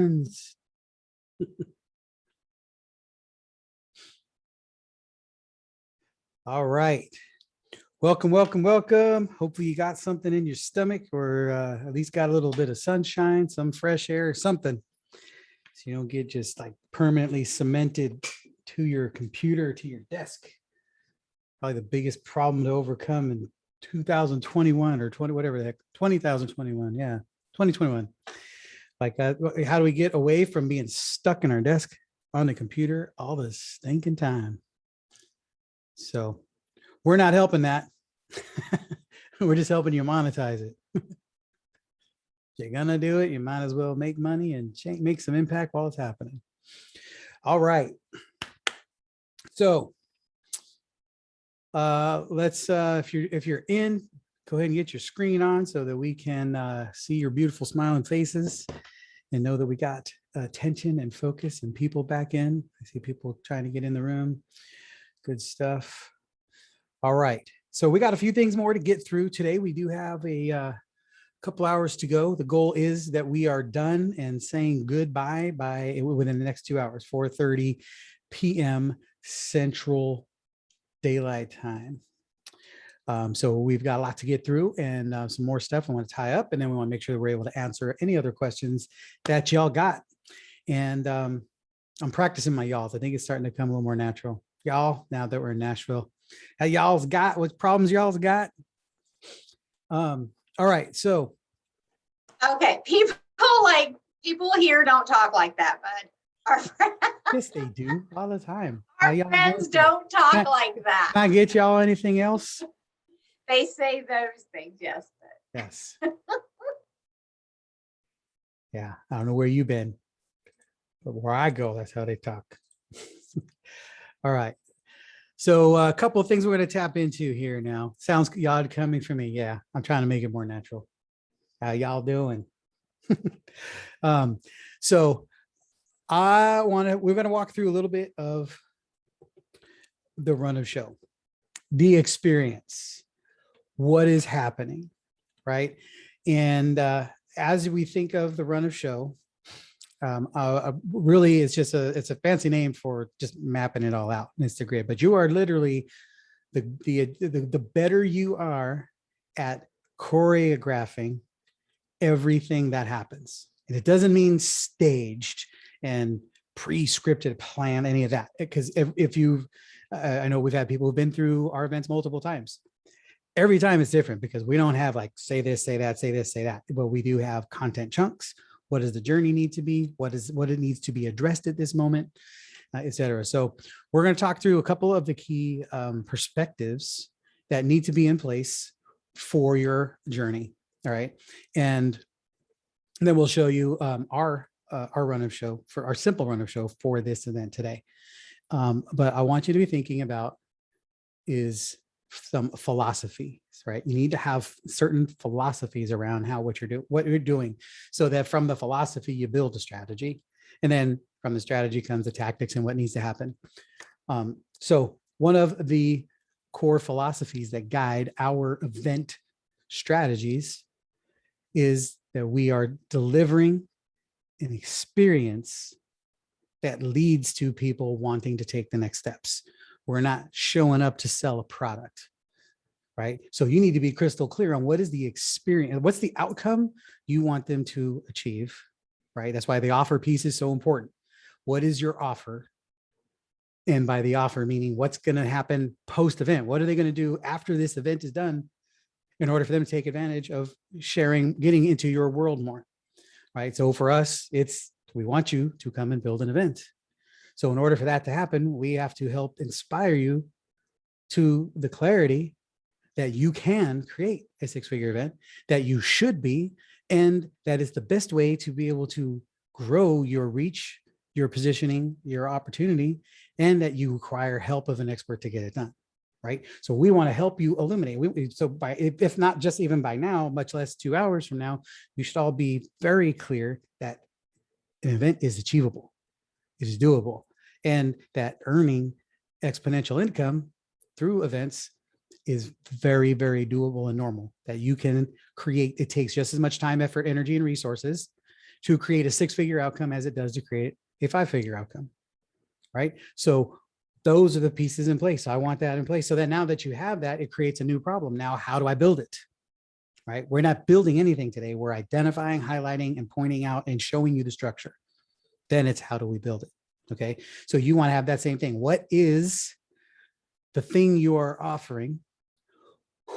ones. All right. Welcome, welcome, welcome. Hopefully you got something in your stomach, or at least got a little bit of sunshine, some fresh air, or something. So you don't get just like permanently cemented to your computer, to your desk. Probably the biggest problem to overcome in 2021 or 20, whatever the heck, 2021. Yeah, 2021. Like, how do we get away from being stuck in our desk on the computer all the stinking time? So we're not helping that. We're just helping you monetize it. If you're gonna do it, you might as well make money and make some impact while it's happening. All right. So let's if you're in, go ahead and get your screen on so that we can see your beautiful smiling faces and know that we got attention and focus and people back in. I see people trying to get in the room. Good stuff. All right. So we got a few things more to get through today. We do have a couple hours to go. The goal is that we are done and saying goodbye within the next 2 hours, 4:30 p.m. Central Daylight Time. So we've got a lot to get through and some more stuff I want to tie up, and then we want to make sure that we're able to answer any other questions that y'all got. And I'm practicing my y'alls. I think it's starting to come a little more natural. Y'all, now that we're in Nashville, how y'all's got, what problems y'all's got? All right, so. Okay, people here don't talk like that, bud. Our friends, Yes, they do all the time. Our friends don't talk like that. Can I get y'all anything else? They say those things, yes. But. Yes. Yeah, I don't know where you've been, but where I go, that's how they talk. All right. So a couple of things we're going to tap into here now. Sounds odd coming from me. Yeah, I'm trying to make it more natural. How y'all doing? So we're going to walk through a little bit of the run of show, the experience, what is happening, right? And as we think of the run of show, really it's a fancy name for just mapping it all out. It's the grid, but you are literally the better you are at choreographing everything that happens. And it doesn't mean staged and pre-scripted plan, any of that. Because if you, I know we've had people who've been through our events multiple times. Every time it's different because we don't have like say this, say that, say this, say that, but we do have content chunks. What does the journey need to be? What it needs to be addressed at this moment, et cetera. So we're going to talk through a couple of the key perspectives that need to be in place for your journey. All right. And then we'll show you our run of show, for our simple run of show for this event today. But I want you to be thinking about is some philosophies, right? You need to have certain philosophies around what you're doing, so that from the philosophy you build a strategy, and then from the strategy comes the tactics and what needs to happen. So one of the core philosophies that guide our event strategies is that we are delivering an experience that leads to people wanting to take the next steps. We're not showing up to sell a product, right? So you need to be crystal clear on what is the experience, what's the outcome you want them to achieve, right? That's why the offer piece is so important. What is your offer? And by the offer, meaning what's going to happen post-event? What are they going to do after this event is done in order for them to take advantage of sharing, getting into your world more, right? So for us, we want you to come and build an event. So in order for that to happen, we have to help inspire you to the clarity that you can create a six-figure event, that you should be, and that is the best way to be able to grow your reach, your positioning, your opportunity, and that you require help of an expert to get it done, right? So we want to help you eliminate. If not just even by now, much less 2 hours from now, you should all be very clear that an event is achievable. It is doable, and that earning exponential income through events is very, very doable and normal, that you can create. It takes just as much time, effort, energy, and resources to create a 6-figure outcome as it does to create a 5-figure outcome, right? So those are the pieces in place. So I want that in place. So that now that you have that, it creates a new problem. Now, how do I build it? Right? We're not building anything today. We're identifying, highlighting, and pointing out and showing you the structure. Then it's how do we build it? Okay. So you want to have that same thing. What is the thing you are offering?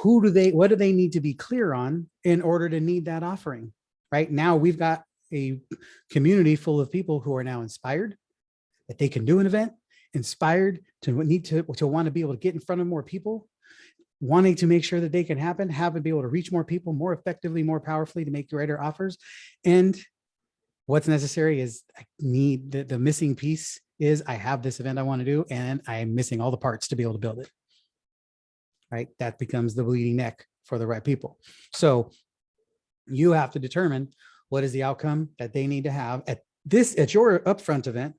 What do they need to be clear on in order to need that offering? Right now, we've got a community full of people who are now inspired that they can do an event, inspired to want to be able to get in front of more people, wanting to make sure that they can happen, be able to reach more people more effectively, more powerfully to make greater offers. And what's necessary is I need the missing piece is I have this event I want to do, and I'm missing all the parts to be able to build it. Right? That becomes the bleeding neck for the right people. So you have to determine what is the outcome that they need to have at your upfront event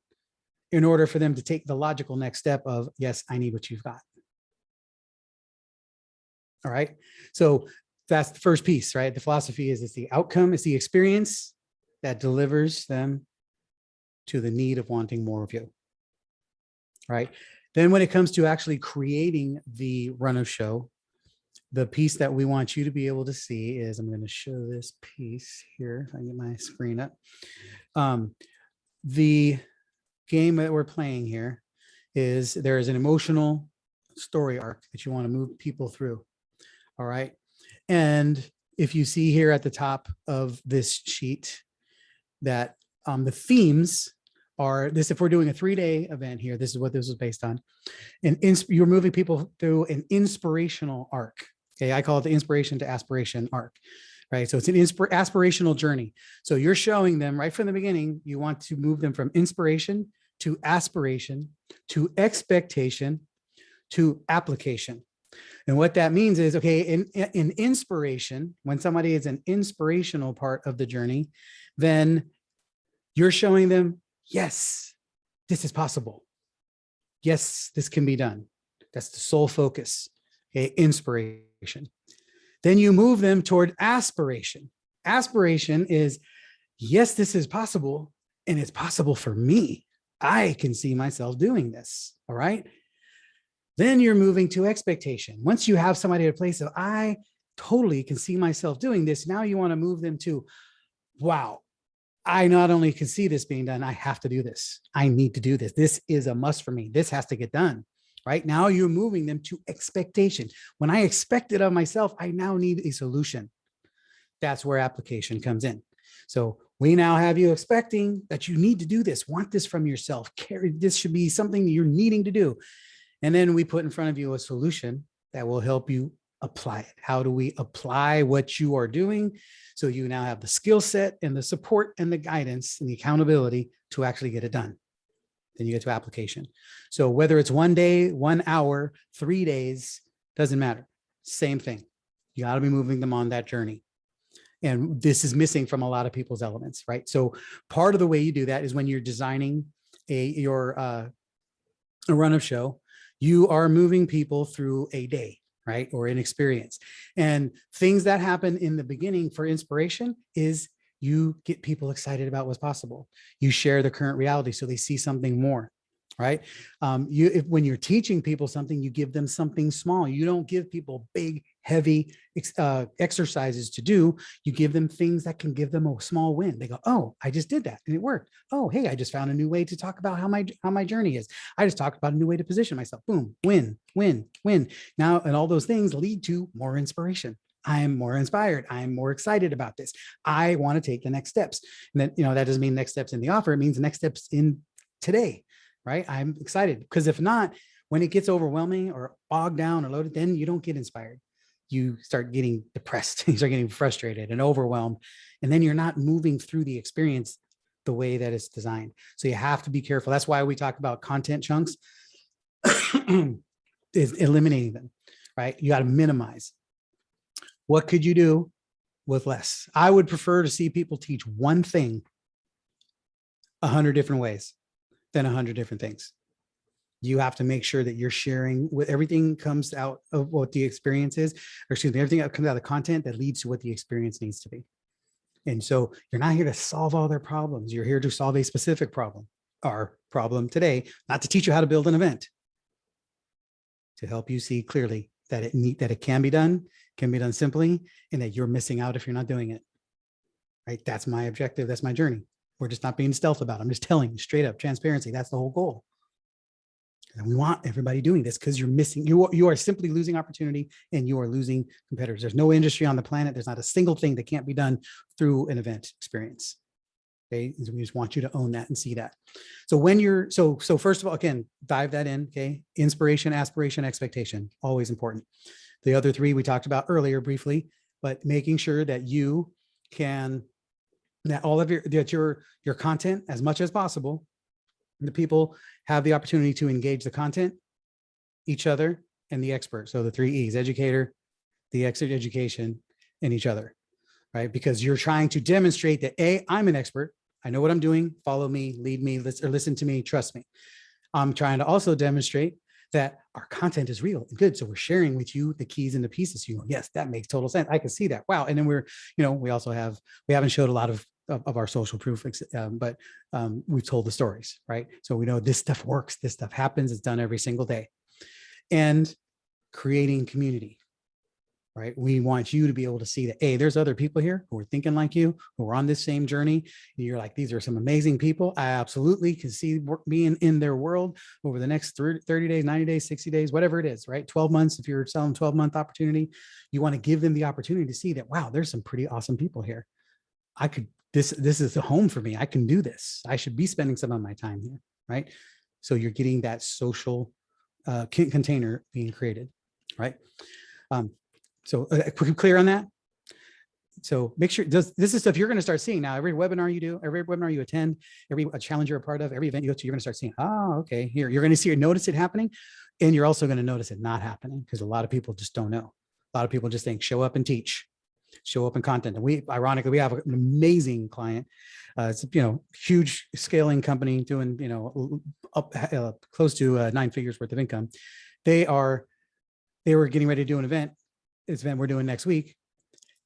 in order for them to take the logical next step of, yes, I need what you've got. All right. So that's the first piece, right? The philosophy is it's the outcome, it's the experience that delivers them to the need of wanting more of you. Right. Then when it comes to actually creating the run of show, the piece that we want you to be able to see is, I'm going to show this piece here. If I get my screen up. The game that we're playing here is there is an emotional story arc that you want to move people through. All right. And if you see here at the top of this sheet that the themes are this, if we're doing a 3-day event here, this is what this is based on. And you're moving people through an inspirational arc. Okay. I call it the inspiration to aspiration arc, right? So it's an aspirational journey. So you're showing them right from the beginning, you want to move them from inspiration to aspiration to expectation to application. And what that means is, okay, in inspiration, when somebody is an inspirational part of the journey, then you're showing them, yes, this is possible. Yes, this can be done. That's the sole focus, okay, inspiration. Then you move them toward aspiration. Aspiration is, yes, this is possible, and it's possible for me. I can see myself doing this, all right? Then you're moving to expectation. Once you have somebody at a place of, I totally can see myself doing this, now you want to move them to, wow, I not only can see this being done, I have to do this. I need to do this. This is a must for me. This has to get done, right? Now you're moving them to expectation. When I expect it of myself, I now need a solution. That's where application comes in. So we now have you expecting that you need to do this, want this from yourself, this should be something you're needing to do. And then we put in front of you a solution that will help you apply it. How do we apply what you are doing? So you now have the skill set and the support and the guidance and the accountability to actually get it done. Then you get to application. So whether it's 1 day, 1 hour, 3 days, doesn't matter. Same thing. You got to be moving them on that journey. And this is missing from a lot of people's elements, right? So part of the way you do that is when you're designing a run of show, you are moving people through a day, right? Or an experience. And things that happen in the beginning for inspiration is you get people excited about what's possible. You share the current reality so they see something more, right? When you're teaching people something, you give them something small. You don't give people big, heavy exercises to do. You give them things that can give them a small win. They go, oh, I just did that and it worked. Oh, hey, I just found a new way to talk about how my journey is. I just talked about a new way to position myself. Boom, win, win, win. Now, and all those things lead to more inspiration. I am more inspired. I am more excited about this. I want to take the next steps. And then, that doesn't mean next steps in the offer. It means the next steps in today, right? I'm excited because if not, when it gets overwhelming or bogged down or loaded, then you don't get inspired. You start getting depressed, you start getting frustrated and overwhelmed, and then you're not moving through the experience the way that it's designed. So you have to be careful. That's why we talk about content chunks, is eliminating them, right? You got to minimize. What could you do with less? I would prefer to see people teach one thing 100 different ways than 100 different things. You have to make sure that you're sharing what everything comes out of what the experience is, or excuse me, everything that comes out of the content that leads to what the experience needs to be. And so you're not here to solve all their problems. You're here to solve a specific problem. Our problem today, not to teach you how to build an event, to help you see clearly that it can be done simply, and that you're missing out if you're not doing it. Right? That's my objective. That's my journey. We're just not being stealth about it. I'm just telling you straight up, transparency. That's the whole goal. And we want everybody doing this because you're missing, you are simply losing opportunity and you are losing competitors. There's no industry on the planet. There's not a single thing that can't be done through an event experience. Okay. So we just want you to own that and see that. So when you're, so first of all, again, dive that in. Okay. Inspiration, aspiration, expectation, always important. The other three we talked about earlier briefly, but making sure that you can, that all of your content, as much as possible, the people have the opportunity to engage the content, each other, and the expert. So the 3 E's: educator, the expert, education, and each other, right? Because you're trying to demonstrate that A, I'm an expert. I know what I'm doing. Follow me, lead me, listen to me, trust me. I'm trying to also demonstrate that our content is real and good. So we're sharing with you the keys and the pieces. You go, yes, that makes total sense. I can see that. Wow. And then we also haven't showed a lot of our social proof, but we've told the stories, right? So we know this stuff works. This stuff happens. It's done every single day. And creating community, right? We want you to be able to see that, hey, there's other people here who are thinking like you, who are on this same journey. And you're like, these are some amazing people. I absolutely can see being in their world over the next 30 days, 90 days, 60 days, whatever it is, right? 12 months, if you're selling 12-month opportunity, you want to give them the opportunity to see that, wow, there's some pretty awesome people here. This is the home for me. I can do this. I should be spending some of my time here, right? So you're getting that social container being created, right? So clear on that? So make sure this is stuff you're going to start seeing now. Every webinar you do, every webinar you attend, every challenge you're a part of, every event you go to, you're going to start seeing, oh, okay, here, you're going to see or notice it happening. And you're also going to notice it not happening because a lot of people just don't know. A lot of people just think show up and teach, show up in content. And ironically, we have an amazing client. It's, huge scaling company doing, up close to 9 figures worth of income. They were getting ready to do an event. This event we're doing next week.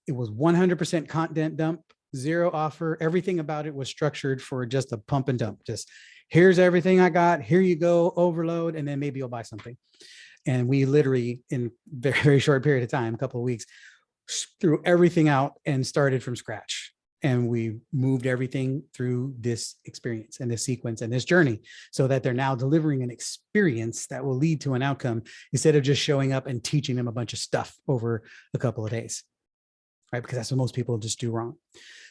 It was 100% content dump, 0 offer. Everything about it was structured for just a pump and dump. Just here's everything I got. Here you go, overload, and then maybe you'll buy something. And we literally, in a very, very short period of time, a couple of weeks, threw everything out and started from scratch. And we moved everything through this experience and this sequence and this journey so that they're now delivering an experience that will lead to an outcome instead of just showing up and teaching them a bunch of stuff over a couple of days, right? Because that's what most people just do wrong.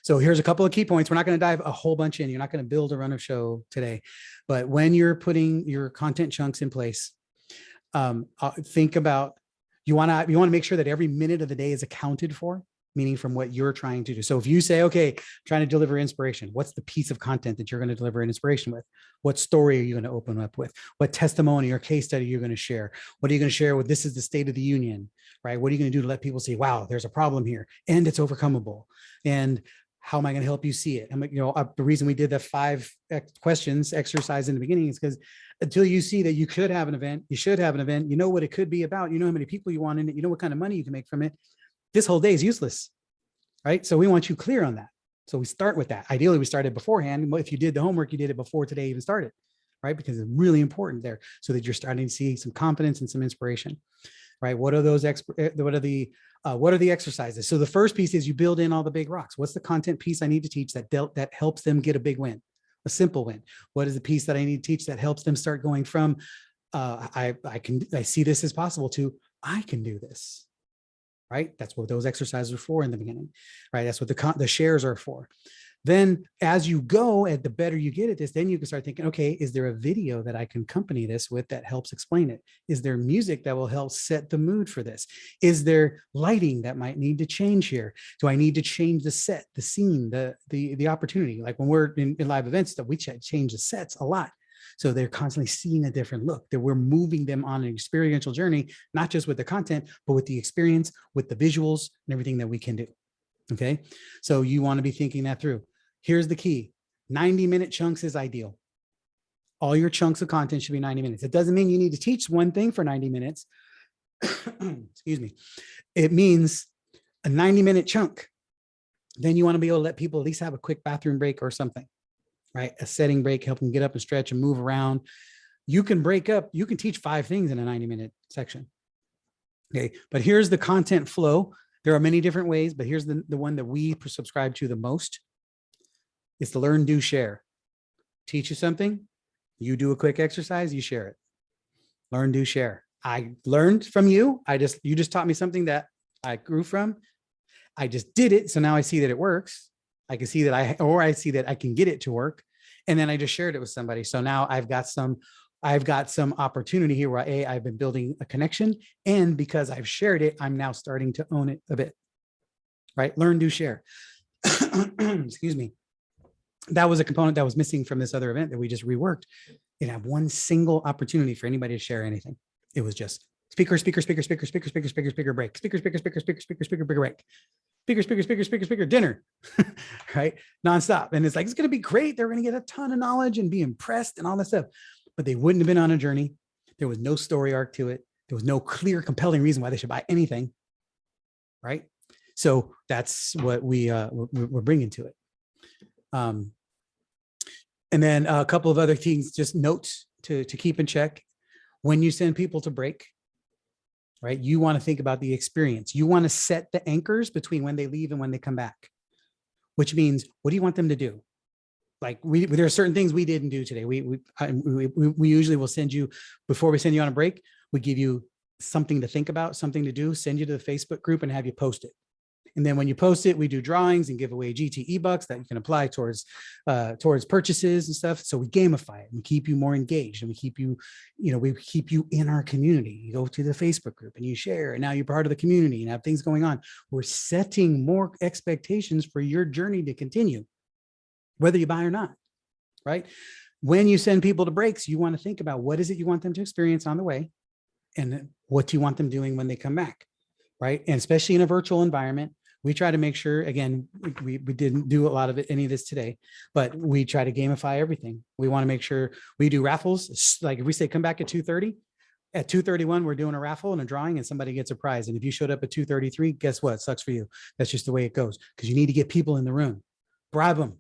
So here's a couple of key points. We're not going to dive a whole bunch in. You're not going to build a run of show today, but when you're putting your content chunks in place, think about, you want to make sure that every minute of the day is accounted for, meaning from what you're trying to do. So if you say, okay, I'm trying to deliver inspiration, what's the piece of content that you're going to deliver an inspiration with? What story are you going to open up with? What testimony or case study you're going to share? What are you going to share with, this is the state of the union, right? What are you going to do to let people see, wow, there's a problem here and it's overcomable? And how am I going to help you see it? The reason we did the 5 questions exercise in the beginning is because until you see that you could have an event, you should have an event, you know what it could be about, you know how many people you want in it, you know what kind of money you can make from it, this whole day is useless, right? So we want you clear on that. So we start with that. Ideally, we started beforehand. If you did the homework, you did it before today even started, right? Because it's really important there so that you're starting to see some confidence and some inspiration, right? What are those what are the exercises? So the first piece is you build in all the big rocks. What's the content piece I need to teach that helps them get a big win, a simple win? What is the piece that I need to teach that helps them start going from, I see this as possible to, I can do this, right? That's what those exercises are for in the beginning, right? That's what the shares are for. Then as you go, the better you get at this, then you can start thinking, okay, is there a video that I can accompany this with that helps explain it? Is there music that will help set the mood for this? Is there lighting that might need to change here? Do I need to change the set, the scene, the opportunity? Like when we're in live events, that we change the sets a lot. So they're constantly seeing a different look, that we're moving them on an experiential journey, not just with the content, but with the experience, with the visuals and everything that we can do. Okay. So you want to be thinking that through. Here's the key. 90-minute chunks is ideal. All your chunks of content should be 90 minutes. It doesn't mean you need to teach one thing for 90 minutes. Excuse me. It means a 90-minute chunk. Then you want to be able to let people at least have a quick bathroom break or something, right? A setting break, help them get up and stretch and move around. You can break up, you can teach 5 things in a 90-minute section. Okay, but here's the content flow. There are many different ways, but here's the one that we subscribe to the most. It's to learn, do, share. Teach you something, you do a quick exercise, you share it. Learn, do, share. I learned from you. You just taught me something that I grew from. I just did it. So now I see that it works. I can see that I see that I can get it to work. And then I just shared it with somebody. So now I've got some opportunity here where I've been building a connection. And because I've shared it, I'm now starting to own it a bit, right? Learn, do, share. Excuse me. That was a component that was missing from this other event that we just reworked. It had one single opportunity for anybody to share anything. It was just speaker, break, speaker, break, dinner, right? Nonstop. And it's like, it's going to be great. They're going to get a ton of knowledge and be impressed and all that stuff, but they wouldn't have been on a journey. There was no story arc to it. There was no clear, compelling reason why they should buy anything, right? So that's what we're bringing to it. And then a couple of other things, just notes to keep in check. When you send people to break, right, you want to think about the experience. You want to set the anchors between when they leave and when they come back, which means, what do you want them to do? Like there are certain things we didn't do today. We usually will send you, before we send you on a break, we give you something to think about, something to do, send you to the Facebook group and have you post it. And then when you post it, we do drawings and give away GTE bucks that you can apply towards purchases and stuff. So we gamify it and we keep you more engaged, and we keep you, we keep you in our community. You go to the Facebook group and you share, and now you're part of the community and have things going on. We're setting more expectations for your journey to continue, whether you buy or not, right? When you send people to breaks, you want to think about, what is it you want them to experience on the way? And what do you want them doing when they come back, right? And especially in a virtual environment, we try to make sure, again, we didn't do a lot of any of this today, but we try to gamify everything. We want to make sure we do raffles. Like if we say, come back at 2:30, at 2:31, we're doing a raffle and a drawing and somebody gets a prize. And if you showed up at 2:33, guess what? It sucks for you. That's just the way it goes, because you need to get people in the room, bribe them,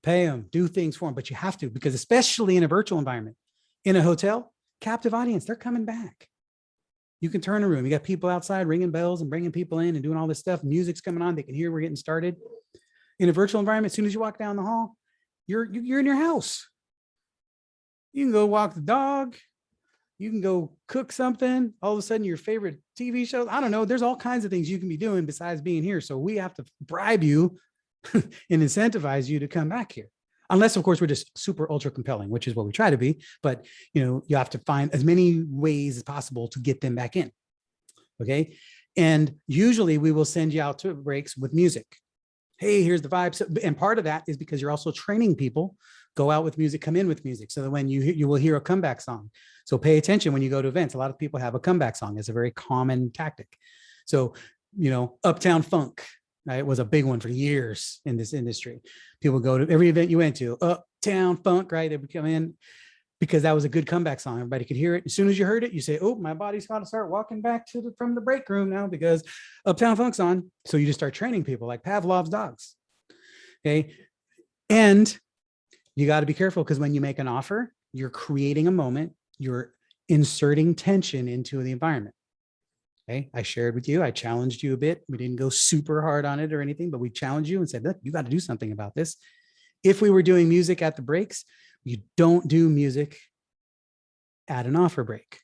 pay them, do things for them, but you have to, because especially in a virtual environment, in a hotel, captive audience, they're coming back. You can turn a room. You got people outside ringing bells and bringing people in and doing all this stuff. Music's coming on. They can hear we're getting started. In a virtual environment, as soon as you walk down the hall, you're in your house. You can go walk the dog. You can go cook something. All of a sudden, your favorite TV show. I don't know. There's all kinds of things you can be doing besides being here. So we have to bribe you and incentivize you to come back here. Unless, of course, we're just super ultra compelling, which is what we try to be. But, you have to find as many ways as possible to get them back in. Okay. And usually we will send you out to breaks with music. Hey, here's the vibe. So, and part of that is because you're also training people, go out with music, come in with music. So that when you will hear a comeback song. So pay attention when you go to events. A lot of people have a comeback song. It's a very common tactic. So, Uptown Funk, right, was a big one for years in this industry. People go to every event you went to, Uptown Funk, right? They would come in because that was a good comeback song. Everybody could hear it. As soon as you heard it, you say, oh, my body's got to start walking back from the break room now because Uptown Funk's on. So you just start training people like Pavlov's dogs. Okay. And you got to be careful, because when you make an offer, you're creating a moment, you're inserting tension into the environment. Okay, I shared with you, I challenged you a bit. We didn't go super hard on it or anything, but we challenged you and said, look, you got to do something about this. If we were doing music at the breaks, you don't do music at an offer break,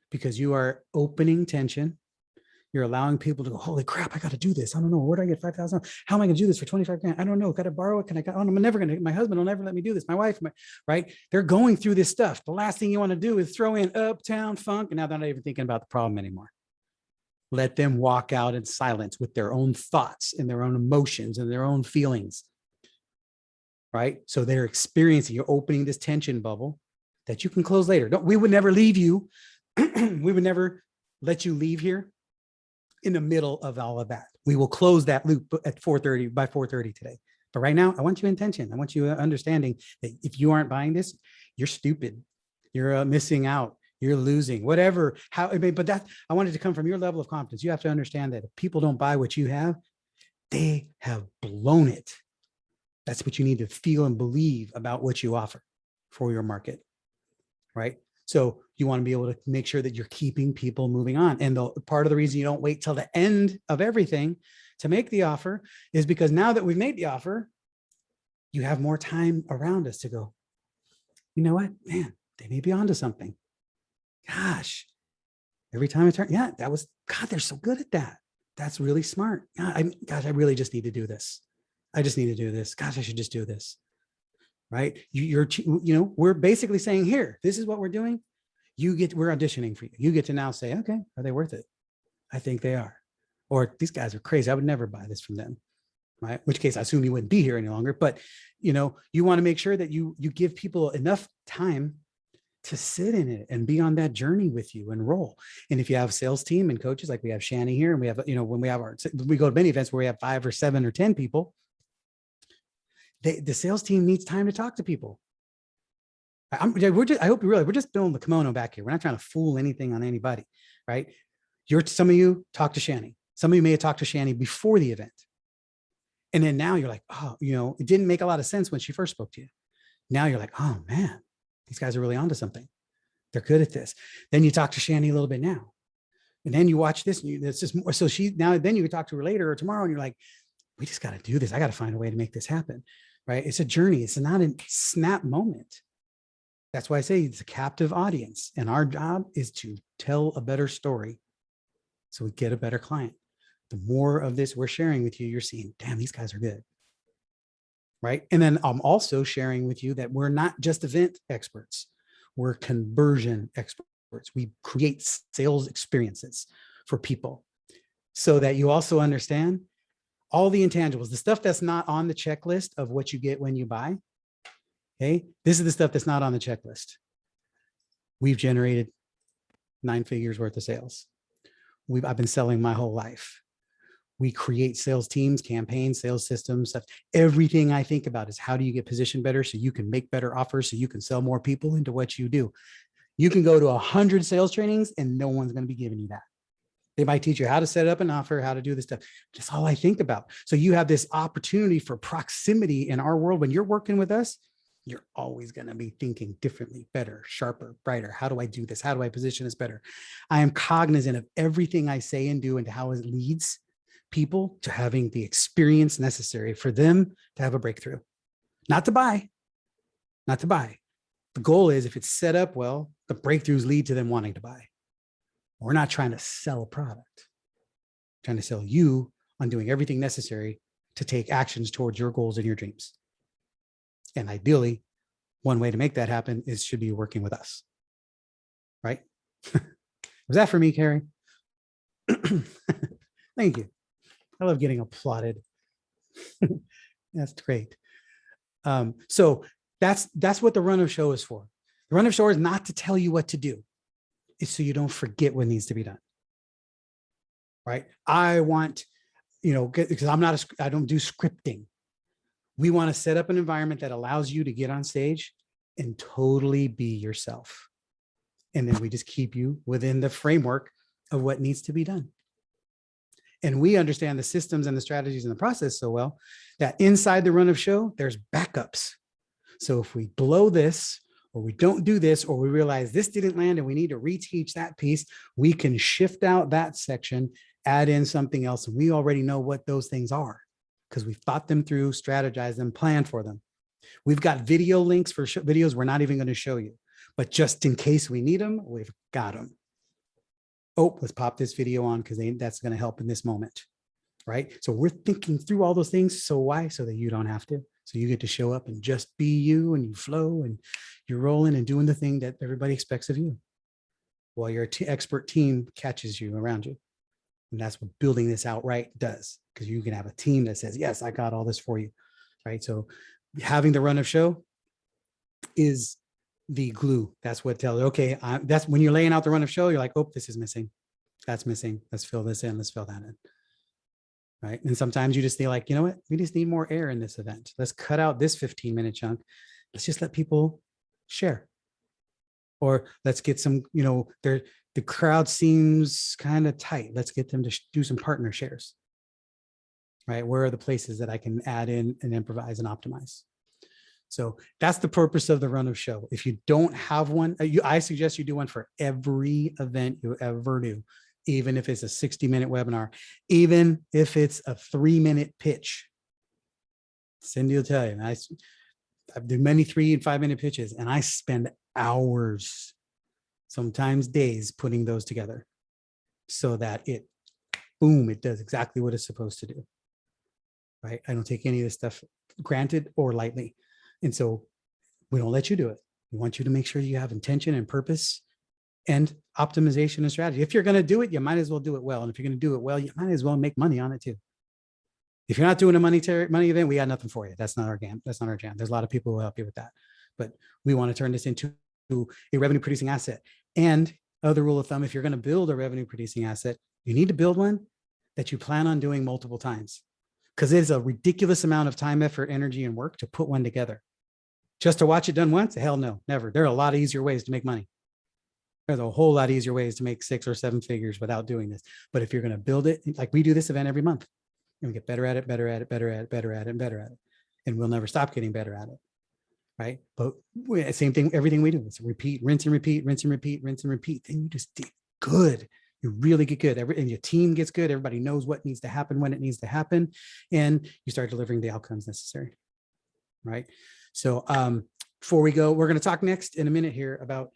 because you are opening tension. You're allowing people to go, holy crap, I got to do this. I don't know. Where do I get 5,000? How am I going to do this for 25 grand? I don't know. Got to borrow it. I'm never going to, my husband will never let me do this. My wife, right? They're going through this stuff. The last thing you want to do is throw in Uptown Funk. And now they're not even thinking about the problem anymore. Let them walk out in silence with their own thoughts and their own emotions and their own feelings, right? So they're experiencing, you're opening this tension bubble that you can close later. We would never leave you. We would never let you leave here in the middle of all of that. We will close that loop at 4:30 by 4:30 today. But right now, I want you in tension. I want you understanding that if you aren't buying this, you're stupid. You're missing out. You're losing, whatever, but I wanted to come from your level of confidence. You have to understand that if people don't buy what you have, they have blown it. That's what you need to feel and believe about what you offer for your market, right? So you want to be able to make sure that you're keeping people moving on. And the part of the reason you don't wait till the end of everything to make the offer is because now that we've made the offer, you have more time around us to go, you know what, man, they may be onto something. Gosh, every time I turn, yeah, that was, God, they're so good at that. That's really smart. Gosh, I really just need to do this. I just need to do this. Gosh, I should just do this. Right? We're basically saying, here, this is what we're doing. We're auditioning for you. You get to now say, okay, are they worth it? I think they are. Or these guys are crazy. I would never buy this from them. Right? In which case I assume you wouldn't be here any longer. But you want to make sure that you give people enough time to sit in it and be on that journey with you and roll. And if you have a sales team and coaches, like we have Shani here, and we have, when we go to many events where we have 5 or 7 or 10 people, the sales team needs time to talk to people. I hope you realize we're just building the kimono back here. We're not trying to fool anything on anybody, right? Some of you talk to Shani. Some of you may have talked to Shani before the event. And then now you're like, oh, it didn't make a lot of sense when she first spoke to you. Now you're like, oh man, these guys are really onto something. They're good at this. Then you talk to Shani a little bit now. And then you watch this. And it's just more. So then you can talk to her later or tomorrow. And you're like, we just got to do this. I got to find a way to make this happen. Right? It's a journey. It's not a snap moment. That's why I say it's a captive audience. And our job is to tell a better story so we get a better client. The more of this we're sharing with you, you're seeing, damn, these guys are good. Right? And then I'm also sharing with you that we're not just event experts. We're conversion experts. We create sales experiences for people so that you also understand all the intangibles, the stuff that's not on the checklist of what you get when you buy. Okay. This is the stuff that's not on the checklist. We've generated 9 figures worth of sales. I've been selling my whole life. We create sales teams, campaigns, sales systems, stuff. Everything I think about is how do you get positioned better so you can make better offers, so you can sell more people into what you do. You can go to 100 sales trainings and no one's going to be giving you that. They might teach you how to set up an offer, how to do this stuff. That's all I think about. So you have this opportunity for proximity in our world. When you're working with us, you're always going to be thinking differently, better, sharper, brighter. How do I do this? How do I position this better? I am cognizant of everything I say and do and how it leads people to having the experience necessary for them to have a breakthrough. Not to buy. The goal is, if it's set up well, the breakthroughs lead to them wanting to buy. We're not trying to sell a product. We're trying to sell you on doing everything necessary to take actions towards your goals and your dreams. And ideally, one way to make that happen should be working with us. Right? Was that for me, Carrie? Thank you. I love getting applauded. That's great. So that's what the run of show is for. The run of show is not to tell you what to do. It's so you don't forget what needs to be done. Right? I want, because I don't do scripting. We want to set up an environment that allows you to get on stage and totally be yourself. And then we just keep you within the framework of what needs to be done. And we understand the systems and the strategies and the process so well that inside the run of show, there's backups. So if we blow this, or we don't do this, or we realize this didn't land and we need to reteach that piece, we can shift out that section, add in something else. And we already know what those things are because we've thought them through, strategized them, planned for them. We've got video links for videos we're not even going to show you, but just in case we need them, we've got them. Oh, let's pop this video on because that's going to help in this moment, right? So we're thinking through all those things. So why? So that you don't have to. So you get to show up and just be you, and you flow and you're rolling and doing the thing that everybody expects of you while your expert team catches you around you. And that's what building this out right does, because you can have a team that says, yes, I got all this for you, right? So having the run of show is the glue. That's what tells you, okay, that's when you're laying out the run of show, you're like, oh, this is missing. That's missing. Let's fill this in. Let's fill that in. Right. And sometimes you just feel like, you know what, we just need more air in this event. Let's cut out this 15-minute chunk. Let's just let people share. Or let's get some, the crowd seems kind of tight. Let's get them to do some partner shares. right? Where are the places that I can add in and improvise and optimize? So that's the purpose of the run of show. If you don't have one, I suggest you do one for every event you ever do, even if it's a 60-minute webinar, even if it's a 3-minute pitch. Cindy will tell you, I do many 3 and 5-minute pitches, and I spend hours, sometimes days, putting those together so that it, boom, it does exactly what it's supposed to do, right? I don't take any of this stuff granted or lightly. And so we don't let you do it. We want you to make sure you have intention and purpose and optimization and strategy. If you're going to do it, you might as well do it well. And if you're going to do it well, you might as well make money on it too. If you're not doing a money event, we got nothing for you. That's not our jam. That's not our jam. There's a lot of people who will help you with that. But we want to turn this into a revenue producing asset. And other rule of thumb, if you're going to build a revenue producing asset, you need to build one that you plan on doing multiple times, because it's a ridiculous amount of time, effort, energy, and work to put one together. Just to watch it done once? Hell no, never. There are a lot of easier ways to make money. There's a whole lot easier ways to make 6 or 7 figures without doing this. But if you're going to build it, like we do this event every month, and we get better at it, better at it, better at it, better at it, and better at it. And we'll never stop getting better at it. Right. But same thing, everything we do is repeat, rinse and repeat, rinse and repeat, rinse and repeat. Then you just get good. You really get good. And your team gets good. Everybody knows what needs to happen when it needs to happen. And you start delivering the outcomes necessary. Right. So before we go, we're going to talk next in a minute here about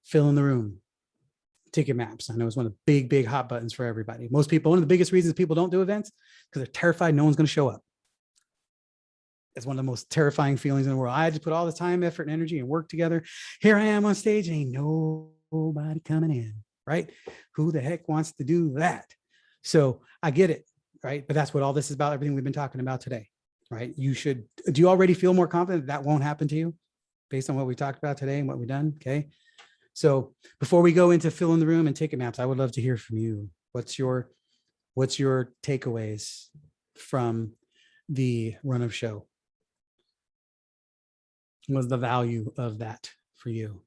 fill in the room, ticket maps. I know it's one of the big, big hot buttons for everybody. Most people, one of the biggest reasons people don't do events, because they're terrified no one's going to show up. It's one of the most terrifying feelings in the world. I just put all the time, effort, and energy and work together. Here I am on stage, ain't nobody coming in, right? Who the heck wants to do that? So I get it, right? But that's what all this is about, everything we've been talking about today, right? You should, do you already feel more confident that won't happen to you based on what we talked about today and what we've done? Okay. So before we go into fill in the room and ticket maps, I would love to hear from you. What's your takeaways from the run of show? What's the value of that for you?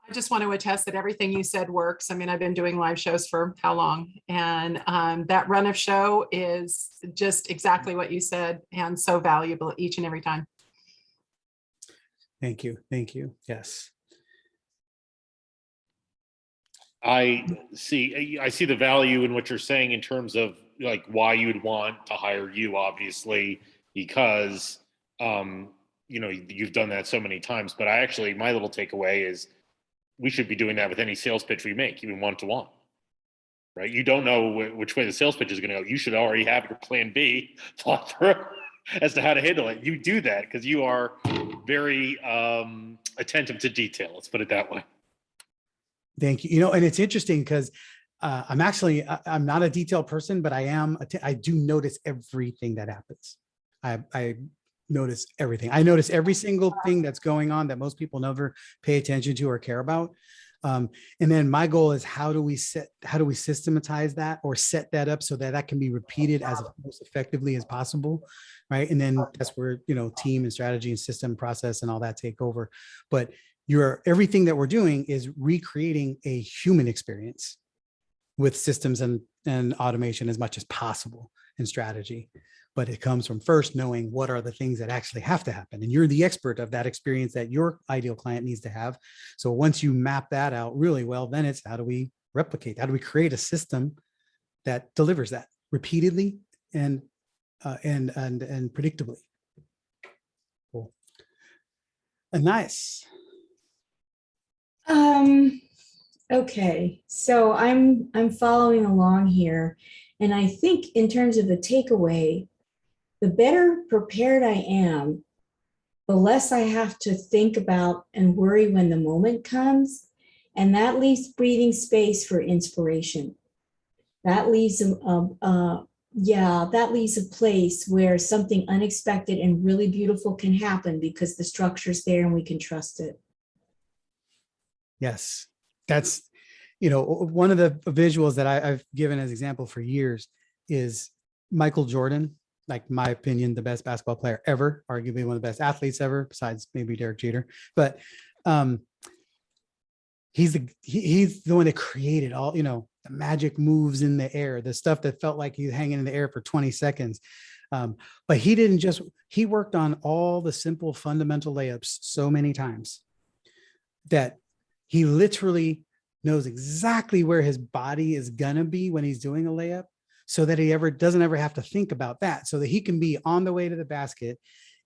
I just want to attest that everything you said works. I mean, I've been doing live shows for how long? And that run of show is just exactly what you said, and so valuable each and every time. Thank you. Thank you. Yes. I see the value in what you're saying in terms of like why you'd want to hire you, obviously, because you've done that so many times. But my little takeaway is we should be doing that with any sales pitch we make, even one-to-one, right? You don't know which way the sales pitch is going to go. You should already have your plan B thought through as to how to handle it. You do that because you are very attentive to detail. Let's put it that way. Thank you. And it's interesting because I'm not a detailed person, but I do notice everything that happens. I notice everything. I notice every single thing that's going on that most people never pay attention to or care about. And then my goal is how do we systematize that or set that up so that can be repeated as most effectively as possible, right? And then that's where team and strategy and system process and all that take over. But everything that we're doing is recreating a human experience with systems and automation as much as possible and strategy. But it comes from first knowing what are the things that actually have to happen. And you're the expert of that experience that your ideal client needs to have. So once you map that out really well, then it's how do we replicate? How do we create a system that delivers that repeatedly and predictably? Cool. Nice. Okay, so I'm following along here, and I think in terms of the takeaway, the better prepared I am, the less I have to think about and worry when the moment comes, and that leaves breathing space for inspiration. That leaves that leaves a place where something unexpected and really beautiful can happen because the structure's there and we can trust it. Yes, that's, one of the visuals that I've given as example for years is Michael Jordan, like my opinion, the best basketball player ever, arguably one of the best athletes ever, besides maybe Derek Jeter. But he's the one that created all, the magic moves in the air, the stuff that felt like he's hanging in the air for 20 seconds. But he worked on all the simple fundamental layups so many times that he literally knows exactly where his body is gonna be when he's doing a layup, so that he doesn't ever have to think about that, so that he can be on the way to the basket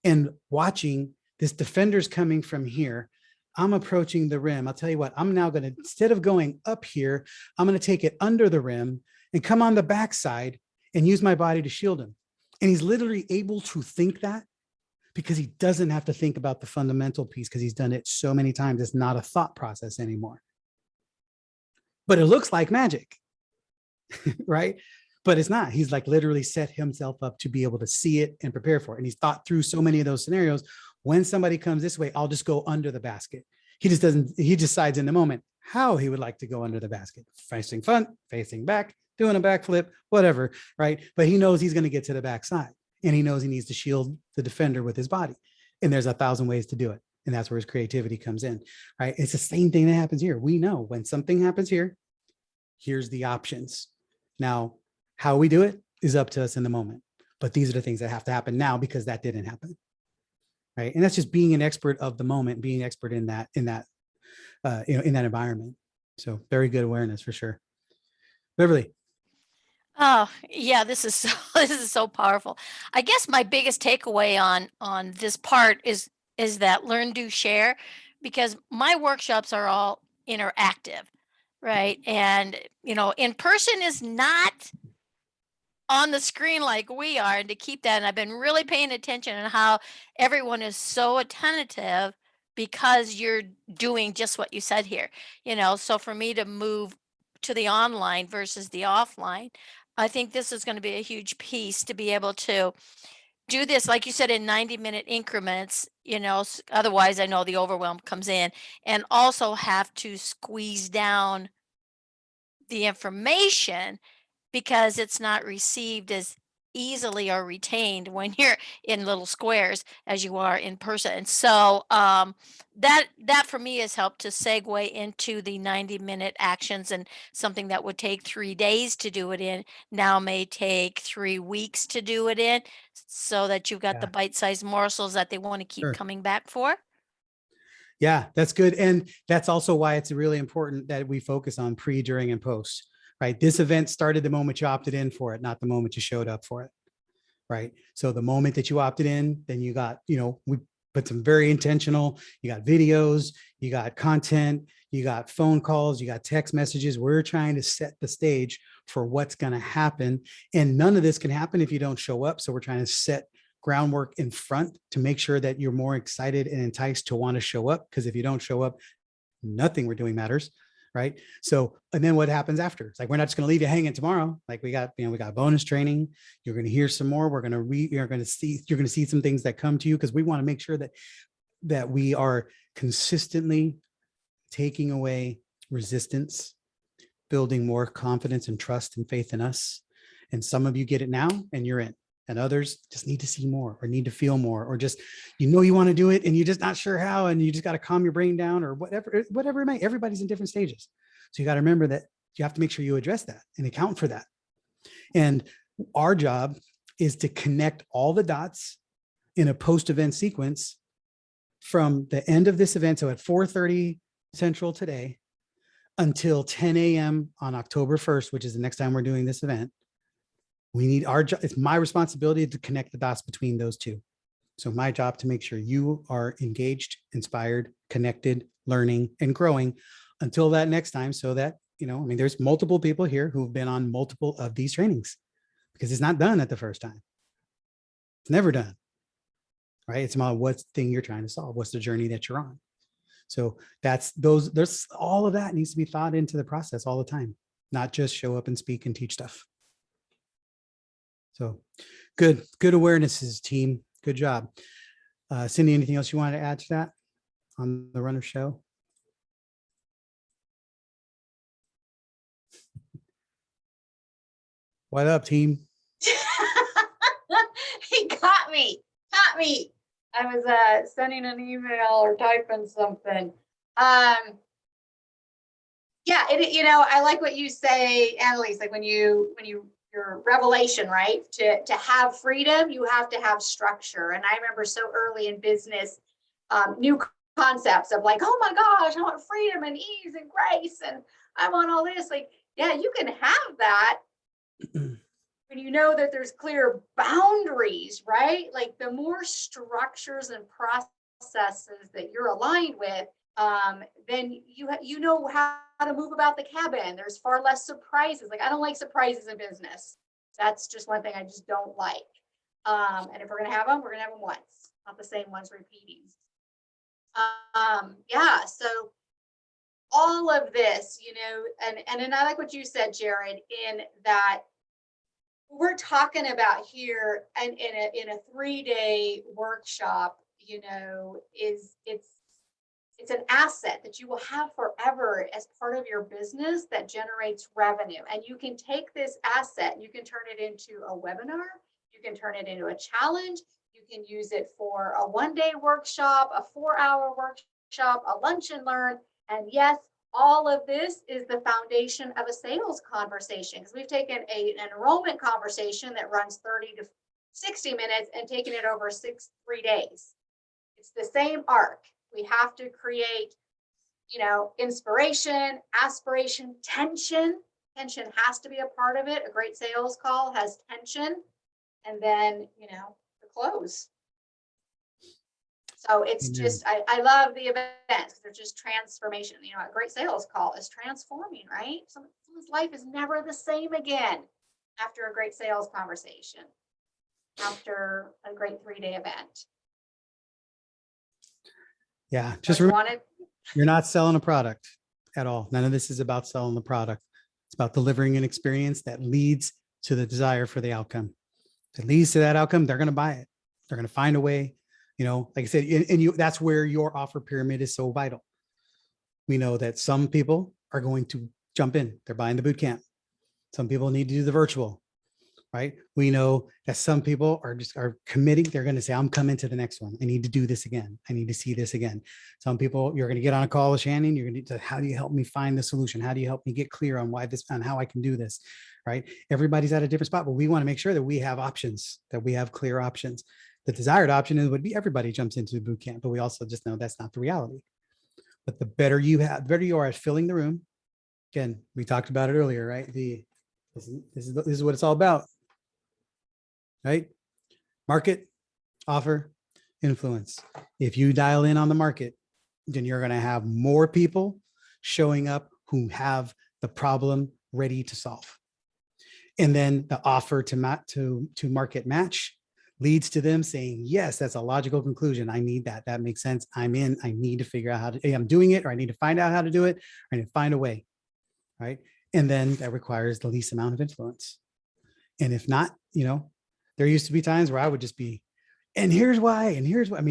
and watching this defender's coming from here. I'm approaching the rim. I'll tell you what, I'm now going to, instead of going up here, I'm going to take it under the rim and come on the backside and use my body to shield him. And he's literally able to think that because he doesn't have to think about the fundamental piece, because he's done it so many times. It's not a thought process anymore. But it looks like magic, right? But it's not. He's like literally set himself up to be able to see it and prepare for it. And he's thought through so many of those scenarios. When somebody comes this way, I'll just go under the basket. He decides in the moment how he would like to go under the basket, facing front, facing back, doing a backflip, whatever, right? But he knows he's going to get to the backside, and he knows he needs to shield the defender with his body. And there's 1,000 ways to do it. And that's where his creativity comes in, right? It's the same thing that happens here. We know when something happens here, here's the options. Now, how we do it is up to us in the moment. But these are the things that have to happen now because that didn't happen. Right. And that's just being an expert of the moment, being expert in that environment. So very good awareness for sure. Beverly. Oh, yeah, this is so powerful. I guess my biggest takeaway on this part is that learn, do, share, because my workshops are all interactive, right? And in person is not on the screen like we are, and to keep that. And I've been really paying attention on how everyone is so attentive because you're doing just what you said here. So for me to move to the online versus the offline, I think this is going to be a huge piece to be able to do this, like you said, in 90-minute increments. Otherwise I know the overwhelm comes in, and also have to squeeze down the information because it's not received as easily or retained when you're in little squares as you are in person. And so that for me has helped to segue into the 90-minute actions, and something that would take 3 days to do it in now may take 3 weeks to do it in, so that you've got the bite-sized morsels that they want to keep coming back for. Yeah, that's good. And that's also why it's really important that we focus on pre, during, and post, right? This event started the moment you opted in for it, not the moment you showed up for it, right? So the moment that you opted in, then you got, we put some very intentional, you got videos, you got content, you got phone calls, you got text messages. We're trying to set the stage for what's going to happen. And none of this can happen if you don't show up. So we're trying to set groundwork in front to make sure that you're more excited and enticed to want to show up. Because if you don't show up, nothing we're doing matters, right? So, and then what happens after? It's like, we're not just going to leave you hanging tomorrow. Like we got bonus training. You're going to hear some more. We're going to read. You're going to see some things that come to you, because we want to make sure that we are consistently taking away resistance, building more confidence and trust and faith in us. And some of you get it now and you're in. And others just need to see more, or need to feel more, or just, you want to do it and you're just not sure how, and you just got to calm your brain down, or whatever it may. Everybody's in different stages. So you got to remember that you have to make sure you address that and account for that. And our job is to connect all the dots in a post-event sequence from the end of this event. So at 4:30 Central today until 10 a.m. on October 1st, which is the next time we're doing this event. We need our job. It's my responsibility to connect the dots between those two. So my job to make sure you are engaged, inspired, connected, learning, and growing until that next time. So that, there's multiple people here who've been on multiple of these trainings, because it's not done at the first time. It's never done, right? It's about what thing you're trying to solve. What's the journey that you're on? So there's all of that needs to be thought into the process all the time, not just show up and speak and teach stuff. So good awarenesses, team. Good job. Cindy, anything else you want to add to that on the runner show? What up, team? He caught me. I was sending an email or typing something. Yeah, I like what you say, Annalise, like when your revelation, right? To have freedom, you have to have structure. And I remember so early in business, new concepts of like, oh my gosh, I want freedom and ease and grace, and I want all this. Like, yeah, you can have that when you know that there's clear boundaries, right? Like the more structures and processes that you're aligned with, then you know how to move about the cabin. There's far less surprises. Like I don't like surprises in business. That's just one thing I just don't like. And if we're gonna have them, we're gonna have them once, not the same ones repeating. Yeah. So all of this, and I like what you said, Jared, in that we're talking about here and in a 3-day workshop, it's an asset that you will have forever as part of your business that generates revenue. And you can take this asset and you can turn it into a webinar, you can turn it into a challenge, you can use it for a 1-day workshop, a 4-hour workshop, a lunch and learn. And yes, all of this is the foundation of a sales conversation, because we've taken an enrollment conversation that runs 30 to 60 minutes and taken it over 3 days. It's the same arc. We have to create, inspiration, aspiration, tension. Tension has to be a part of it. A great sales call has tension, and then, the close. So it's just, I love the events. They're just transformation. A great sales call is transforming, right? Someone's life is never the same again after a great sales conversation, after a great 3-day event. Yeah, just remember, you're not selling a product at all. None of this is about selling the product. It's about delivering an experience that leads to the desire for the outcome. If it leads to that outcome, they're going to buy it. They're going to find a way. Like I said, that's where your offer pyramid is so vital. We know that some people are going to jump in. They're buying the boot camp. Some people need to do the virtual, right? We know that some people are committing. They're going to say, I'm coming to the next one. I need to do this again. I need to see this again. Some people, you're going to get on a call with Shannon. You're going to how do you help me find the solution? How do you help me get clear on on how I can do this, right? Everybody's at a different spot, but we want to make sure that we have options, that we have clear options. The desired option would be everybody jumps into the boot camp, but we also just know that's not the reality. But the better you are at filling the room. Again, we talked about it earlier, right? This is what it's all about, right? Market, offer, influence. If you dial in on the market, then you're going to have more people showing up who have the problem ready to solve. And then the offer to market match leads to them saying, yes, that's a logical conclusion. I need that. That makes sense. I'm in. I need to figure out how to, I'm doing it, or I need to find out how to do it, or I need to find a way, right? And then that requires the least amount of influence. And if not, there used to be times where I would just be, and here's why, and here's what,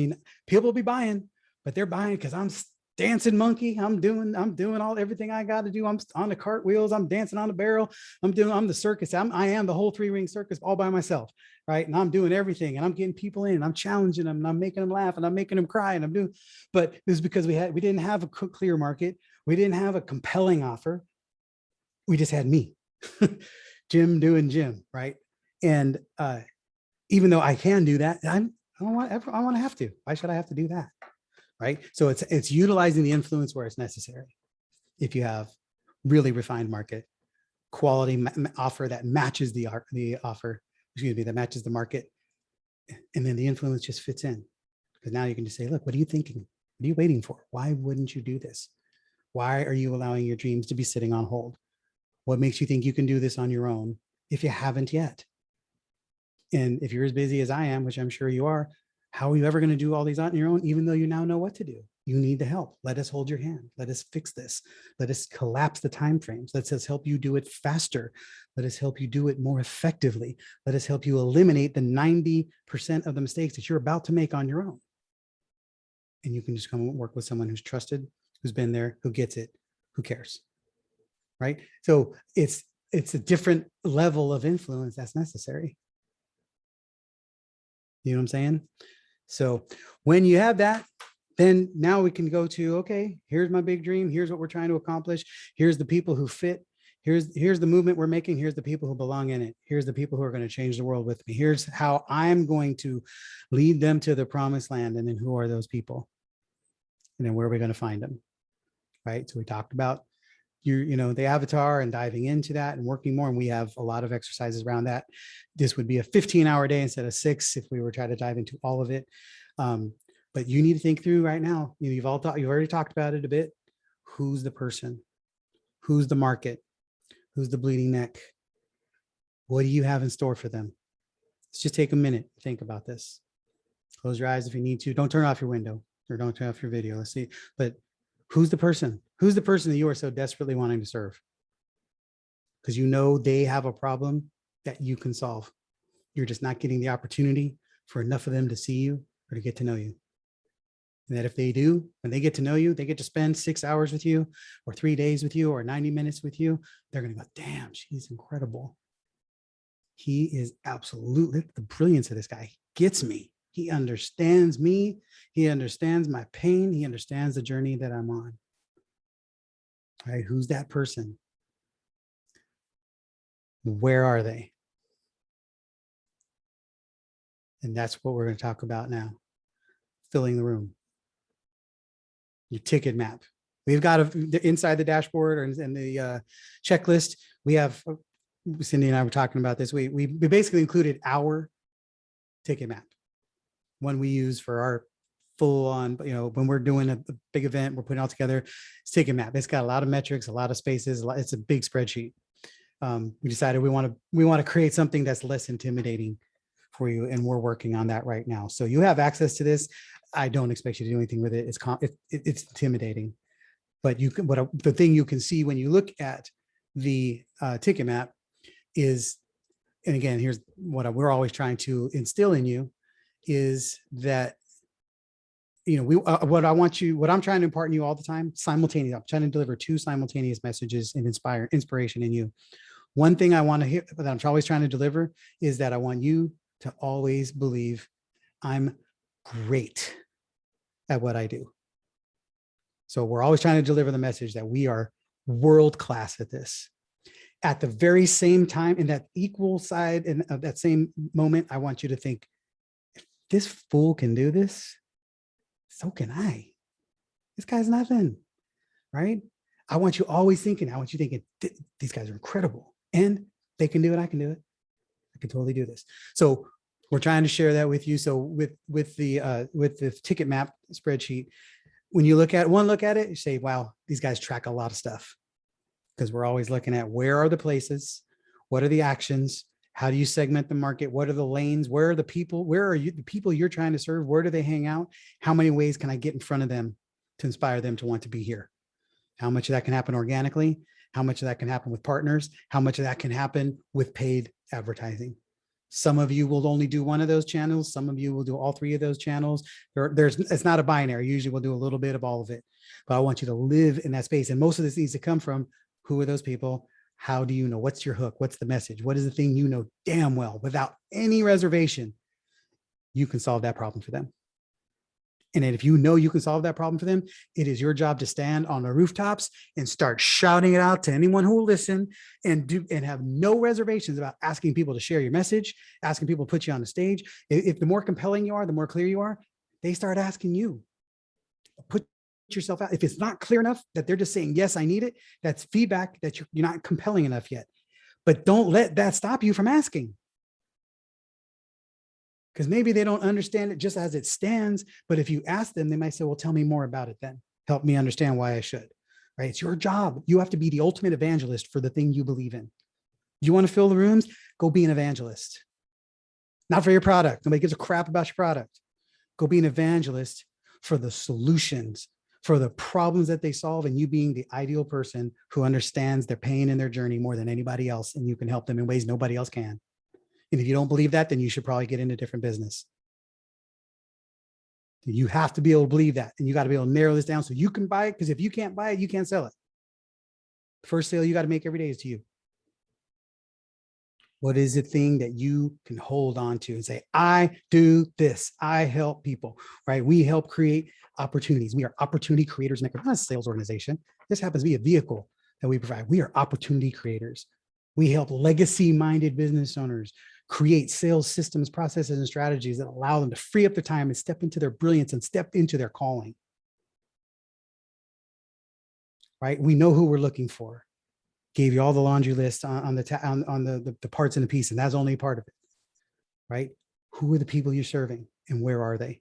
people will be buying, but they're buying because I'm dancing monkey. I'm doing everything I got to do. I'm on the cartwheels. I'm dancing on the barrel. I'm the circus. I am the whole 3-ring circus all by myself. Right. And I'm doing everything, and I'm getting people in, and I'm challenging them, and I'm making them laugh, and I'm making them cry, and but this is because we didn't have a clear market. We didn't have a compelling offer. We just had me, Jim doing Jim. Right. And even though I can do that, I want to have to. Why should I have to do that? Right. So it's utilizing the influence where it's necessary. If you have really refined market, quality offer that matches the offer, that matches the market, and then the influence just fits in. Because now you can just say, look, what are you thinking? What are you waiting for? Why wouldn't you do this? Why are you allowing your dreams to be sitting on hold? What makes you think you can do this on your own if you haven't yet? And if you're as busy as I am, which I'm sure you are, how are you ever going to do all these on your own, even though you now know what to do? You need the help. Let us hold your hand. Let us fix this. Let us collapse the timeframes. Let us help you do it faster. Let us help you do it more effectively. Let us help you eliminate the 90% of the mistakes that you're about to make on your own. And you can just come and work with someone who's trusted, who's been there, who gets it, who cares. Right? So it's a different level of influence that's necessary. You know what I'm saying? So when you have that, Then now we can go to, okay, here's my big dream. Here's what we're trying to accomplish. Here's the people who fit. Here's the movement we're making. Here's the people who belong in it. Here's the people who are going to change the world with me. Here's how I'm going to lead them to the promised land. And then who are those people? And then where are we going to find them? Right. So we talked about the avatar and diving into that and working more. And we have a lot of exercises around that. This would be a 15-hour day instead of 6 if we were trying to dive into all of it. But you need to think through right now. You've already talked about it a bit. Who's the person? Who's the market? Who's the bleeding neck? What do you have in store for them? Let's just take a minute. Think about this. Close your eyes if you need to. Don't turn off your window or don't turn off your video. Let's see. But who's the person? Who's the person that you are so desperately wanting to serve? Because they have a problem that you can solve. You're just not getting the opportunity for enough of them to see you or to get to know you. And that if they do, when they get to know you, they get to spend 6 hours with you or 3 days with you or 90 minutes with you, they're going to go, damn, she's incredible. He is absolutely, the brilliance of this guy gets me. He understands me. He understands my pain. He understands the journey that I'm on. All right, who's that person? Where are they? And that's what we're going to talk about now. Filling the room. Your ticket map. We've got inside the dashboard and the checklist. We have, Cindy and I were talking about this. We basically included our ticket map, one we use for our full on, when we're doing a big event, we're putting it all together. It's ticket map. It's got a lot of metrics, a lot of spaces. It's a big spreadsheet. We decided we want to create something that's less intimidating for you, and we're working on that right now. So you have access to this. I don't expect you to do anything with it. It's intimidating, but the thing you can see when you look at the ticket map is, and again, here's what we're always trying to instill in you is that, what I'm trying to impart in you all the time, simultaneous. I'm trying to deliver 2 simultaneous messages and inspiration in you. One thing I want to hear that I'm always trying to deliver is that I want you to always believe I'm great at what I do. So we're always trying to deliver the message that we are world-class at this. At the very same time, in that equal side and of that same moment, I want you to think, if this fool can do this, so can I. This guy's nothing, right? I want you thinking, these guys are incredible and they can do it. I can do it. I can totally do this. So we're trying to share that with you. So with the ticket map spreadsheet, when you look at it, you say, wow, these guys track a lot of stuff, because we're always looking at where are the places, what are the actions, how do you segment the market, what are the lanes, where are the people, the people you're trying to serve, where do they hang out, how many ways can I get in front of them to inspire them to want to be here? How much of that can happen organically? How much of that can happen with partners? How much of that can happen with paid advertising? Some of you will only do one of those channels. Some of you will do all 3 of those channels. It's not a binary. Usually we'll do a little bit of all of it, but I want you to live in that space. And most of this needs to come from, who are those people? How do you know? What's your hook? What's the message? What is the thing you know damn well without any reservation? You can solve that problem for them. And if you know you can solve that problem for them, it is your job to stand on the rooftops and start shouting it out to anyone who will listen, and have no reservations about asking people to share your message, asking people to put you on the stage. If the more compelling you are, the more clear you are, they start asking you. Put yourself out. If it's not clear enough that they're just saying, yes, I need it, that's feedback that you're not compelling enough yet. But don't let that stop you from asking. Because maybe they don't understand it just as it stands. But if you ask them, they might say, well, tell me more about it then. Help me understand why I should, right? It's your job. You have to be the ultimate evangelist for the thing you believe in. You want to fill the rooms? Go be an evangelist. Not for your product. Nobody gives a crap about your product. Go be an evangelist for the solutions, for the problems that they solve, and you being the ideal person who understands their pain and their journey more than anybody else, and you can help them in ways nobody else can. And if you don't believe that, then you should probably get into different business. You have to be able to believe that, and you got to be able to narrow this down so you can buy it, because if you can't buy it, you can't sell it. The first sale you got to make every day is to you. What is the thing that you can hold on to and say, I do this, I help people, right? We help create opportunities. We are opportunity creators. We're not a sales organization. This happens to be a vehicle that we provide. We are opportunity creators. We help legacy-minded business owners create sales systems, processes, and strategies that allow them to free up their time and step into their brilliance and step into their calling. Right? We know who we're looking for. Gave you all the laundry list on the parts in the piece, and that's only part of it. Right? Who are the people you're serving and where are they?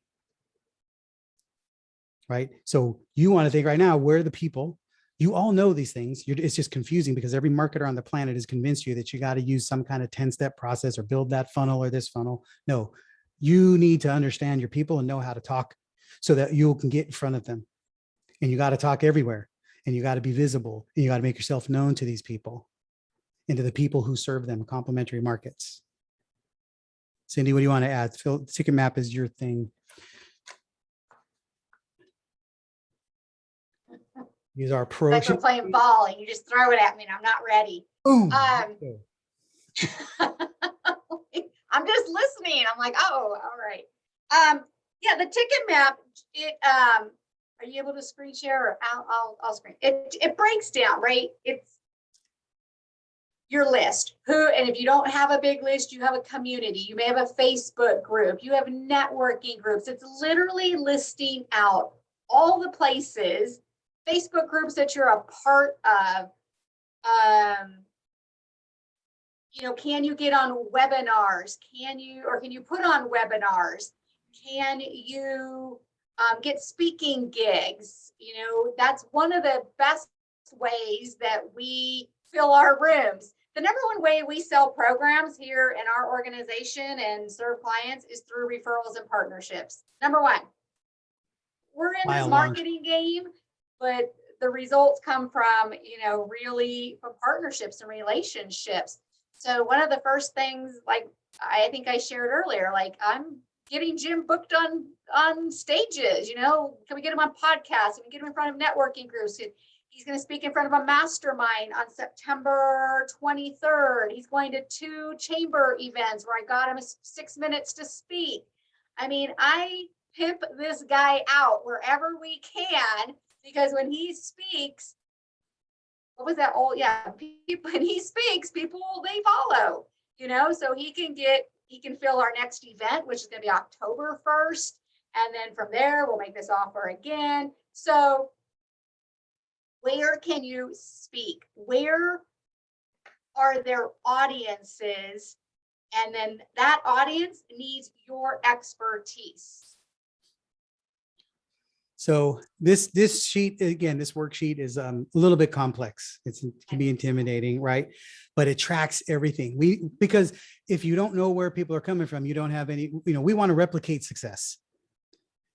Right? So you want to think right now, where are the people? You all know these things. It's just confusing because every marketer on the planet has convinced you that you got to use some kind of 10-step process or build that funnel or this funnel. No, you need to understand your people and know how to talk so that you can get in front of them. And you got to talk everywhere, and you got to be visible, and you got to make yourself known to these people and to the people who serve them, complementary markets. Cindy, what do you want to add? Phil, ticket map is your thing. Use our pro. Like we're playing ball and you just throw it at me and I'm not ready. Boom. I'm just listening. I'm like, oh, all right. Yeah, the ticket map, are you able to screen share or I'll screen it breaks down, right? It's your list and if you don't have a big list, you have a community, you may have a Facebook group, you have networking groups. It's literally listing out all the places, Facebook groups that you're a part of. Can you get on webinars? Can you put on webinars? Can you get speaking gigs? That's one of the best ways that we fill our rooms. The number one way we sell programs here in our organization and serve clients is through referrals and partnerships. Number one, we're in this marketing game, but the results come from, really from partnerships and relationships. So one of the first things, like I think I shared earlier, like I'm getting Jim booked on stages, can we get him on podcasts? Can we get him in front of networking groups? He's going to speak in front of a mastermind on September 23rd. He's going to 2 chamber events where I got him 6 minutes to speak. I mean, I pimp this guy out wherever we can, because when he speaks, what was that? Oh yeah, when he speaks, people, they follow, so he can fill our next event, which is going to be October 1st. And then from there, we'll make this offer again. So where can you speak? Where are there audiences? And then that audience needs your expertise. So this sheet, again, this worksheet is a little bit complex. It can be intimidating, right? But it tracks everything. Because if you don't know where people are coming from, you don't have any, we want to replicate success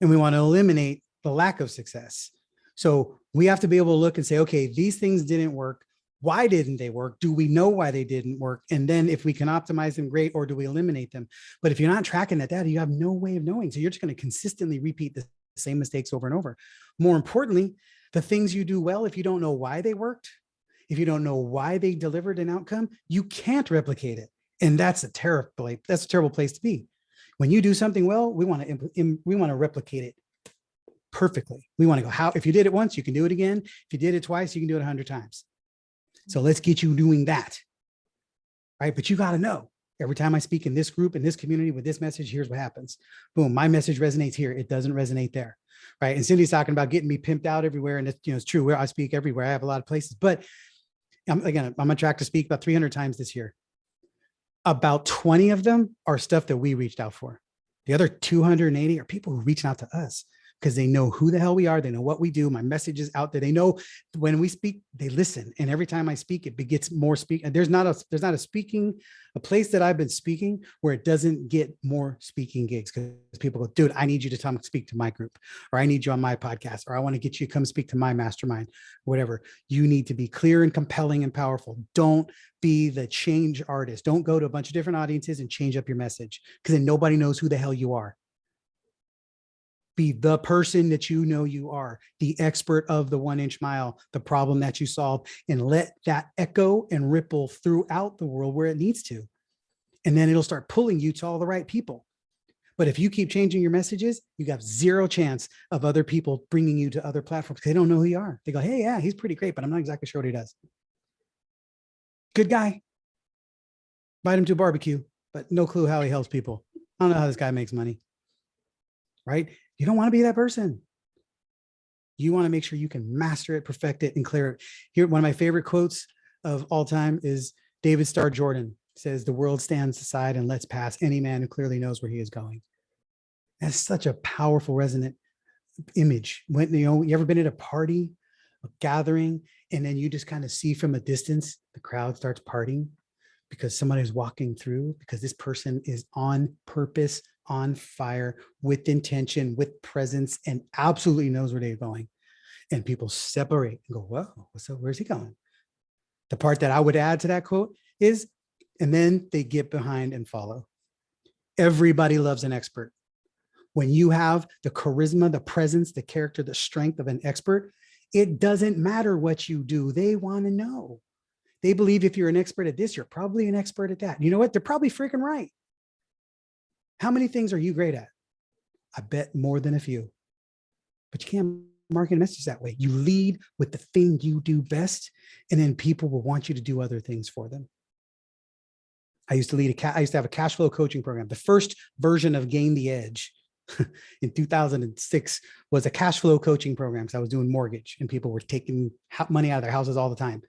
and we want to eliminate the lack of success. So we have to be able to look and say, okay, these things didn't work. Why didn't they work? Do we know why they didn't work? And then if we can optimize them, great, or do we eliminate them? But if you're not tracking that data, you have no way of knowing. So you're just going to consistently repeat the same mistakes over and over. More importantly, the things you do well, if you don't know why they worked, if you don't know why they delivered an outcome, you can't replicate it. And that's a terrible place to be. When you do something well, we want to replicate it perfectly. We want to go, if you did it once, you can do it again. If you did it twice, you can do it 100 times. So let's get you doing that. Right? But you got to know, every time I speak in this group, in this community with this message, here's what happens. Boom, my message resonates here. It doesn't resonate there. Right. And Cindy's talking about getting me pimped out everywhere. And it's true, where I speak everywhere. I have a lot of places, but I'm on track to speak about 300 times this year. About 20 of them are stuff that we reached out for. The other 280 are people who reach out to us because they know who the hell we are. They know what we do. My message is out there. They know when we speak, they listen. And every time I speak, it begets more speaking. There's not a place that I've been speaking where it doesn't get more speaking gigs, because people go, dude, I need you to come speak to my group, or I need you on my podcast, or I want to get you to come speak to my mastermind, whatever. You need to be clear and compelling and powerful. Don't be the change artist. Don't go to a bunch of different audiences and change up your message, because then nobody knows who the hell you are. Be the person that you know you are, the expert of the 1-inch mile, the problem that you solve, and let that echo and ripple throughout the world where it needs to. And then it'll start pulling you to all the right people. But if you keep changing your messages, you have zero chance of other people bringing you to other platforms. They don't know who you are. They go, hey, yeah, he's pretty great, but I'm not exactly sure what he does. Good guy. Invite him to a barbecue, but no clue how he helps people. I don't know how this guy makes money. Right? You don't want to be that person. You want to make sure you can master it, perfect it, and clear it. Here, one of my favorite quotes of all time is David Starr Jordan says, the world stands aside and lets pass any man who clearly knows where he is going. That's such a powerful, resonant image. When, you ever been at a party, a gathering, and then you just kind of see from a distance, the crowd starts partying because somebody's walking through, because this person is on purpose, on fire, with intention, with presence, and absolutely knows where they're going. And people separate and go, whoa, so where's he going? The part that I would add to that quote is, and then they get behind and follow. Everybody loves an expert. When you have the charisma, the presence, the character, the strength of an expert, it doesn't matter what you do. They want to know. They believe if you're an expert at this, you're probably an expert at that. You know what? They're probably freaking right. How many things are you great at? I bet more than a few. But you can't market a message that way. You lead with the thing you do best, and then people will want you to do other things for them. I used to have a cash flow coaching program. The first version of Gain the Edge in 2006 was a cash flow coaching program. So I was doing mortgage and people were taking money out of their houses all the time.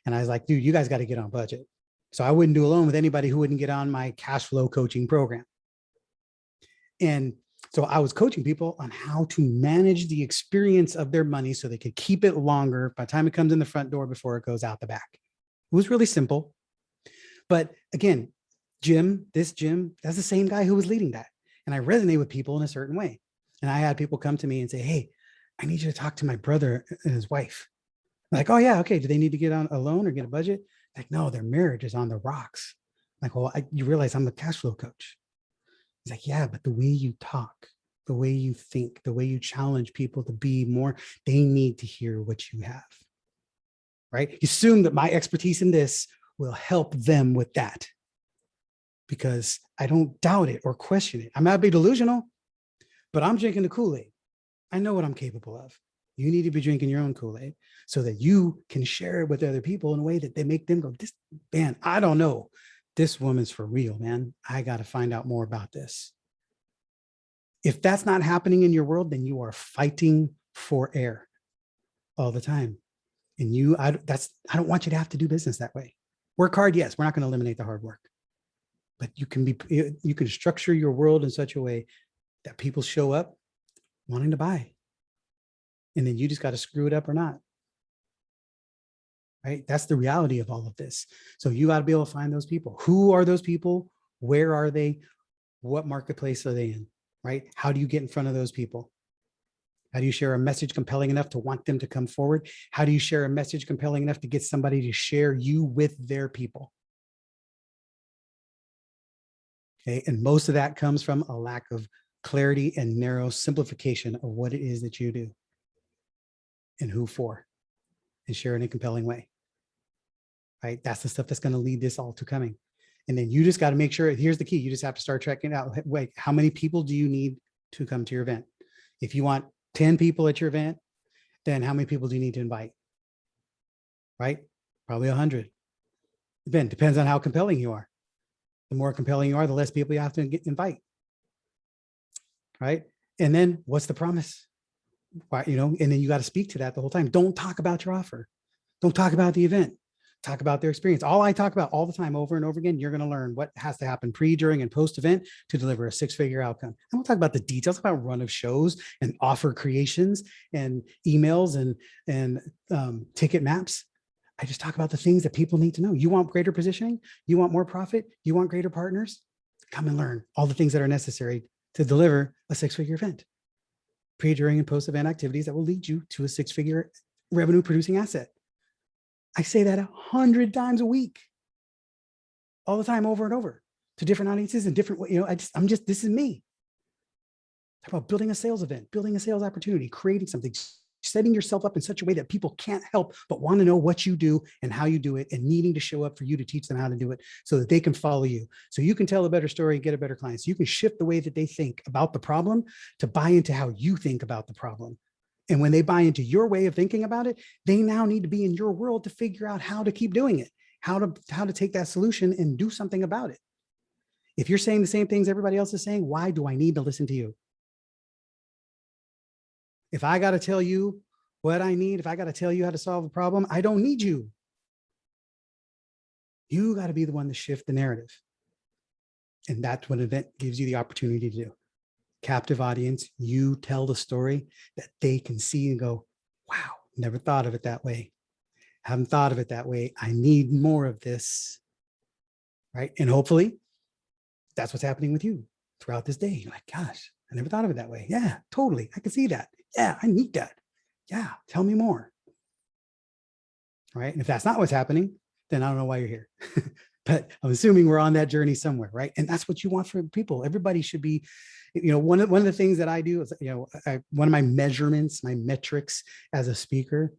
And I was like, dude, you guys got to get on budget. So I wouldn't do a loan with anybody who wouldn't get on my cash flow coaching program. And so I was coaching people on how to manage the experience of their money so they could keep it longer by the time it comes in the front door before it goes out the back. It was really simple. But again, this Jim, that's the same guy who was leading that. And I resonate with people in a certain way. And I had people come to me and say, hey, I need you to talk to my brother and his wife. I'm like, oh yeah, okay. Do they need to get on a loan or get a budget? Like, no, their marriage is on the rocks. I'm like, well, you realize I'm a cash flow coach. He's like, yeah, but the way you talk, the way you think, the way you challenge people to be more, they need to hear what you have. Right? You assume that my expertise in this will help them with that, because I don't doubt it or question it. I might be delusional, but I'm drinking the Kool-Aid. I know what I'm capable of. You need to be drinking your own Kool-Aid so that you can share it with other people in a way that they make them go, this, man, I don't know. This woman's for real, man. I got to find out more about this. If that's not happening in your world, then you are fighting for air all the time. And I don't want you to have to do business that way. Work hard, yes. We're not going to eliminate the hard work, but you can structure your world in such a way that people show up wanting to buy, and then you just got to screw it up or not. Right? That's the reality of all of this. So you got to be able to find those people. Who are those people? Where are they? What marketplace are they in? Right? How do you get in front of those people? How do you share a message compelling enough to want them to come forward? How do you share a message compelling enough to get somebody to share you with their people? Okay. And most of that comes from a lack of clarity and narrow simplification of what it is that you do and who for, and share in a compelling way. Right? That's the stuff that's going to lead this all to coming. And then you just got to make sure, here's the key. You just have to start checking out, wait, how many people do you need to come to your event? If you want 10 people at your event, then how many people do you need to invite? Right? Probably 100. Again, depends on how compelling you are. The more compelling you are, the less people you have to invite. Right? And then what's the promise? Why, and then you got to speak to that the whole time. Don't talk about your offer. Don't talk about the event. Talk about their experience. All I talk about all the time, over and over again, you're going to learn what has to happen pre, during, and post event to deliver a 6-figure outcome. I don't talk about the details about run of shows and offer creations and emails and ticket maps. I just talk about the things that people need to know. You want greater positioning? You want more profit? You want greater partners? Come and learn all the things that are necessary to deliver a 6-figure event. Pre, during, and post event activities that will lead you to a 6-figure revenue producing asset. I say that 100 times a week, all the time, over and over, to different audiences and different, this is me. Talk about building a sales event, building a sales opportunity, creating something, setting yourself up in such a way that people can't help but want to know what you do and how you do it, and needing to show up for you to teach them how to do it so that they can follow you. So you can tell a better story and get a better client. So you can shift the way that they think about the problem to buy into how you think about the problem. And when they buy into your way of thinking about it, they now need to be in your world to figure out how to keep doing it, how to take that solution and do something about it. If you're saying the same things everybody else is saying, why do I need to listen to you? If I got to tell you what I need, if I got to tell you how to solve a problem, I don't need you. You got to be the one to shift the narrative. And that's what an event gives you the opportunity to do. Captive audience, you tell the story that they can see and go, wow, never thought of it that way. Haven't thought of it that way. I need more of this. Right. And hopefully that's what's happening with you throughout this day. You're like, gosh, I never thought of it that way. Yeah, totally. I can see that. Yeah, I need that. Yeah, tell me more. Right. And if that's not what's happening, then I don't know why you're here. But I'm assuming we're on that journey somewhere, right? And that's what you want for people. Everybody should be, one of the things that I do is, one of my measurements, my metrics as a speaker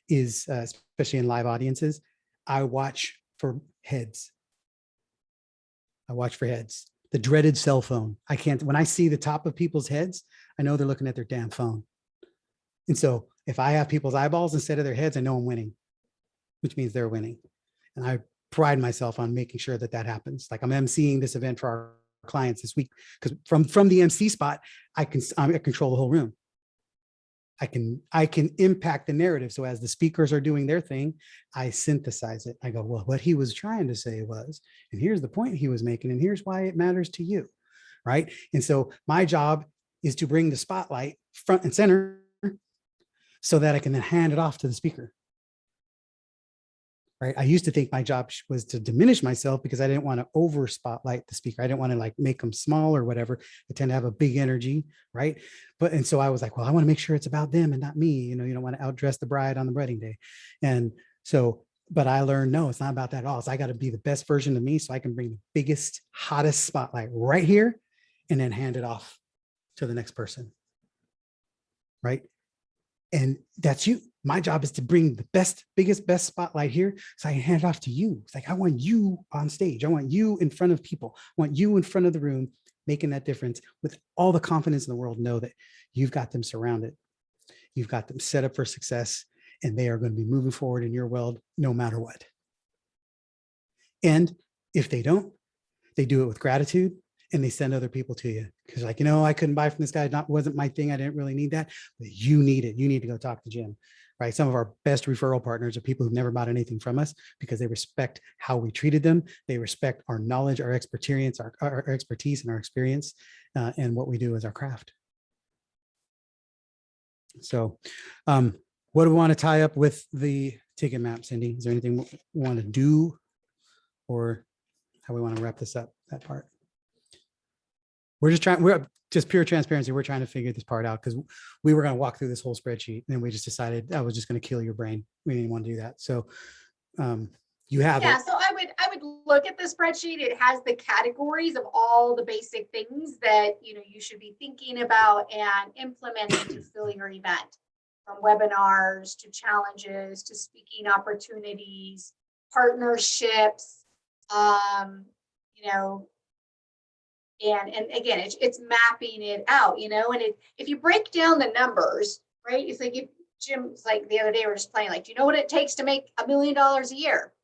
is, especially in live audiences, I watch for heads. I watch for heads. The dreaded cell phone. When I see the top of people's heads, I know they're looking at their damn phone. And so if I have people's eyeballs instead of their heads, I know I'm winning, which means they're winning. And I pride myself on making sure that that happens. Like I'm emceeing this event for our clients this week, because from the MC spot, I control the whole room. I can impact the narrative. So as the speakers are doing their thing, I synthesize it. I go, well, what he was trying to say was, and here's the point he was making, and here's why it matters to you, right? And so my job is to bring the spotlight front and center so that I can then hand it off to the speaker. Right. I used to think my job was to diminish myself because I didn't want to over spotlight the speaker. I didn't want to like make them small or whatever. I tend to have a big energy. Right. And so I was like, well, I want to make sure it's about them and not me. You don't want to outdress the bride on the wedding day. And so, but I learned, no, it's not about that at all. So I got to be the best version of me so I can bring the biggest, hottest spotlight right here and then hand it off to the next person. Right. And that's you. My job is to bring the best spotlight here so I can hand it off to you. It's like, I want you on stage. I want you in front of people. I want you in front of the room, making that difference with all the confidence in the world. Know that you've got them surrounded. You've got them set up for success, and they are going to be moving forward in your world no matter what. And if they don't, they do it with gratitude. And they send other people to you because like, I couldn't buy from this guy. Wasn't my thing. I didn't really need that, but you need it. You need to go talk to Jim, right? Some of our best referral partners are people who've never bought anything from us because they respect how we treated them. They respect our knowledge, our expertise, our expertise and our experience, and what we do as our craft. So what do we want to tie up with the ticket map, Cindy? Is there anything we want to do or how we want to wrap this up, that part? We're just pure transparency. We're trying to figure this part out because we were going to walk through this whole spreadsheet and we just decided I was just going to kill your brain. We didn't want to do that. So you have it. So I would look at the spreadsheet. It has the categories of all the basic things that you should be thinking about and implementing to fill your event, from webinars to challenges to speaking opportunities, partnerships, and again, it's mapping it out, and if you break down the numbers, right? It's like Jim's like the other day, we we're just playing, like, do you know what it takes to make $1 million a year?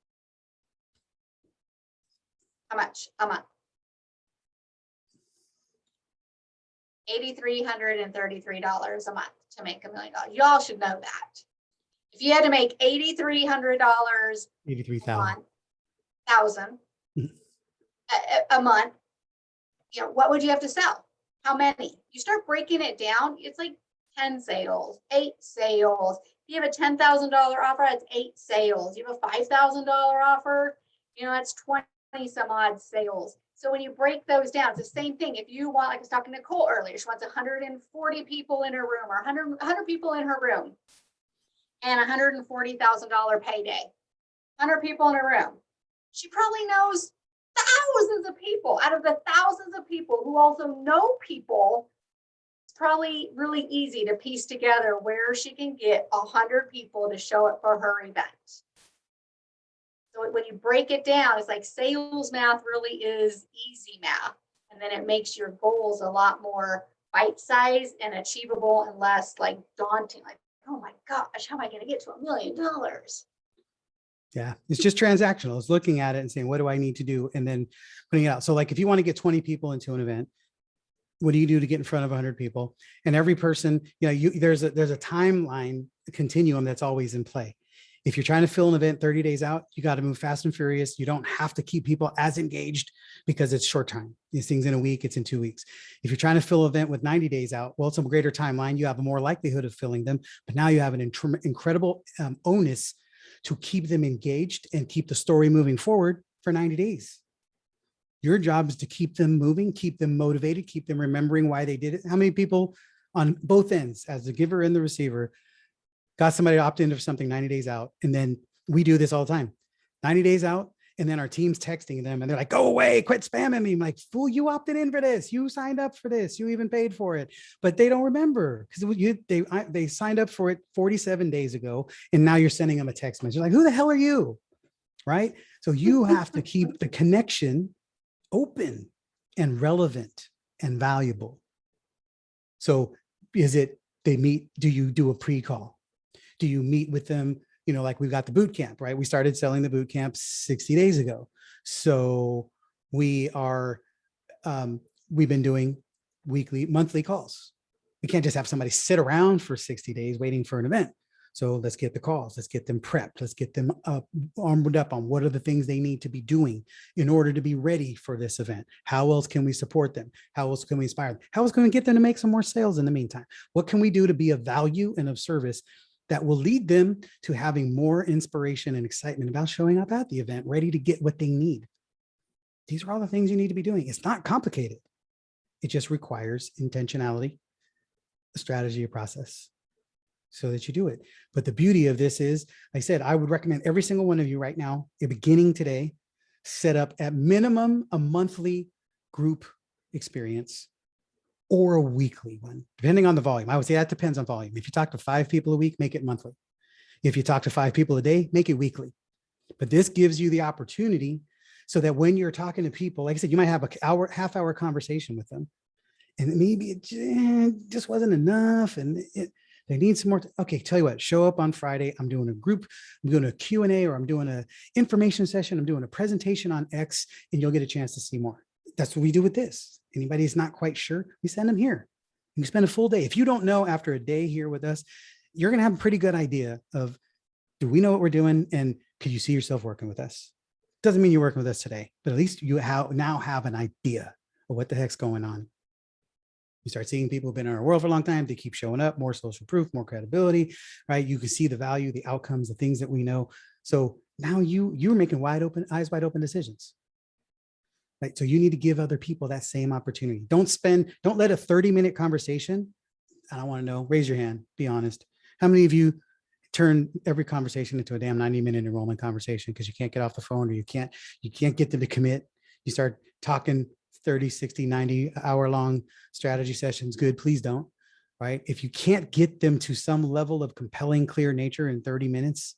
How much a month? $8,333 a month to make $1 million. Y'all should know that. If you had to make $8,300 $83,000 a month, what would you have to sell? How many? You start breaking it down, it's like 10 sales, 8 sales. If you have a $10,000 offer, that's 8 sales. You have a $5,000 offer, that's 20 some odd sales. So when you break those down, it's the same thing. If you want, like I was talking to Nicole earlier, she wants 140 people in her room or 100 people in her room and $140,000 payday. 100 people in her room. She probably knows thousands of people. Out of the thousands of people who also know people, it's probably really easy to piece together where she can get 100 people to show up for her event. So when you break it down, it's like sales math really is easy math. And then it makes your goals a lot more bite-sized and achievable and less like daunting. Like, oh my gosh, how am I going to get to $1 million? Yeah, it's just transactional. It's looking at it and saying, what do I need to do? And then putting it out. So like if you want to get 20 people into an event, what do you do to get in front of 100 people? And every person, there's a timeline continuum that's always in play. If you're trying to fill an event 30 days out, you got to move fast and furious. You don't have to keep people as engaged because it's short time. These things in a week, it's in 2 weeks. If you're trying to fill an event with 90 days out, well, it's a greater timeline. You have a more likelihood of filling them, but now you have an incredible onus to keep them engaged and keep the story moving forward for 90 days. Your job is to keep them moving, keep them motivated, keep them remembering why they did it. How many people on both ends, as the giver and the receiver, got somebody to opt into something 90 days out? And then we do this all the time, 90 days out. And then our team's texting them and they're like, go away, quit spamming me. I'm like, fool, you opted in for this. You signed up for this. You even paid for it. But they don't remember because they signed up for it 47 days ago. And now you're sending them a text message. You're like, who the hell are you? Right? So you have to keep the connection open and relevant and valuable. So is it they meet? Do you do a pre-call? Do you meet with them? Like we've got the boot camp, right? We started selling the boot camp 60 days ago. So we've been doing monthly calls. We can't just have somebody sit around for 60 days waiting for an event. So let's get the calls. Let's get them prepped. Let's get them armed up on what are the things they need to be doing in order to be ready for this event. How else can we support them? How else can we inspire them? How else can we get them to make some more sales in the meantime? What can we do to be of value and of service that will lead them to having more inspiration and excitement about showing up at the event, ready to get what they need? These are all the things you need to be doing. It's not complicated. It just requires intentionality, a strategy, a process, so that you do it. But the beauty of this is, like I said, I would recommend every single one of you right now, you're beginning today, set up at minimum a monthly group experience or a weekly one, depending on the volume. I would say that depends on volume. If you talk to 5 people a week, make it monthly. If you talk to 5 people a day, make it weekly. But this gives you the opportunity so that when you're talking to people, like I said, you might have a half-hour conversation with them, and maybe it just wasn't enough, and they need some more. Okay, tell you what, show up on Friday. I'm doing a group, I'm doing a Q&A, or I'm doing an information session. I'm doing a presentation on X, and you'll get a chance to see more. That's what we do with this. Anybody who's not quite sure, we send them here. You spend a full day. If you don't know after a day here with us, you're going to have a pretty good idea of, do we know what we're doing? And could you see yourself working with us? Doesn't mean you're working with us today, but at least you now have an idea of what the heck's going on. You start seeing people who've been in our world for a long time. They keep showing up, more social proof, more credibility, right? You can see the value, the outcomes, the things that we know. So now you're making eyes wide open decisions. Right? So you need to give other people that same opportunity. Don't let a 30-minute conversation. I don't want to know, raise your hand, be honest. How many of you turn every conversation into a damn 90-minute enrollment conversation because you can't get off the phone, or you can't get them to commit? You start talking 30, 60, 90 hour-long strategy sessions. Good, please don't, right? If you can't get them to some level of compelling, clear nature in 30 minutes,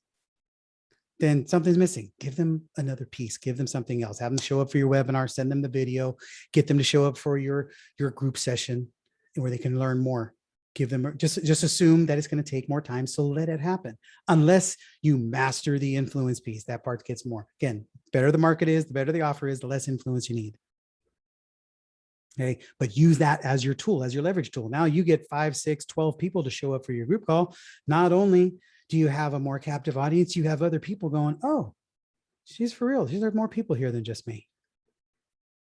then something's missing. Give them another piece, give them something else. Have them show up for your webinar, send them the video, get them to show up for your group session where they can learn more. Give them, just assume that it's going to take more time. So let it happen. Unless you master the influence piece, that part gets more. Again, the better the market is, the better the offer is, the less influence you need. Okay, but use that as your tool, as your leverage tool. Now you get 5, 6, 12 people to show up for your group call. Not only do you have a more captive audience, you have other people going, oh, she's for real. There's more people here than just me.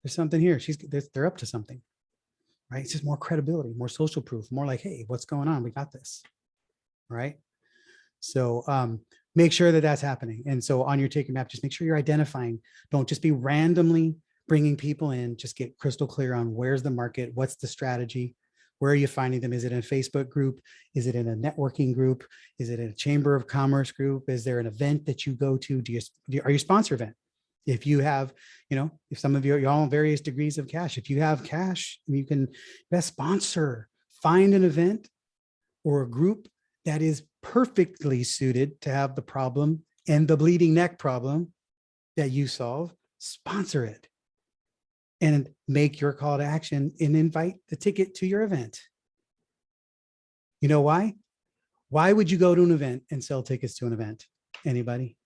There's something here. They're up to something, right? It's just more credibility, more social proof, more like, hey, what's going on? We got this, right? So make sure that that's happening. And so on your taking map, just make sure you're identifying. Don't just be randomly bringing people in. Just get crystal clear on where's the market, what's the strategy, where are you finding them? Is it in a Facebook group? Is it in a networking group? Is it in a chamber of commerce group? Is there an event that you go to? Are you sponsor event? If you have, if some of you are all various degrees of cash, if you have cash, you can best sponsor find an event or a group that is perfectly suited to have the problem and the bleeding neck problem that you solve, sponsor it and make your call to action and invite the ticket to your event. You know why? Why would you go to an event and sell tickets to an event? Anybody?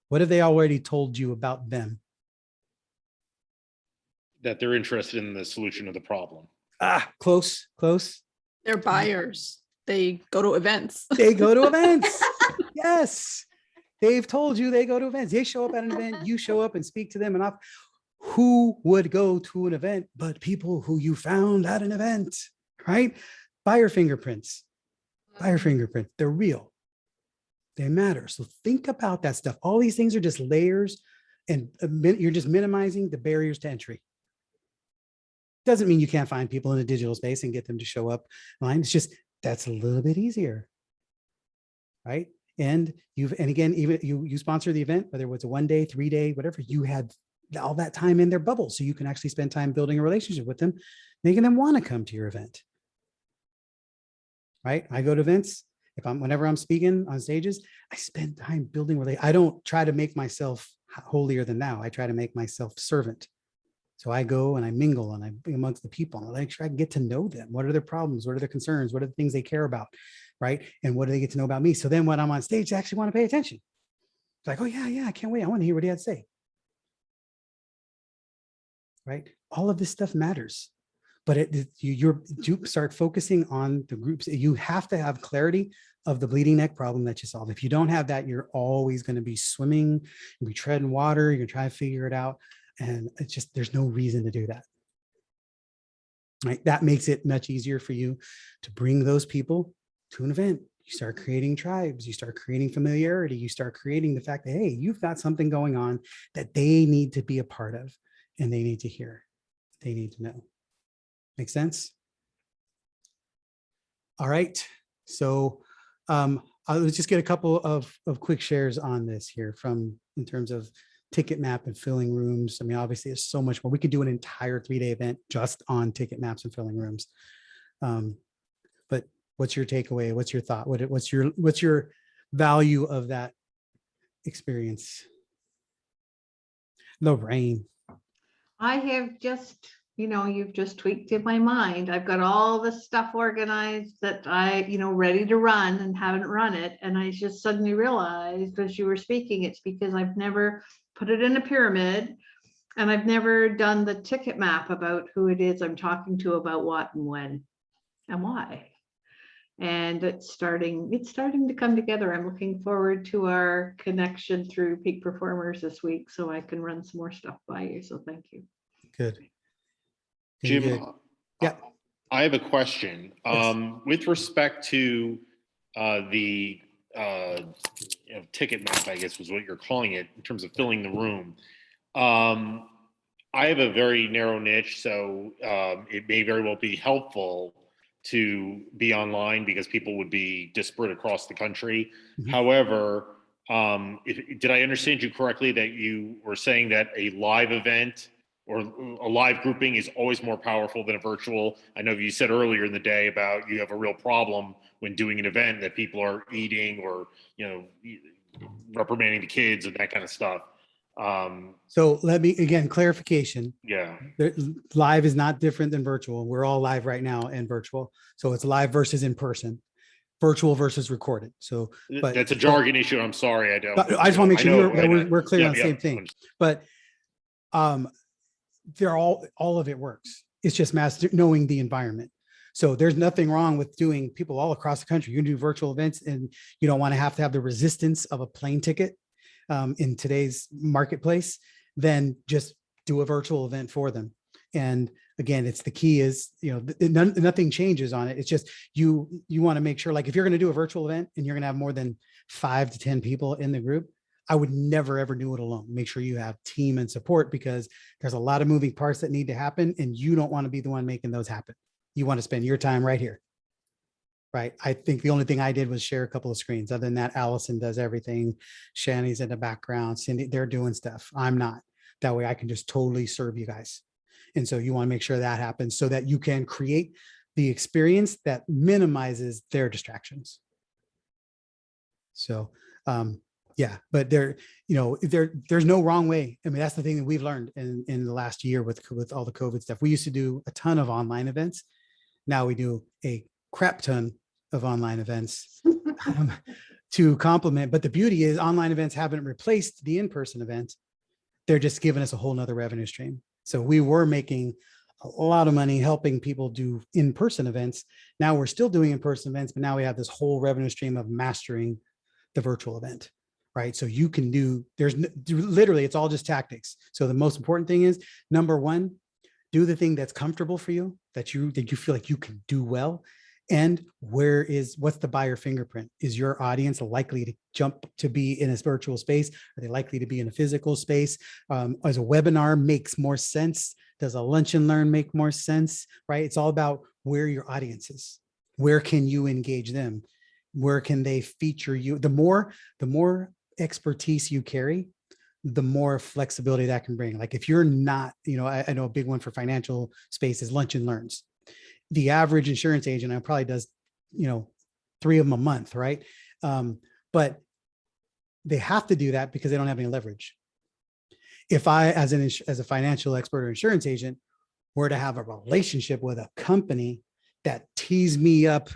What have they already told you about them? That they're interested in the solution of the problem. Ah, close. They're buyers. They go to events. They go to events. Yes. They've told you they go to events. They show up at an event, you show up and speak to them and off. Who would go to an event but people who you found at an event, right? Buyer fingerprints. They're real. They matter. So think about that stuff. All these things are just layers and you're just minimizing the barriers to entry. Doesn't mean you can't find people in a digital space and get them to show up online. It's just, that's a little bit easier, right? And again, even you sponsor the event, whether it was a 1 day, 3 day, whatever, you had all that time in their bubble. So you can actually spend time building a relationship with them, making them want to come to your event, right? I go to events. Whenever I'm speaking on stages, I spend time building I don't try to make myself holier than thou. I try to make myself servant. So I go and I mingle and I be amongst the people and I make sure I can get to know them. What are their problems? What are their concerns? What are the things they care about? Right. And what do they get to know about me? So then when I'm on stage, I actually want to pay attention. It's like, oh yeah, I can't wait. I want to hear what he had to say. Right. All of this stuff matters, but you start focusing on the groups. You have to have clarity of the bleeding neck problem that you solve. If you don't have that, you're always going to be swimming, you'll be treading water. You're going to try to figure it out. And it's just, there's no reason to do that. Right. That makes it much easier for you to bring those people to an event. You start creating tribes, you start creating familiarity, you start creating the fact that, hey, you've got something going on that they need to be a part of and they need to hear, they need to know. Make sense? All right. So let's just get a couple of quick shares on this here in terms of ticket map and filling rooms. I mean, obviously there's so much more. We could do an entire 3-day event just on ticket maps and filling rooms. But what's your takeaway? What's your thought? What's your value of that experience? Lorraine. I have just, you've just tweaked in my mind. I've got all the stuff organized that ready to run and haven't run it. And I just suddenly realized as you were speaking, it's because I've never put it in a pyramid and I've never done the ticket map about who it is I'm talking to about what and when and why. And it's starting to come together. I'm looking forward to our connection through Peak Performers this week so I can run some more stuff by you. So thank you. Good. Jim, Good. Yeah. I have a question. Yes. With respect to the ticket map, I guess was what you're calling it, in terms of filling the room. I have a very narrow niche, so it may very well be helpful to be online because people would be disparate across the country. Mm-hmm. However, did I understand you correctly that you were saying that a live event or a live grouping is always more powerful than a virtual? I know you said earlier in the day about you have a real problem when doing an event that people are eating or, reprimanding the kids and that kind of stuff. So let me, again, clarification. Yeah. Live is not different than virtual. We're all live right now and virtual. So it's live versus in person, virtual versus recorded. So, but that's a jargon issue. I'm sorry. I just want to make sure we're clear on the same thing. But they're all of it works. It's just knowing the environment. So there's nothing wrong with doing people all across the country. You can do virtual events and you don't want to have the resistance of a plane ticket in today's marketplace, then just do a virtual event for them. And again, it's the key is, nothing changes on it. It's just, you want to make sure, like if you're going to do a virtual event and you're going to have more than 5 to 10 people in the group, I would never, ever do it alone. Make sure you have team and support because there's a lot of moving parts that need to happen and you don't want to be the one making those happen. You want to spend your time right here. Right. I think the only thing I did was share a couple of screens. Other than that, Allison does everything. Shani's in the background. Cindy, they're doing stuff. I'm not. That way I can just totally serve you guys. And so you want to make sure that happens so that you can create the experience that minimizes their distractions. So, yeah, but there's no wrong way. I mean, that's the thing that we've learned in the last year with all the COVID stuff. We used to do a ton of online events. Now we do a crap ton of online events to complement. But the beauty is online events haven't replaced the in-person event. They're just giving us a whole nother revenue stream. So we were making a lot of money helping people do in-person events. Now we're still doing in-person events, but now we have this whole revenue stream of mastering the virtual event, right? So you can do, literally, it's all just tactics. So the most important thing is, number one, do the thing that's comfortable for you, that you feel like you can do well. And what's the buyer fingerprint? Is your audience likely to jump to be in a virtual space? Are they likely to be in a physical space? As a webinar makes more sense. Does a lunch and learn make more sense, right? It's all about where your audience is. Where can you engage them? Where can they feature you? The more expertise you carry, the more flexibility that can bring. Like if you're not, I know a big one for financial space is lunch and learns. The average insurance agent probably does, 3 of them a month, right? But they have to do that because they don't have any leverage. If I, as a financial expert or insurance agent, were to have a relationship with a company that tees me up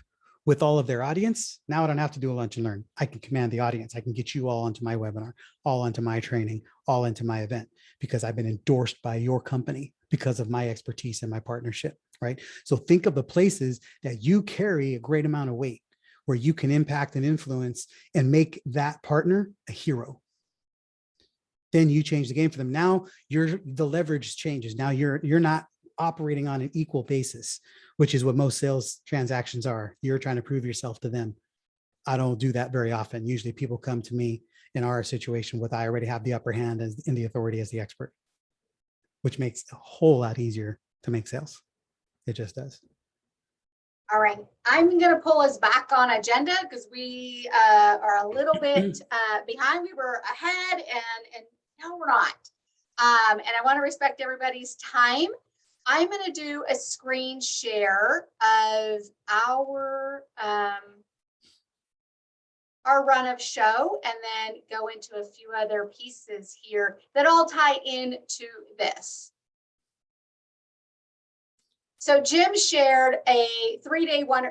with all of their audience, now I don't have to do a lunch and learn. I can command the audience. I can get you all onto my webinar, all onto my training, all into my event, because I've been endorsed by your company because of my expertise and my partnership, right? So think of the places that you carry a great amount of weight, where you can impact and influence and make that partner a hero. Then you change the game for them. Now the leverage changes. Now you're not operating on an equal basis, which is what most sales transactions are. You're trying to prove yourself to them. I don't do that very often. Usually people come to me in our situation with, I already have the upper hand in the authority as the expert, which makes it a whole lot easier to make sales. It just does. All right, I'm going to pull us back on agenda because we are a little bit behind. We were ahead and now we're not. And I want to respect everybody's time. I'm going to do a screen share of our run of show and then go into a few other pieces here that all tie into this. So Jim shared a 3-day run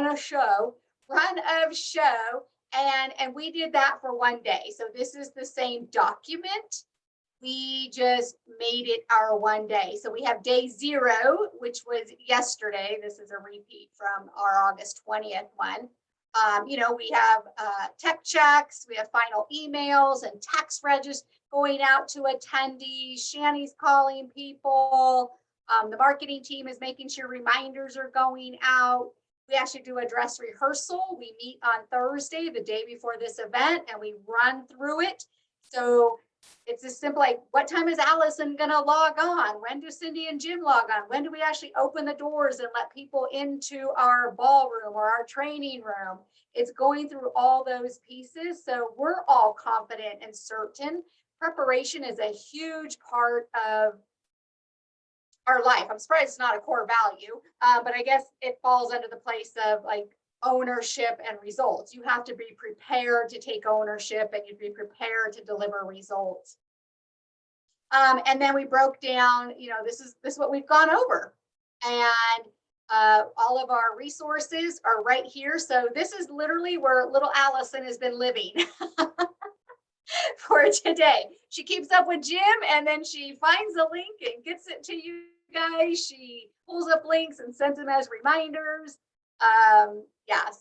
of show, and we did that for 1 day. So this is the same document. We just made it our 1 day. So we have day 0, which was yesterday. This is a repeat from our August 20th one. We have tech checks, we have final emails and text registers going out to attendees. Shani's calling people. The marketing team is making sure reminders are going out. We actually do a dress rehearsal. We meet on Thursday, the day before this event, and we run through it. So it's as simple like, what time is Allison going to log on? When do Cindy and Jim log on? When do we actually open the doors and let people into our ballroom or our training room? It's going through all those pieces. So we're all confident and certain. Preparation is a huge part of our life. I'm surprised it's not a core value, but I guess it falls under the place of like ownership and results. You have to be prepared to take ownership and you'd be prepared to deliver results. And then we broke down, this is what we've gone over. And all of our resources are right here. So this is literally where little Allison has been living for today. She keeps up with Jim and then she finds the link and gets it to you guys. She pulls up links and sends them as reminders.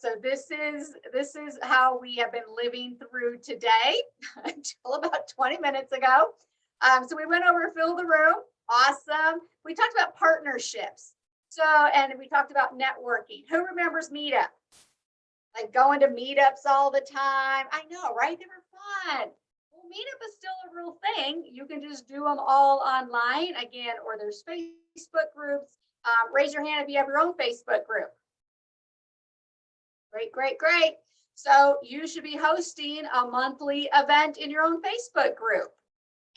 So this is how we have been living through today until about 20 minutes ago. So we went over fill the room. Awesome. We talked about partnerships. And we talked about networking. Who remembers Meetup? Like going to meetups all the time. I know, right? They were fun. Well, Meetup is still a real thing. You can just do them all online again, or there's Facebook groups. Raise your hand if you have your own Facebook group. Great. So you should be hosting a monthly event in your own Facebook group.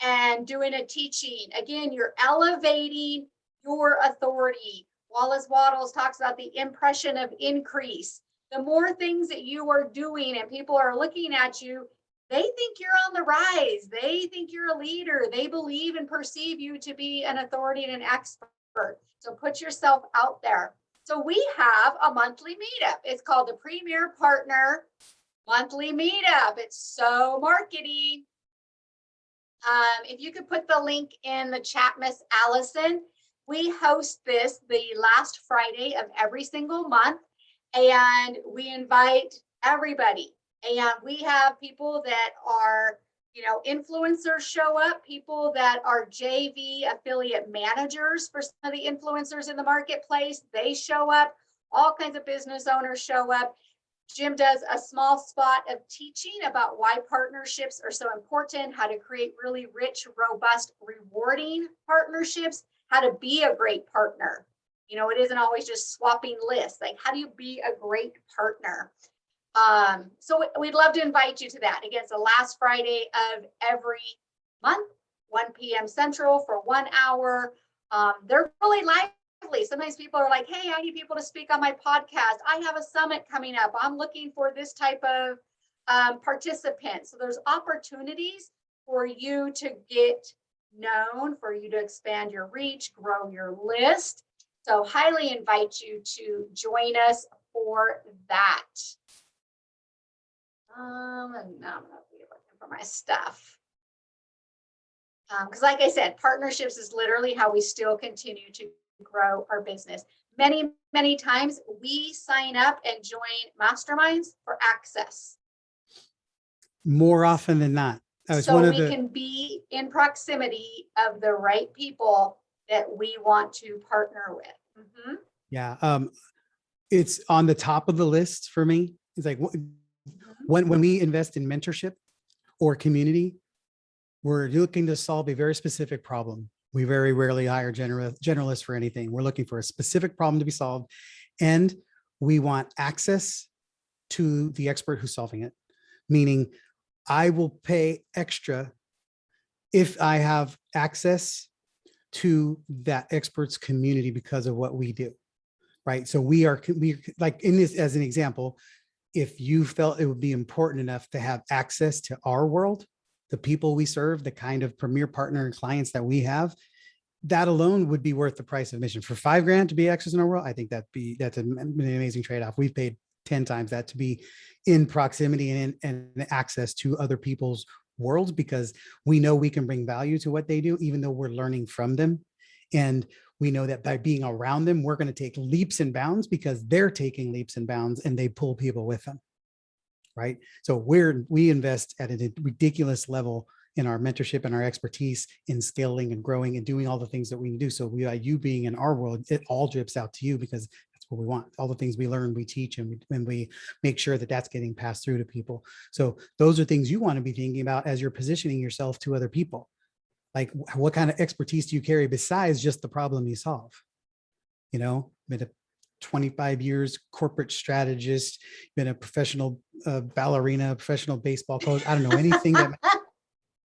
and doing a teaching. Again, you're elevating your authority. Wallace Wattles talks about the impression of increase. The more things that you are doing and people are looking at you, they think you're on the rise. They think you're a leader. They believe and perceive you to be an authority and an expert. So put yourself out there. So we have a monthly meetup. It's called the Premier Partner Monthly Meetup. It's so marketing. If you could put the link in the chat, Miss Allison, we host this the last Friday of every single month, and we invite everybody. And we have people that are, influencers show up, people that are JV affiliate managers for some of the influencers in the marketplace. They show up, all kinds of business owners show up. Jim does a small spot of teaching about why partnerships are so important, how to create really rich, robust, rewarding partnerships, how to be a great partner. It isn't always just swapping lists. Like, how do you be a great partner? So we'd love to invite you to that. Again, it's the last Friday of every month, 1 p.m. Central for 1 hour. They're really lively. Sometimes people are like, hey, I need people to speak on my podcast. I have a summit coming up. I'm looking for this type of participant. So there's opportunities for you to get known, for you to expand your reach, grow your list. So highly invite you to join us for that. And now I'm gonna be looking for my stuff. Because like I said, partnerships is literally how we still continue to grow our business. Many, many times we sign up and join masterminds for access. More often than not. That was So one of we the, can be in proximity of the right people that we want to partner with. Mhm. yeah. It's on the top of the list for me. It's like when we invest in mentorship or community, we're looking to solve a very specific problem. We very rarely hire generalists for anything. We're looking for a specific problem to be solved, and we want access to the expert who's solving it. Meaning, I will pay extra if I have access to that expert's community because of what we do, right? So we like in this as an example, if you felt it would be important enough to have access to our world, the people we serve, the kind of premier partner and clients that we have, that alone would be worth the price of admission. For $5,000 to be access in our world, I think that's an amazing trade-off. We've paid 10 times that to be in proximity and access to other people's worlds, because we know we can bring value to what they do, even though we're learning from them. And we know that by being around them, we're going to take leaps and bounds because they're taking leaps and bounds and they pull people with them. Right. So we invest at a ridiculous level in our mentorship and our expertise in scaling and growing and doing all the things that we do. So you being in our world, it all drips out to you because that's what we want. All the things we learn, we teach, and we make sure that that's getting passed through to people. So those are things you want to be thinking about as you're positioning yourself to other people. Like, what kind of expertise do you carry besides just the problem you solve? Been a 25 years corporate strategist, been a professional ballerina, professional baseball coach. I don't know anything that,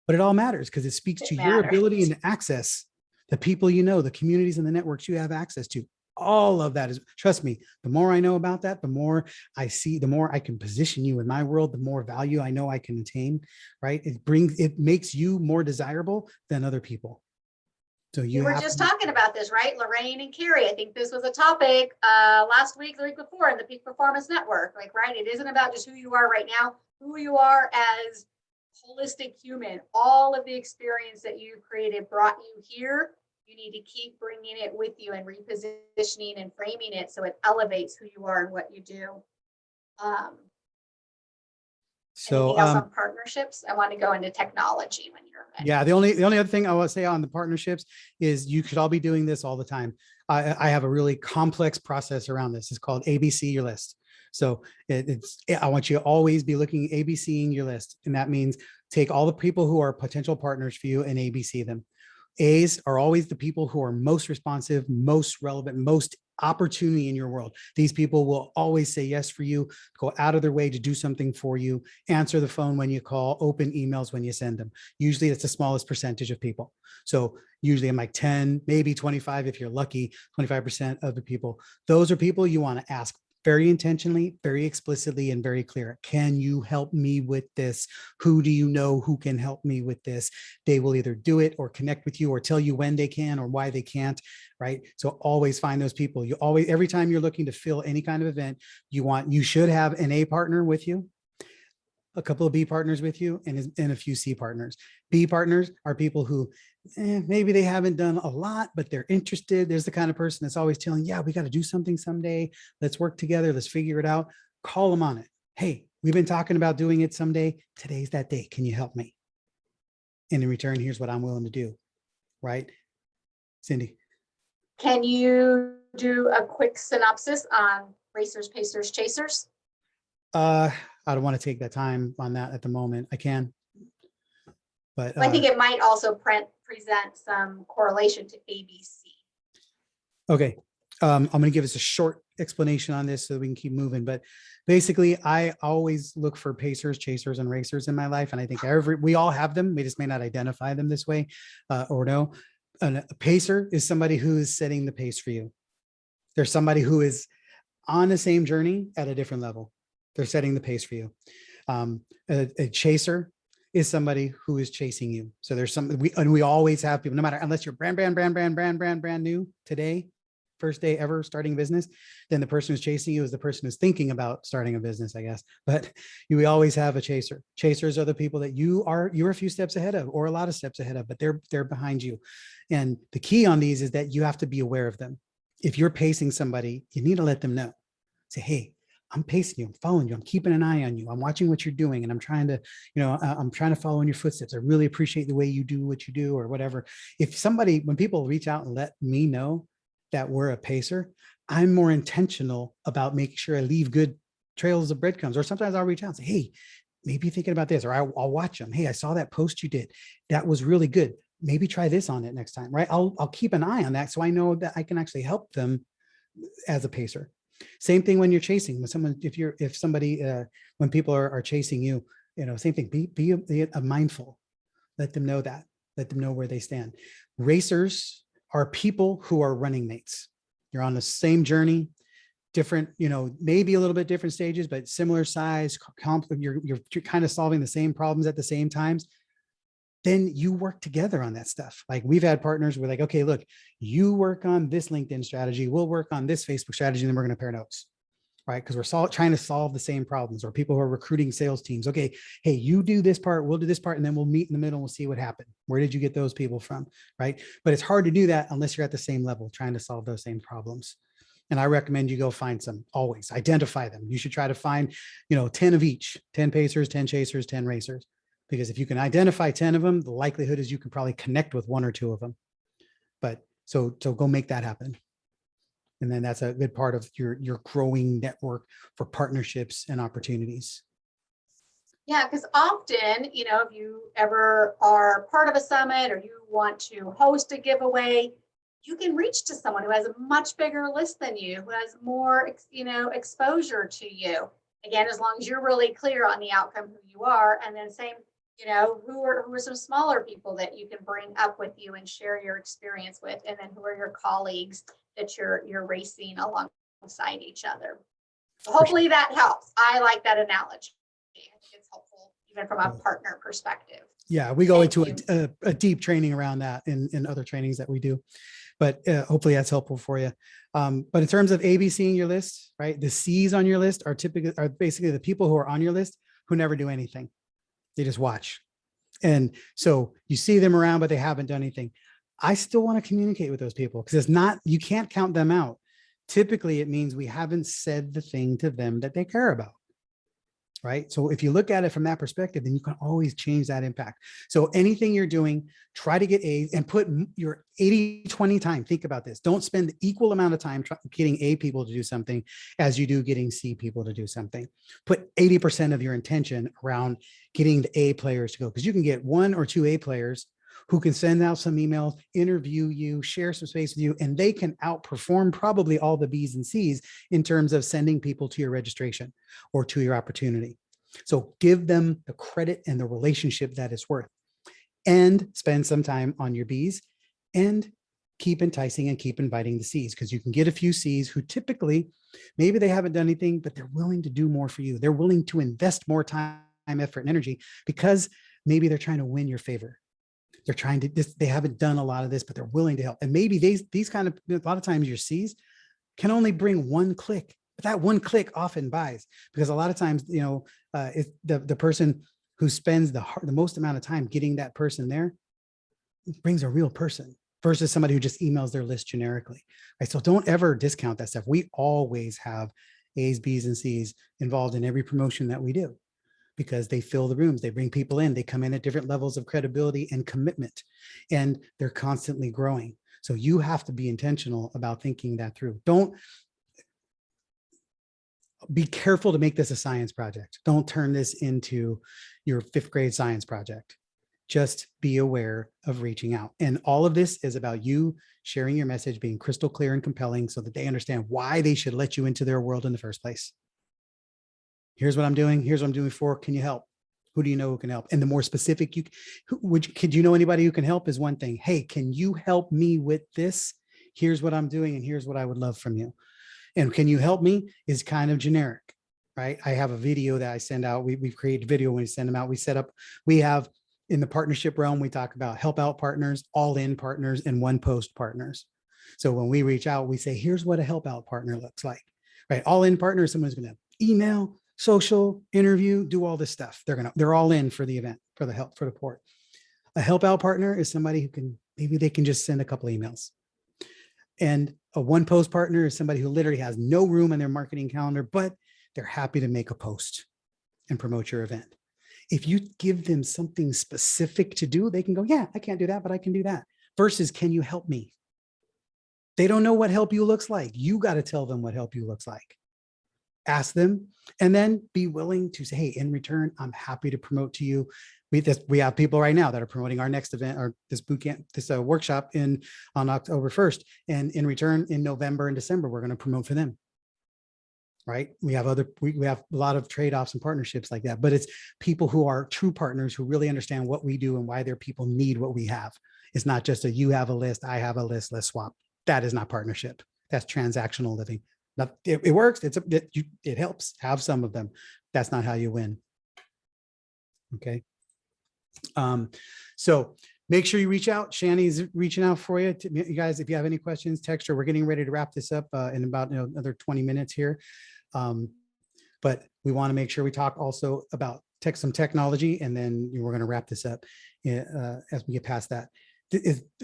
but it all matters because it speaks to your ability and access the people the communities and the networks you have access to. All of that is, trust me, the more I know about that, the more I see, the more I can position you in my world, the more value I know I can attain, right? It makes you more desirable than other people. So we were just talking about this, right? Lorraine and Carrie, I think this was a topic last week, the week before in the Peak Performance Network, right? It isn't about just who you are right now, who you are as holistic human. All of the experience that you created brought you here. You need to keep bringing it with you and repositioning and framing it so it elevates who you are and what you do. Anything else on partnerships? I want to go into technology when you're ready. Yeah, the only other thing I want to say on the partnerships is you should all be doing this all the time. I have a really complex process around this. It's called ABC your list. So I want you to always be looking at ABCing your list, and that means take all the people who are potential partners for you and ABC them. A's are always the people who are most responsive, most relevant, most opportunity in your world. These people will always say yes for you, go out of their way to do something for you, answer the phone when you call, open emails when you send them. Usually it's the smallest percentage of people. So usually I'm like 10, maybe 25, if you're lucky, 25% of the people. Those are people you want to ask very intentionally, very explicitly, and very clear. Can you help me with this? Who do you know who can help me with this? They will either do it or connect with you or tell you when they can or why they can't, right? So always find those people. You always, every time you're looking to fill any kind of event, you should have an A partner with you, a couple of B partners with you, and a few C partners. B partners are people who maybe they haven't done a lot, but they're interested. There's the kind of person that's always telling, yeah, we got to do something someday. Let's work together. Let's figure it out. Call them on it. Hey, we've been talking about doing it someday. Today's that day. Can you help me? And in return, here's what I'm willing to do. Right? Cindy. Can you do a quick synopsis on racers, pacers, chasers? I don't want to take that time on that at the moment. I can. But I think it might also present some correlation to ABC. Okay. I'm going to give us a short explanation on this so that we can keep moving. But basically, I always look for pacers, chasers, and racers in my life. And I think we all have them. We just may not identify them this way or no. A pacer is somebody who is setting the pace for you. There's somebody who is on the same journey at a different level. They're setting the pace for you. A chaser is somebody who is chasing you. So there's we always have people, no matter, unless you're brand new today, first day ever starting business, then the person who's chasing you is the person who's thinking about starting a business, I guess. But we always have a chaser. Chasers are the people that you're a few steps ahead of, or a lot of steps ahead of, but they're behind you. And the key on these is that you have to be aware of them. If you're pacing somebody, you need to let them know. Say, hey, I'm pacing you, I'm following you, I'm keeping an eye on you, I'm watching what you're doing, and I'm trying to, I'm trying to follow in your footsteps. I really appreciate the way you do what you do, or whatever. When people reach out and let me know that we're a pacer, I'm more intentional about making sure I leave good trails of breadcrumbs. Or sometimes I'll reach out and say, hey, maybe you're thinking about this, or I'll watch them. Hey, I saw that post you did. That was really good. Maybe try this on it next time, right? I'll keep an eye on that so I know that I can actually help them as a pacer. Same thing when you're chasing. When people are chasing you, same thing. Be mindful. Let them know that. Let them know where they stand. Racers are people who are running mates. You're on the same journey, different, maybe a little bit different stages, but similar size. You're kind of solving the same problems at the same times. Then you work together on that stuff. Like we've had partners where like, okay, look, you work on this LinkedIn strategy, we'll work on this Facebook strategy, and then we're going to pair notes, right? Because we're trying to solve the same problems. Or people who are recruiting sales teams. Okay, hey, you do this part, we'll do this part, and then we'll meet in the middle and we'll see what happened. Where did you get those people from, right? But it's hard to do that unless you're at the same level trying to solve those same problems. And I recommend you go find some, always identify them. You should try to find, 10 of each, 10 pacers, 10 chasers, 10 racers. Because if you can identify 10 of them, the likelihood is you can probably connect with one or two of them. But so go make that happen. And then that's a good part of your growing network for partnerships and opportunities. Yeah, because often, if you ever are part of a summit or you want to host a giveaway, you can reach to someone who has a much bigger list than you, who has more, exposure to you. Again, as long as you're really clear on the outcome, who you are, and then same, who are some smaller people that you can bring up with you and share your experience with, and then who are your colleagues that you're racing alongside each other. So hopefully that helps. I like that analogy. I think it's helpful even from a partner perspective. Yeah, we go into a deep training around that in other trainings that we do, but hopefully that's helpful for you. But in terms of ABCing your list, right? The C's on your list are basically the people who are on your list who never do anything. They just watch. And so you see them around, but they haven't done anything. I still want to communicate with those people because you can't count them out. Typically, it means we haven't said the thing to them that they care about. Right. So if you look at it from that perspective, then you can always change that impact. So anything you're doing, try to get A's and put your 80-20 time. Think about this. Don't spend the equal amount of time getting A people to do something as you do getting C people to do something. Put 80% of your intention around getting the A players to go, because you can get 1 or 2 A players who can send out some emails, interview you, share some space with you, and they can outperform probably all the B's and C's in terms of sending people to your registration or to your opportunity. So give them the credit and the relationship that it's worth, and spend some time on your B's, and keep enticing and keep inviting the C's, because you can get a few C's who typically, maybe they haven't done anything, but they're willing to do more for you. They're willing to invest more time, effort, and energy because maybe they're trying to win your favor. They're trying to, they haven't done a lot of this, but they're willing to help. And maybe these kind of, a lot of times your C's can only bring one click, but that one click often buys, because a lot of times, if the person who spends the most amount of time getting that person there brings a real person versus somebody who just emails their list generically. Right? So don't ever discount that stuff. We always have A's, B's, and C's involved in every promotion that we do, because they fill the rooms, they bring people in, they come in at different levels of credibility and commitment, and they're constantly growing. So you have to be intentional about thinking that through. Don't be careful to make this a science project. Don't turn this into your 5th grade science project. Just be aware of reaching out. And all of this is about you sharing your message, being crystal clear and compelling so that they understand why they should let you into their world in the first place. Here's what I'm doing. Here's what I'm doing for. Can you help? Who do you know who can help? And the more specific could you know anybody who can help is one thing. Hey, can you help me with this? Here's what I'm doing, and here's what I would love from you. And can you help me is kind of generic, right? I have a video that I send out. We've created video when we send them out. We have in the partnership realm, we talk about help out partners, all in partners, and one post partners. So when we reach out, we say, here's what a help out partner looks like, right? All in partners, someone's going to email, social, interview, do all this stuff. They're all in for the event, for the help, for the port. A help out partner is somebody who maybe they can just send a couple of emails. And a one post partner is somebody who literally has no room in their marketing calendar, but they're happy to make a post and promote your event. If you give them something specific to do, they can go, yeah, I can't do that, but I can do that. Versus, can you help me? They don't know what help you looks like. You got to tell them what help you looks like. Ask them, and then be willing to say, hey, in return, I'm happy to promote to you. We have people right now that are promoting our next event, or this boot camp, this workshop on October 1st. And in return, in November and December, we're going to promote for them. Right? We have a lot of trade-offs and partnerships like that, but it's people who are true partners who really understand what we do and why their people need what we have. It's not just you have a list, I have a list, let's swap. That is not partnership. That's transactional living. It works. It helps have some of them. That's not how you win. Okay. So make sure you reach out. Shani's reaching out for you. You guys, if you have any questions, text her. We're getting ready to wrap this up in about another 20 minutes here. But we want to make sure we talk also about some technology, and then we're going to wrap this up as we get past that.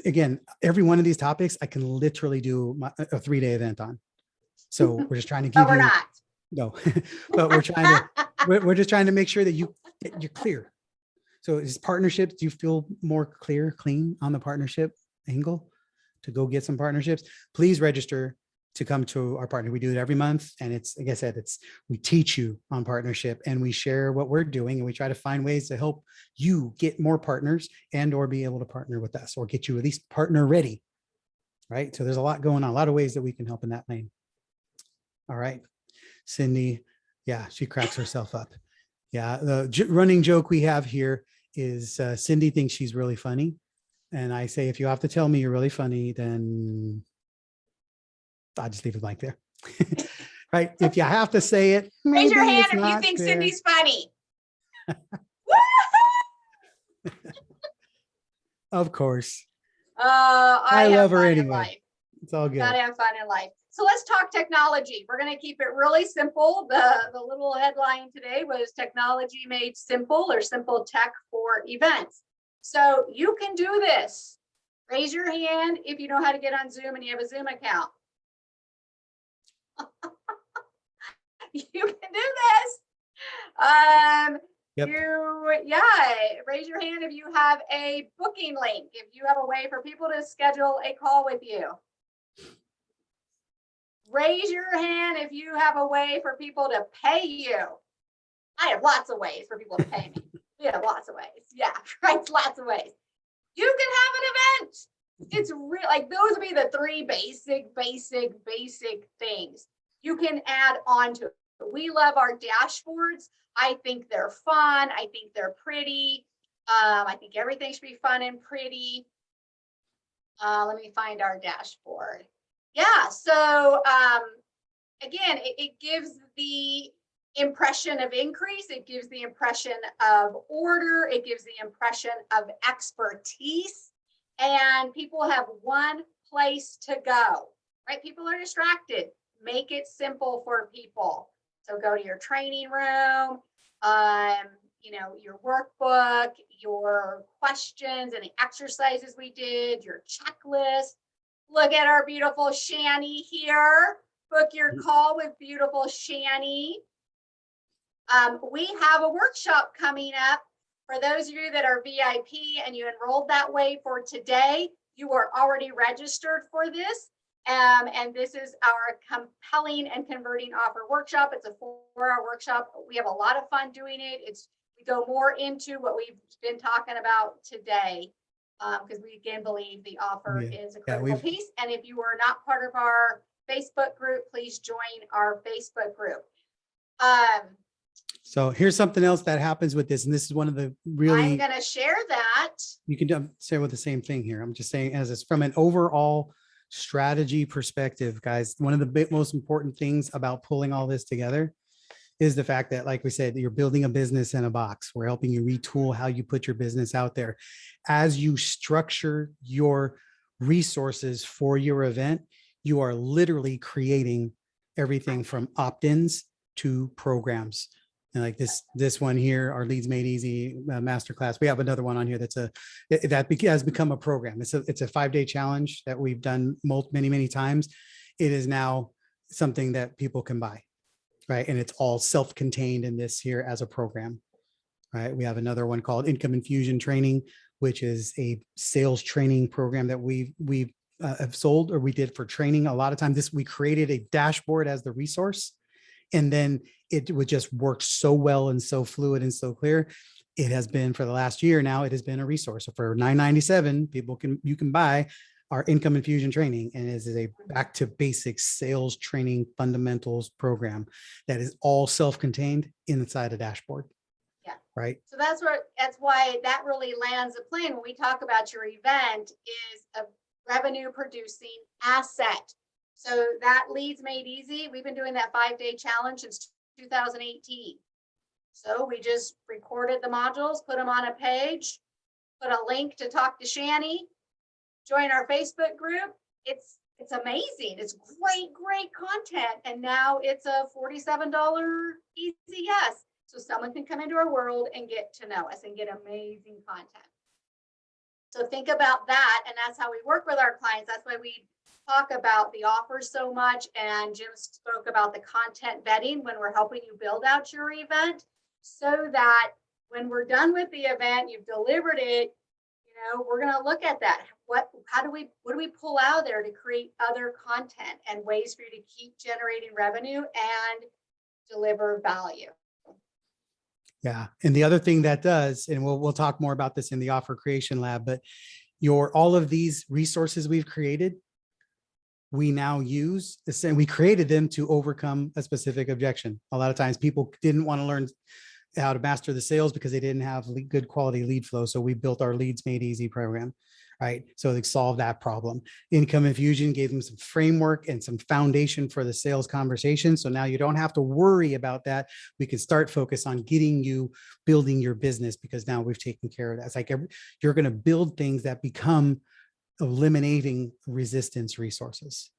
Again, every one of these topics, I can literally do a 3-day event on. So we're just trying to give No, we're not. No, but we're just trying to make sure that you're clear. So is partnerships, do you feel more clean on the partnership angle to go get some partnerships? Please register to come to our partner. We do it every month. And it's, like I said, we teach you on partnership, and we share what we're doing, and we try to find ways to help you get more partners and or be able to partner with us, or get you at least partner ready. Right? So there's a lot going on, a lot of ways that we can help in that lane. All right. Cindy, yeah, she cracks herself up. Yeah, the running joke we have here is Cindy thinks she's really funny. And I say, if you have to tell me you're really funny, then I'll just leave it blank there. Right? If you have to say it, Raise your maybe hand it's if you not think fair. Cindy's funny. Of course. I I have love her fun in anyway. life. It's all good. Gotta have fun in life. So let's talk technology. We're going to keep it really simple. The little headline today was technology made simple, or simple tech for events. So you can do this. Raise your hand if you know how to get on Zoom and you have a Zoom account. You can do this. Yep. Raise your hand if you have a booking link, if you have a way for people to schedule a call with you. Raise your hand if you have a way for people to pay you. I have lots of ways for people to pay me. We have lots of ways. Yeah, right. Lots of ways. you can have an event. It's real, like those would be the three basic things you can add on to it. We love our dashboards. I think they're fun. I think they're pretty. I think everything should be fun and pretty. Let me find our dashboard. Yeah, so again, it gives the impression of increase. It gives the impression of order. It gives the impression of expertise. And people have one place to go, right? People are distracted. Make it simple for people. So go to your training room, you know, your workbook, your questions and the exercises we did, your checklist. Look at our beautiful Shani here. Book your call with beautiful Shani. We have a workshop coming up. For those of you that are VIP and you enrolled that way for today, you are already registered for this. And this is our compelling and converting offer workshop. It's a 4-hour workshop. We have a lot of fun doing it. We go more into what we've been talking about today, because we again believe the offer is a critical piece. And if you are not part of our Facebook group, please join our Facebook group. So here's something else that happens with this, and this is one of the really. I'm going to share that. You can say with the same thing here. I'm just saying, as it's from an overall strategy perspective, guys, one of the most important things about pulling all this together is the fact that, like we said, you're building a business in a box. We're helping you retool how you put your business out there. As you structure your resources for your event, you are literally creating everything from opt-ins to programs. And like this one here, our Leads Made Easy masterclass. We have another one on here that has become a program. It's a 5-day challenge that we've done many times. It is now something that people can buy, right? And it's all self-contained in this here as a program, right? We have another one called Infusion Training, which is a sales training program that we have sold, or we did for training. A lot of times we created a dashboard as the resource, and then it would just work so well and so fluid and so clear. It has been for the last year now, it has been a resource. So for $9.97, you can buy our Income Infusion Training, and it is a back to basics sales training fundamentals program that is all self-contained inside a dashboard. Yeah. Right. So that's why that really lands the plane when we talk about your event is a revenue producing asset. So that Leads Made Easy, we've been doing that 5-day challenge since 2018. So we just recorded the modules, put them on a page, put a link to talk to Shani, join our Facebook group. It's amazing. It's great content. And now it's a $47 easy yes. So someone can come into our world and get to know us and get amazing content. So think about that. And that's how we work with our clients. That's why we talk about the offers so much. And Jim spoke about the content vetting when we're helping you build out your event, so that when we're done with the event, you've delivered it, we're going to look at that. What do we pull out of there to create other content and ways for you to keep generating revenue and deliver value? Yeah. And the other thing that does, and we'll talk more about this in the offer creation lab, but all of these resources we've created, we now use, and we created them to overcome a specific objection. A lot of times people didn't want to learn how to master the sales because they didn't have good quality lead flow. So we built our Leads Made Easy program, right? So they solved that problem. Income Infusion gave them some framework and some foundation for the sales conversation. So now you don't have to worry about that. We can start focus on getting you building your business, because now we've taken care of that. It's like you're going to build things that become eliminating resistance resources,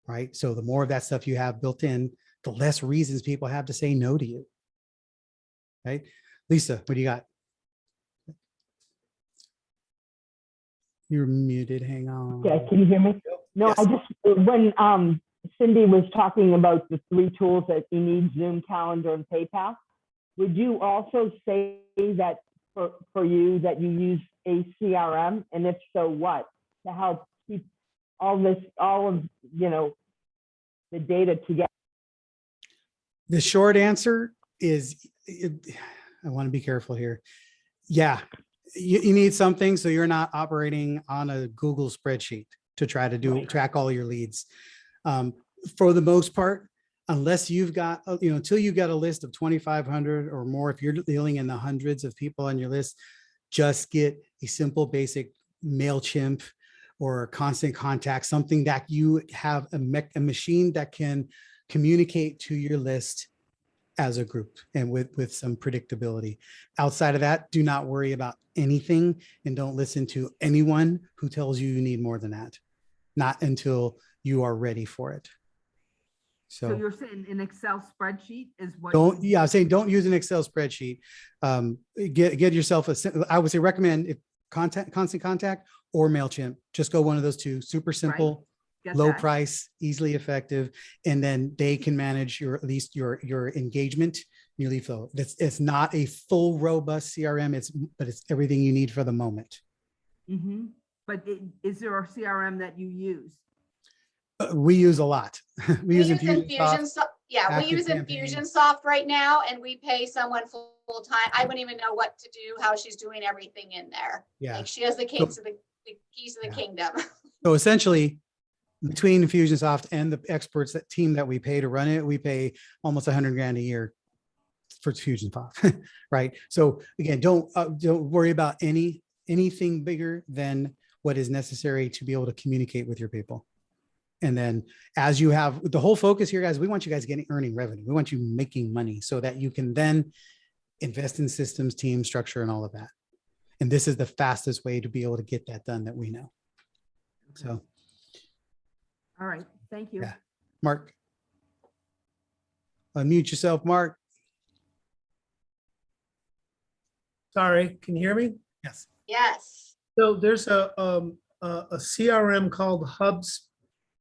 right? So the more of that stuff you have built in, the less reasons people have to say no to you. Right? Lisa, what do you got? You're muted. Hang on. Okay, can you hear me? No, Yes. I just, when Cindy was talking about the 3 tools that you need, Zoom, Calendar, and PayPal, would you also say that for you that you use a CRM? And if so, what? To help keep all of the data together? The short answer is, I want to be careful here. Yeah, You need something so you're not operating on a Google spreadsheet to try to track all your leads. For the most part, unless you've got, until you got a list of 2,500 or more, if you're dealing in the hundreds of people on your list, just get a simple basic MailChimp or Constant Contact, something that you have a machine that can communicate to your list as a group and with some predictability. Outside of that, do not worry about anything and don't listen to anyone who tells you you need more than that. Not until you are ready for it. So you're saying an Excel spreadsheet is what? I'm saying don't use an Excel spreadsheet. Get yourself I would say recommend if Constant Contact or MailChimp. Just go one of those two. Super simple, low price, easily effective, and then they can manage at least your engagement, your lead flow. It's not a full robust CRM. But it's everything you need for the moment. Mm-hmm. But is there a CRM that you use? We use a lot. we use Infusion. We use Infusionsoft right now, and we pay someone full time. I wouldn't even know what to do, how she's doing everything in there. Yeah, like she has the keys of the kingdom. So essentially, between Infusionsoft and the experts, that team that we pay to run it, we pay almost $100,000 a year for Infusionsoft, right? So again, don't worry about anything bigger than what is necessary to be able to communicate with your people. And then as you have the whole focus here, guys, we want you guys earning revenue. We want you making money so that you can then invest in systems, team structure, and all of that. And this is the fastest way to be able to get that done that we know. So. All right. Thank you. Yeah. Mark. Unmute yourself, Mark. Sorry, can you hear me? Yes. Yes. So there's a CRM called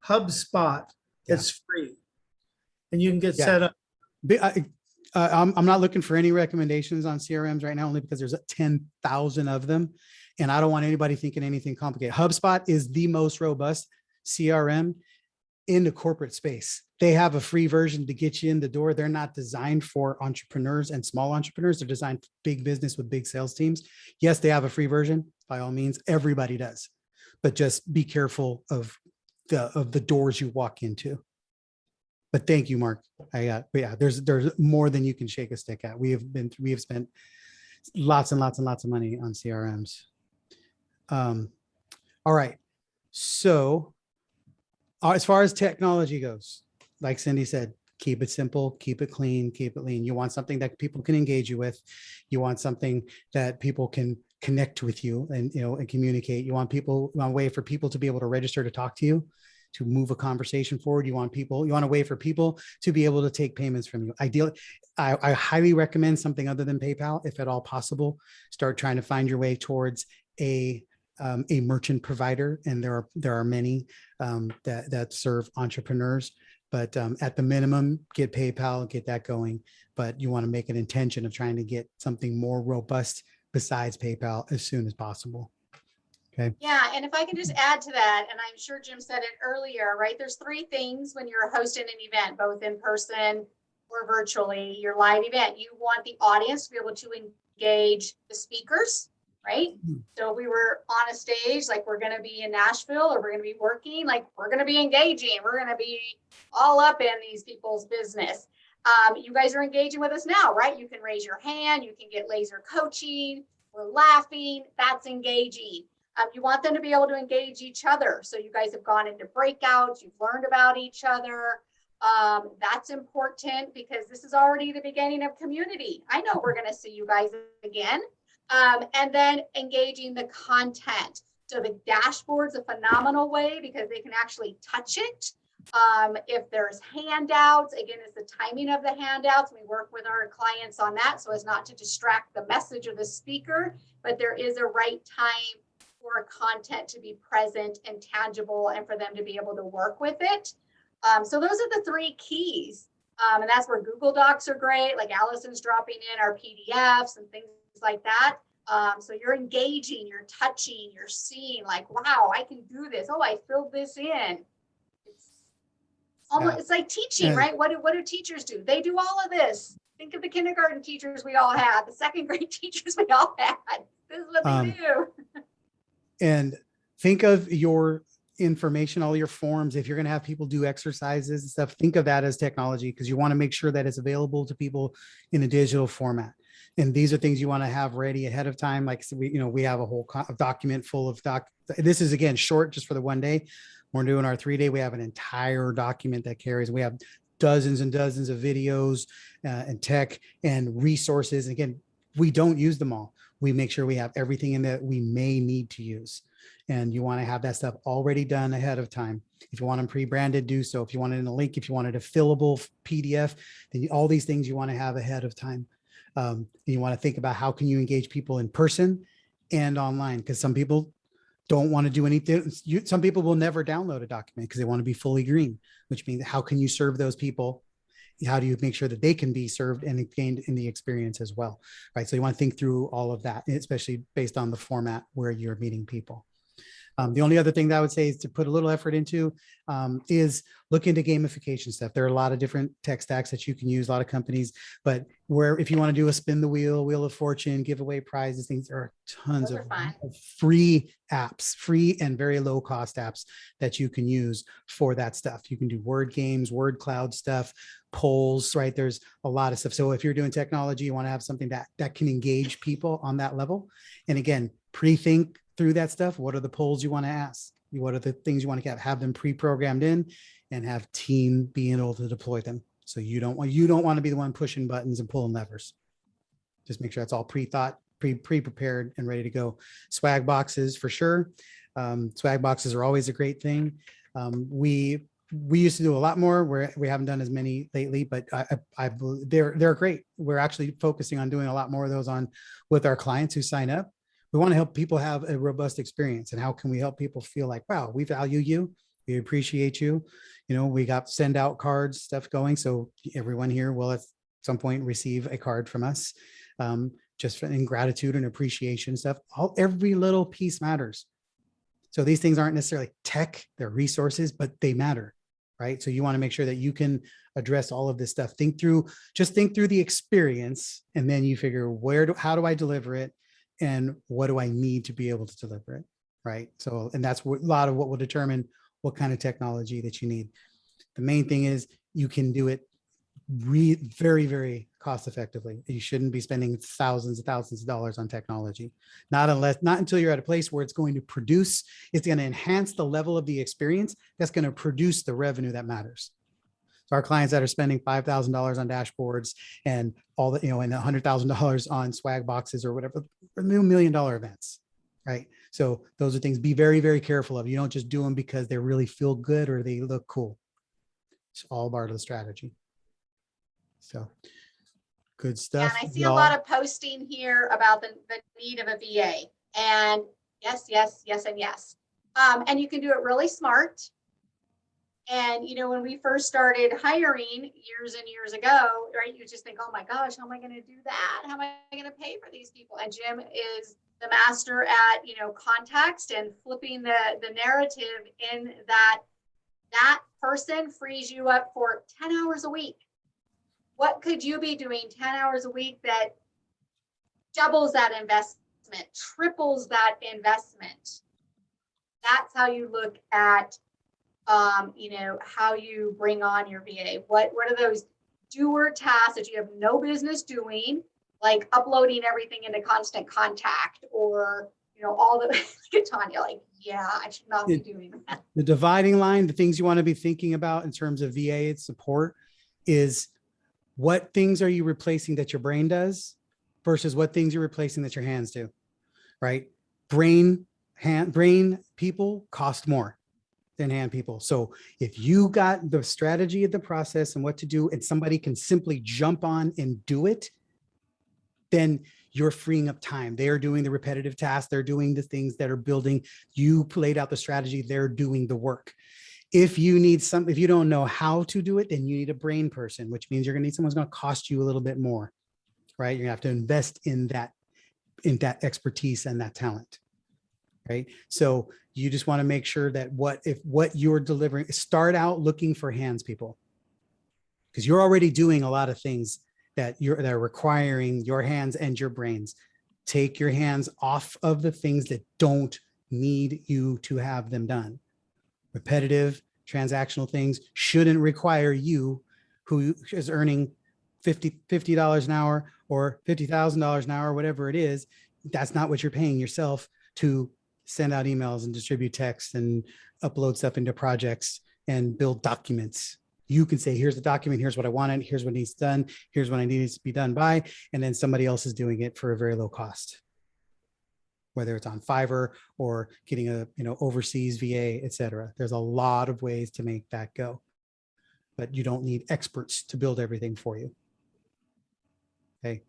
HubSpot. It's free, and you can get set up. I'm not looking for any recommendations on CRMs right now, only because there's 10,000 of them, and I don't want anybody thinking anything complicated. HubSpot is the most robust CRM in the corporate space. They have a free version to get you in the door. They're not designed for entrepreneurs and small entrepreneurs. They're designed for big business with big sales teams. Yes, they have a free version. By all means, everybody does, but just be careful of the doors you walk into. But thank you, Mark. There's more than you can shake a stick at. We have spent lots and lots and lots of money on CRMs. All right. So as far as technology goes, like Cindy said, keep it simple, keep it clean, keep it lean. You want something that people can engage you with. You want something that people can connect with you and communicate. You want a way for people to be able to register to talk to you, to move a conversation forward. You want a way for people to be able to take payments from you. Ideally, I highly recommend something other than PayPal, if at all possible. Start trying to find your way towards a merchant provider, and there are many that serve entrepreneurs. But at the minimum, get PayPal, get that going. But you want to make an intention of trying to get something more robust besides PayPal as soon as possible. Okay. Yeah, and if I can just add to that, and I'm sure Jim said it earlier, right? There's three things when you're hosting an event, both in person or virtually, your live event. You want the audience to be able to engage the speakers, right? So if we were on a stage, like we're going to be in Nashville, or we're going to be working, like we're going to be engaging. We're going to be all up in these people's business. You guys are engaging with us now, right? You can raise your hand. You can get laser coaching. We're laughing. That's engaging. You want them to be able to engage each other. So you guys have gone into breakouts. You've learned about each other. That's important because this is already the beginning of community. I know we're going to see you guys again. And then engaging the content. So the dashboard's a phenomenal way because they can actually touch it. If there's handouts, again, it's the timing of the handouts. We work with our clients on that so as not to distract the message of the speaker, but there is a right time for content to be present and tangible and for them to be able to work with it. So those are the three keys. And that's where Google Docs are great. Like Allison's dropping in our PDFs and things like that. So you're engaging, you're touching, you're seeing like, wow, I can do this. Oh, I filled this in. It's almost, it's like teaching, right? What do teachers do? They do all of this. Think of the kindergarten teachers we all had, the second grade teachers we all had. This is what they do. And think of your information, all your forms. If you're going to have people do exercises and stuff, think of that as technology, because you want to make sure that it's available to people in a digital format. And these are things you want to have ready ahead of time. Like, so we have a whole document full of this is, again, short just for the 1 day. We're doing our 3-day. We have an entire document that carries. We have dozens and dozens of videos and tech and resources. And again, we don't use them all. We make sure we have everything in that we may need to use. And you want to have that stuff already done ahead of time. If you want them pre-branded, do so. If you want it in a link, if you wanted a fillable PDF, then all these things you want to have ahead of time. And you want to think about how can you engage people in person and online, because some people don't want to do anything. Some people will never download a document because they want to be fully green, which means how can you serve those people? How do you make sure that they can be served and gained in the experience as well, right? So you want to think through all of that, especially based on the format where you're meeting people. The only other thing that I would say is to put a little effort into is look into gamification stuff. There are a lot of different tech stacks that you can use, a lot of companies, but if you want to do a spin the wheel of fortune, give away prizes, things, there are tons of free apps, free and very low cost apps that you can use for that stuff. You can do word games, word cloud stuff, polls, right? There's a lot of stuff. So if you're doing technology, you want to have something that can engage people on that level. And again, pre-think through that stuff. What are the polls you want to ask? What are the things you want to have them pre-programmed in, and have team being able to deploy them. So you don't want to be the one pushing buttons and pulling levers. Just make sure it's all pre-thought, pre-prepared and ready to go. Swag boxes for sure. Swag boxes are always a great thing. We used to do a lot more where we haven't done as many lately, but they're great. We're actually focusing on doing a lot more of those with our clients who sign up. We want to help people have a robust experience. And how can we help people feel like, wow, we value you. We appreciate you. We got send out cards stuff going. So everyone here will at some point receive a card from us, just in gratitude and appreciation stuff. Every little piece matters. So these things aren't necessarily tech, they're resources, but they matter, right? So you want to make sure that you can address all of this stuff. Think through the experience, and then you figure how do I deliver it? And what do I need to be able to deliver it, right? So, and that's a lot of what will determine what kind of technology that you need. The main thing is you can do it very, very cost effectively. You shouldn't be spending thousands of dollars on technology, not until you're at a place where it's going to enhance the level of the experience that's going to produce the revenue that matters. So our clients that are spending $5,000 on dashboards and all that, and $100,000 on swag boxes or whatever, $1 million events, right? So those are things be very, very careful of. You don't just do them because they really feel good or they look cool. It's all part of the strategy. So good stuff. And I see a lot of posting here about the need of a VA, and yes, and yes. And you can do it really smart. And, when we first started hiring years and years ago, right, you just think, oh my gosh, how am I going to do that? How am I going to pay for these people? And Jim is the master at, context and flipping the narrative in that person frees you up for 10 hours a week. What could you be doing 10 hours a week that doubles that investment, triples that investment? That's how you look at how you bring on your VA. What are those doer tasks that you have no business doing, like uploading everything into Constant Contact, or all the Tanya, like, yeah, I should not be doing that. The dividing line, the things you want to be thinking about in terms of VA support is what things are you replacing that your brain does versus what things you're replacing that your hands do, right? Brain people cost more than hand people. So if you got the strategy of the process and what to do, and somebody can simply jump on and do it, then you're freeing up time. They are doing the repetitive tasks. They're doing the things that are building. You played out the strategy. They're doing the work. If you don't know how to do it, then you need a brain person, which means you're going to need someone who's going to cost you a little bit more, right? You're going to have to invest in that expertise and that talent, right? So you just want to make sure that what you're delivering, start out looking for hands people, because you're already doing a lot of things that are requiring your hands and your brains. Take your hands off of the things that don't need you to have them done. Repetitive, transactional things shouldn't require you, who is earning $50 an hour or $50,000 an hour, whatever it is. That's not what you're paying yourself to send out emails and distribute text and upload stuff into projects and build documents. You can say, here's the document, here's what I wanted, here's what needs done, here's what I need to be done by, and then somebody else is doing it for a very low cost. Whether it's on Fiverr or getting a overseas VA, et cetera. There's a lot of ways to make that go, but you don't need experts to build everything for you. Okay,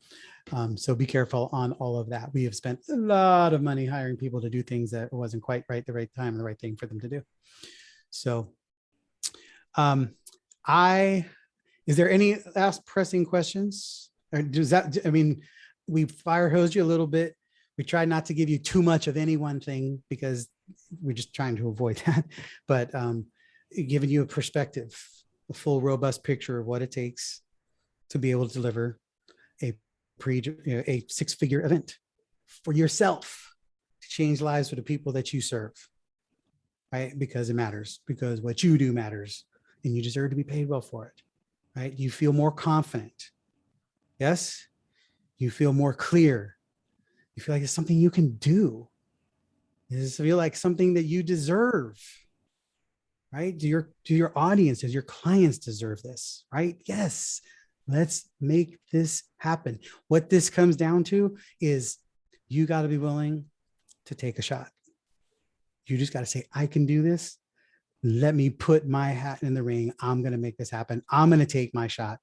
so be careful on all of that. We have spent a lot of money hiring people to do things that wasn't quite right the right time and the right thing for them to do. So is there any last pressing questions? Or does that, I mean, we fire hosed you a little bit. We try not to give you too much of any one thing because we're just trying to avoid that, but giving you a perspective, a full robust picture of what it takes to be able to deliver a six-figure event for yourself to change lives for the people that you serve, right? Because it matters, because what you do matters and you deserve to be paid well for it, right? You feel more confident. Yes. You feel more clear. You feel like it's something you can do. Does it feel like something that you deserve, right? Do your audience, does your clients deserve this, right? Yes. Let's make this happen. What this comes down to is you got to be willing to take a shot. You just got to say, I can do this. Let me put my hat in the ring. I'm going to make this happen. I'm going to take my shot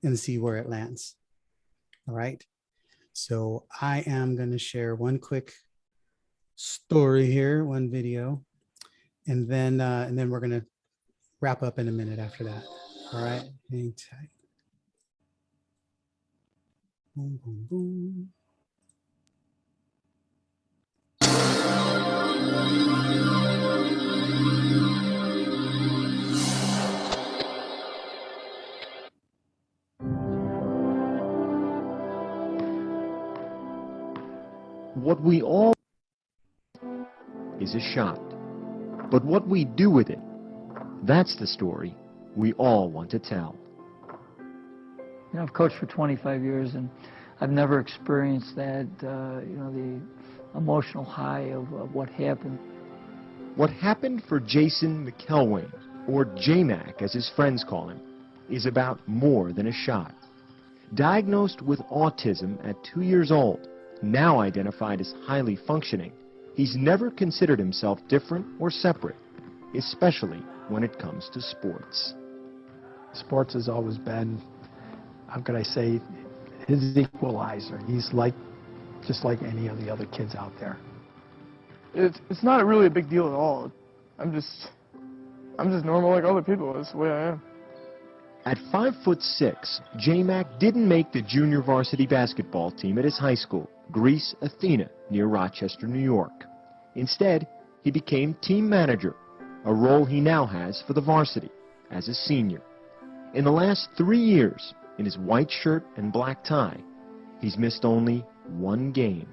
and see where it lands. All right. So I am going to share one quick story here, one video, and then we're going to wrap up in a minute after that. All right. Hang tight. Boom, boom, boom. What we all is a shot, but what we do with it, that's the story we all want to tell. You know, I've coached for 25 years, and I've never experienced that, the emotional high of what happened. What happened for Jason McElwain, or JMac as his friends call him, is about more than a shot. Diagnosed with autism at 2 years old, now identified as highly functioning, he's never considered himself different or separate, especially when it comes to sports. Sports has always been, how could I say, his equalizer. He's just like any of the other kids out there. It's not really a big deal at all. I'm just normal like other people. That's the way I am. At 5'6", JMac didn't make the junior varsity basketball team at his high school, Greece Athena, near Rochester, New York. Instead, he became team manager, a role he now has for the varsity as a senior. In the last 3 years, in his white shirt and black tie, he's missed only one game.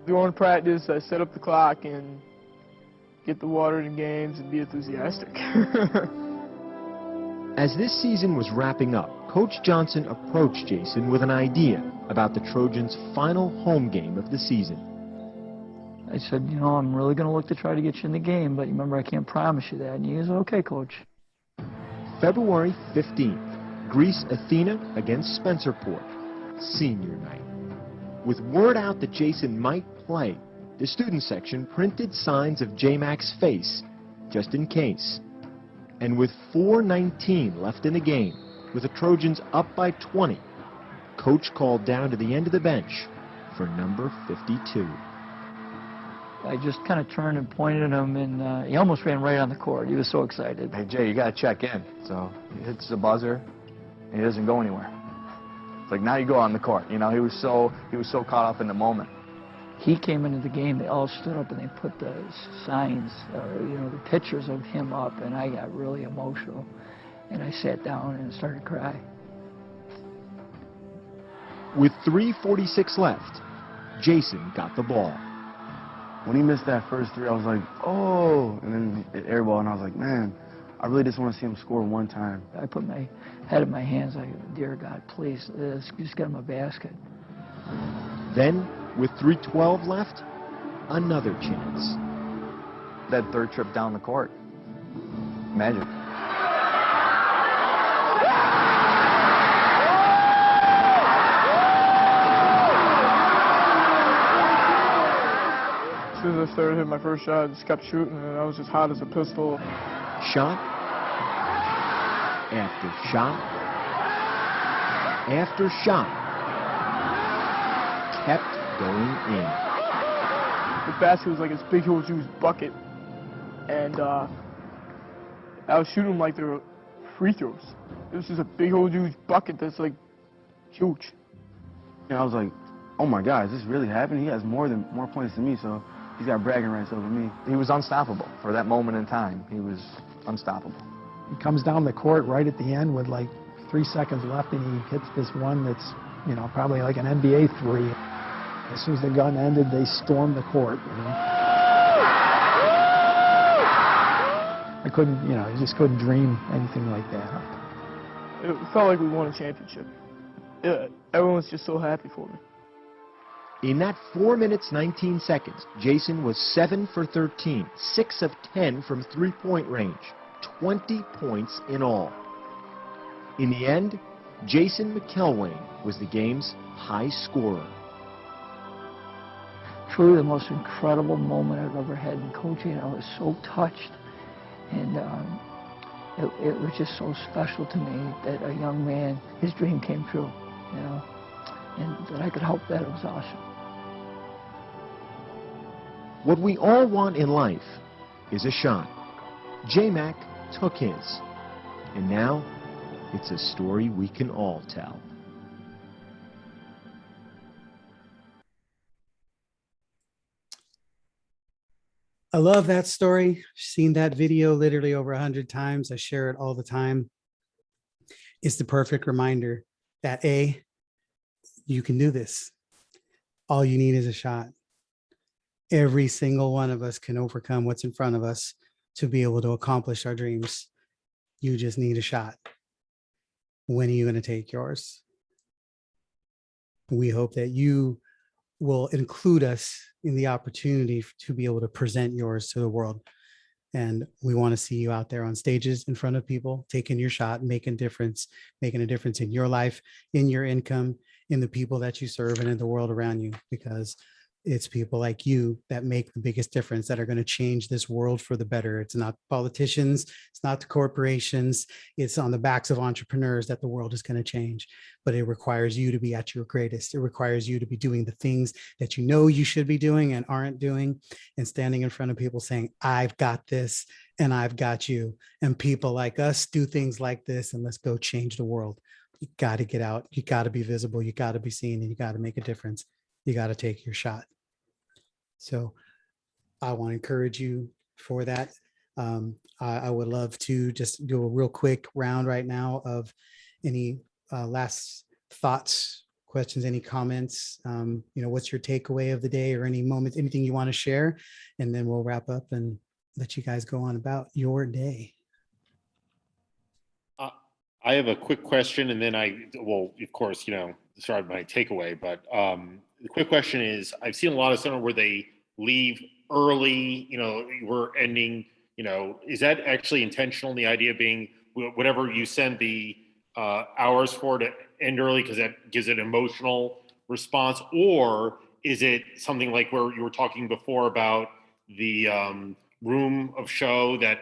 Go in practice, I set up the clock and get the water in games and be enthusiastic. As this season was wrapping up, Coach Johnson approached Jason with an idea about the Trojans' final home game of the season. I said, I'm really going to look to try to get you in the game, but remember, I can't promise you that. And he goes, okay, Coach. February 15th, Greece Athena against Spencerport, senior night. With word out that Jason might play, the student section printed signs of JMac's face, just in case. And with 4:19 left in the game, with the Trojans up by 20, Coach called down to the end of the bench for number 52. I just kind of turned and pointed at him, and he almost ran right on the court. He was so excited. Hey, Jay, you got to check in. So he hits the buzzer, and he doesn't go anywhere. It's like, now you go on the court. He was so caught up in the moment. He came into the game, they all stood up and they put the signs, the pictures of him up, and I got really emotional. And I sat down and started to cry. With 3:46 left, Jason got the ball. When he missed that first three, I was like, oh, and then it airball, and I was like, man, I really just want to see him score one time. I put my head in my hands like, dear God, please, just get him a basket. Then, with 3:12 left, another chance. That third trip down the court, magic. As soon as I started hitting my first shot, I just kept shooting, and I was just hot as a pistol. Shot after shot after shot kept going in. The basket was like this big, huge bucket, and I was shooting like they were free throws. It was just a big, huge bucket that's like huge. And I was like, oh my God, is this really happening? He has more points than me, so he's got bragging rights over me. He was unstoppable for that moment in time. He was unstoppable. He comes down the court right at the end with like 3 seconds left, and he hits this one that's, you know, probably like an NBA three. As soon as the gun ended, they stormed the court, you know. I couldn't, you know, you just couldn't dream anything like that up. It felt like we won a championship. Everyone's just so happy for me. In that 4 minutes, 19 seconds, Jason was 7 for 13, 6 of 10 from three-point range, 20 points in all. In the end, Jason McElwain was the game's high scorer. Truly the most incredible moment I've ever had in coaching. I was so touched, and it was just so special to me that a young man, his dream came true, you know, and that I could help that. It was awesome. What we all want in life is a shot. J-Mac took his, and now it's a story we can all tell. I love that story. Seen that video literally over 100 times. I share it all the time. It's the perfect reminder that you can do this. All you need is a shot. Every single one of us can overcome what's in front of us to be able to accomplish our dreams. You just need a shot. When are you going to take yours? We hope that you will include us in the opportunity to be able to present yours to the world. And we want to see you out there on stages in front of people, taking your shot, making a difference in your life, in your income, in the people that you serve, and in the world around you, because it's people like you that make the biggest difference, that are going to change this world for the better. It's not politicians, it's not the corporations, it's on the backs of entrepreneurs that the world is going to change. But it requires you to be at your greatest. It requires you to be doing the things that you know you should be doing and aren't doing, and standing in front of people saying, I've got this and I've got you. And people like us do things like this, and let's go change the world. You got to get out. You got to be visible. You got to be seen, and you got to make a difference. You got to take your shot. So I want to encourage you for that. I would love to just do a real quick round right now of any last thoughts, questions, any comments. What's your takeaway of the day, or any moments, anything you want to share, and then we'll wrap up and let you guys go on about your day. I have a quick question, and then of course, start my takeaway, but the quick question is, I've seen a lot of center where they leave early, we're ending, is that actually intentional? The idea being whatever you send the hours for to end early because that gives it emotional response, or is it something like where you were talking before about the room of show that,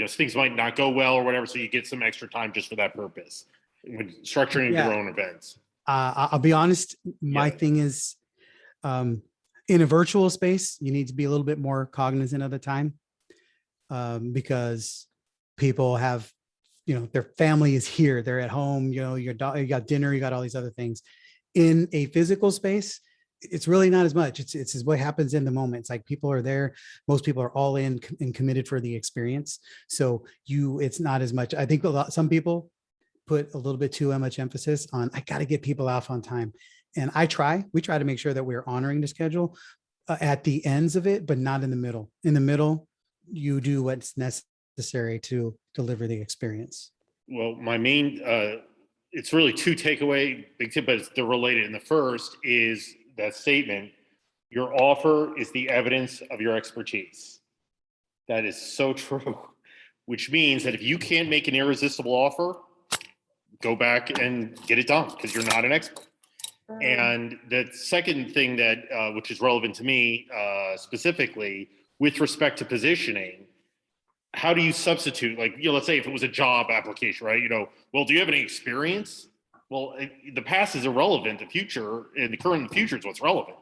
things might not go well or whatever, so you get some extra time just for that purpose when structuring your own events? I'll be honest. My thing is, in a virtual space, you need to be a little bit more cognizant of the time, because people have, their family is here, they're at home, you got dinner, you got all these other things. In a physical space, it's really not as much. It's what happens in the moment. It's like people are there. Most people are all in and committed for the experience. So it's not as much. I think some people put a little bit too much emphasis on, I got to get people off on time. And we try to make sure that we're honoring the schedule at the ends of it, but not in the middle. In the middle, you do what's necessary to deliver the experience. Well, my main, it's really two takeaway big tip, but they're related. And the first is that statement, your offer is the evidence of your expertise. That is so true, which means that if you can't make an irresistible offer, go back and get it done because you're not an expert. And the second thing that, which is relevant to me specifically with respect to positioning, how do you substitute, like, let's say if it was a job application, right? Well, do you have any experience? Well, the past is irrelevant. The future and the current and the future is what's relevant.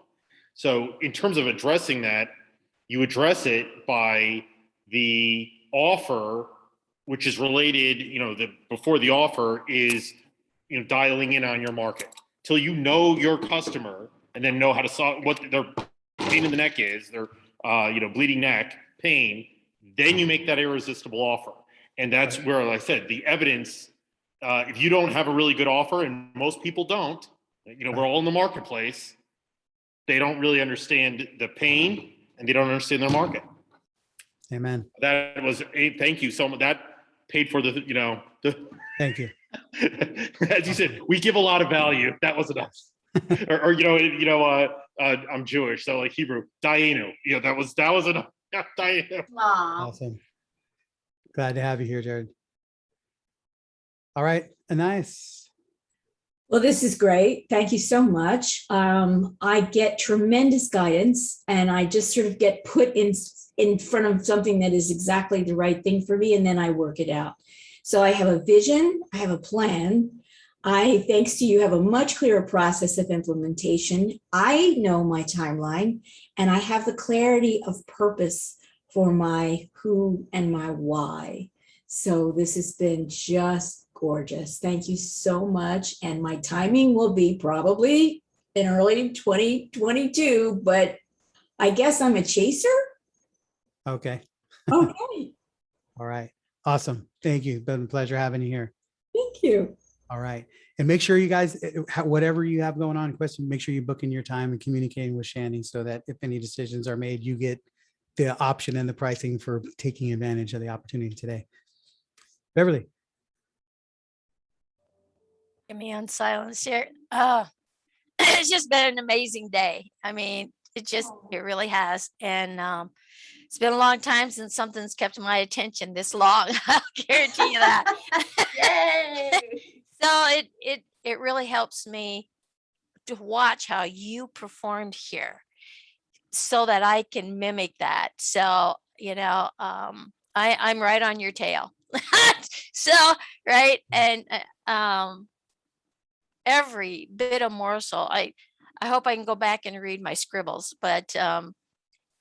So in terms of addressing that, you address it by the offer, which is related, before the offer is, dialing in on your market till you know your customer and then know how to solve what their pain in the neck is, their, bleeding neck, pain. Then you make that irresistible offer. And that's where, like I said, the evidence, if you don't have a really good offer, and most people don't, we're all in the marketplace, they don't really understand the pain and they don't understand their market. Amen. That was thank you so much. That paid for the. Thank you. As you said, we give a lot of value. That was enough. I'm Jewish, so like Hebrew, Dayenu. That was enough. Dayenu. Awesome. Glad to have you here, Jared. All right, nice. Well, this is great. Thank you so much. I get tremendous guidance, and I just sort of get put in front of something that is exactly the right thing for me, and then I work it out. So I have a vision, I have a plan. Thanks to you, have a much clearer process of implementation. I know my timeline, and I have the clarity of purpose for my who and my why. So this has been just gorgeous. Thank you so much. And my timing will be probably in early 2022, but I guess I'm a chaser. Okay. Okay. All right. Awesome. Thank you. Been a pleasure having you here. Thank you. All right. And make sure you guys, whatever you have going on, question, make sure you book in your time and communicating with Shannon so that if any decisions are made, you get the option and the pricing for taking advantage of the opportunity today. Beverly. Get me on silence here. It's just been an amazing day. I mean, it really has. And it's been a long time since something's kept my attention this long. I'll guarantee you that. Yay! So it really helps me to watch how you performed here so that I can mimic that. So, I'm right on your tail. So, right. And every bit of morsel, I hope I can go back and read my scribbles, but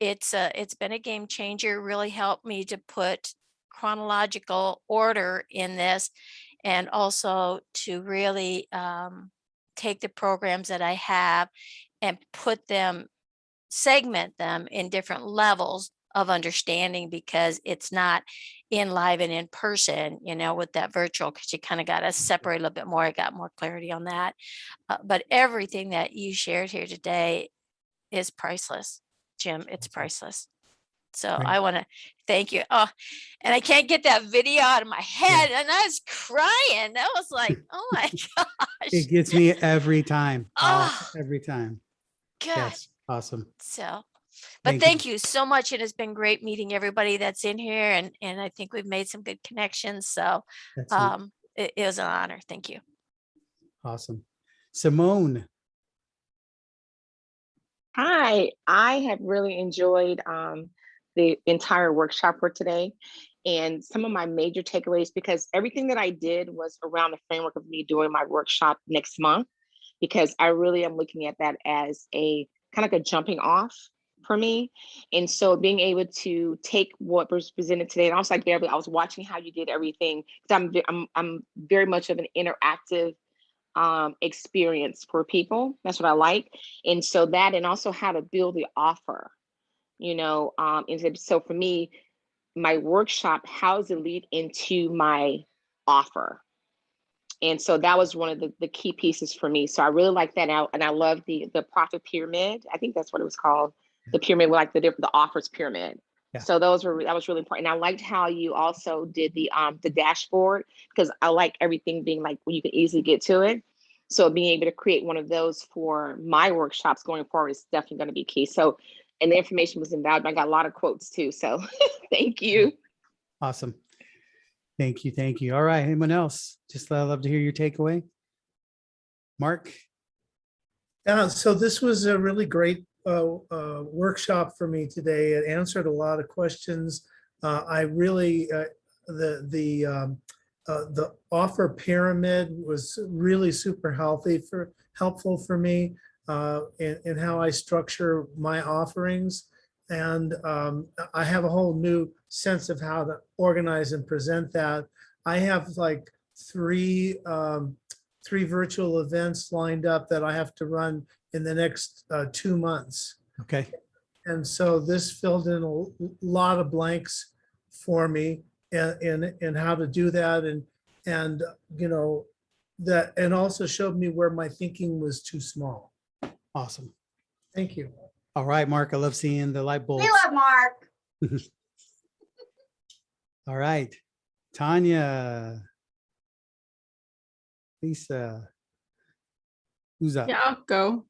it's been a game changer, really helped me to put chronological order in this, and also to really take the programs that I have and segment them in different levels of understanding, because it's not in live and in person, with that virtual, because you kind of got to separate a little bit more. I got more clarity on that. But everything that you shared here today is priceless, Jim. It's priceless. So Great. I want to thank you. Oh, and I can't get that video out of my head. And I was crying. That was like, oh my gosh. It gets me every time. Oh, every time. gosh. Yes. Awesome. So, but thank you so much. It has been great meeting everybody that's in here. And I think we've made some good connections. So it was an honor. Thank you. Awesome. Simone. Hi, I have really enjoyed the entire workshop for today, and some of my major takeaways, because everything that I did was around the framework of me doing my workshop next month, because I really am looking at that as a kind of like a jumping off for me. And so being able to take what was presented today, and also like Beverly, I was watching how you did everything, because I'm very much of an interactive experience for people. That's what I like. And so that, and also how to build the offer, and so for me, my workshop, how does it lead into my offer? And so that was one of the key pieces for me. So I really like that out. And I love the profit pyramid. I think that's what it was called. The pyramid, like the offers pyramid. Yeah. So that was really important. And I liked how you also did the dashboard, because I like everything being like where you can easily get to it. So being able to create one of those for my workshops going forward is definitely going to be key. So, and the information was invaluable. I got a lot of quotes too. So thank you. Awesome. Thank you. Thank you. All right. Anyone else? Just love to hear your takeaway. Mark? Yeah, so this was a really great workshop for me today. It answered a lot of questions. I really, the offer pyramid was really super helpful for me in how I structure my offerings. And I have a whole new sense of how to organize and present that. I have like three virtual events lined up that I have to run in the next 2 months. Okay. And so this filled in a lot of blanks for me in how to do that, and you know, that, and also showed me where my thinking was too small. Awesome. Thank you. All right, Mark, I love seeing the light bulbs. We love Mark. All right, Tanya, Lisa, who's up? Yeah, I'll go.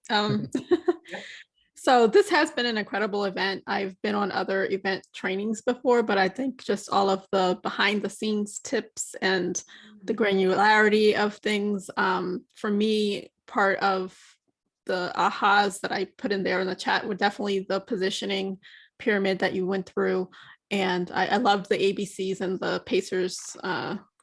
So this has been an incredible event. I've been on other event trainings before, but I think just all of the behind the scenes tips and the granularity of things, for me, part of the ahas that I put in there in the chat were definitely the positioning pyramid that you went through. And I loved the ABCs and the pacers,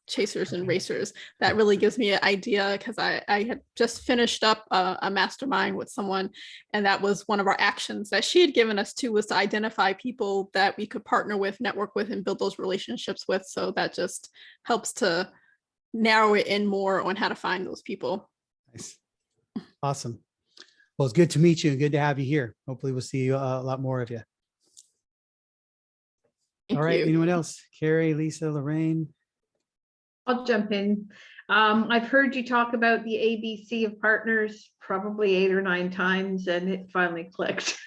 chasers and racers. That really gives me an idea, because I had just finished up a mastermind with someone, and that was one of our actions that she had given us too, was to identify people that we could partner with, network with, and build those relationships with. So that just helps to narrow it in more on how to find those people. Nice. Awesome. Well, it's good to meet you and good to have you here. Hopefully we'll see you, a lot more of you. All right, anyone else? Carrie, Lisa, Lorraine? I'll jump in. I've heard you talk about the ABC of partners probably 8 or 9 times, and it finally clicked.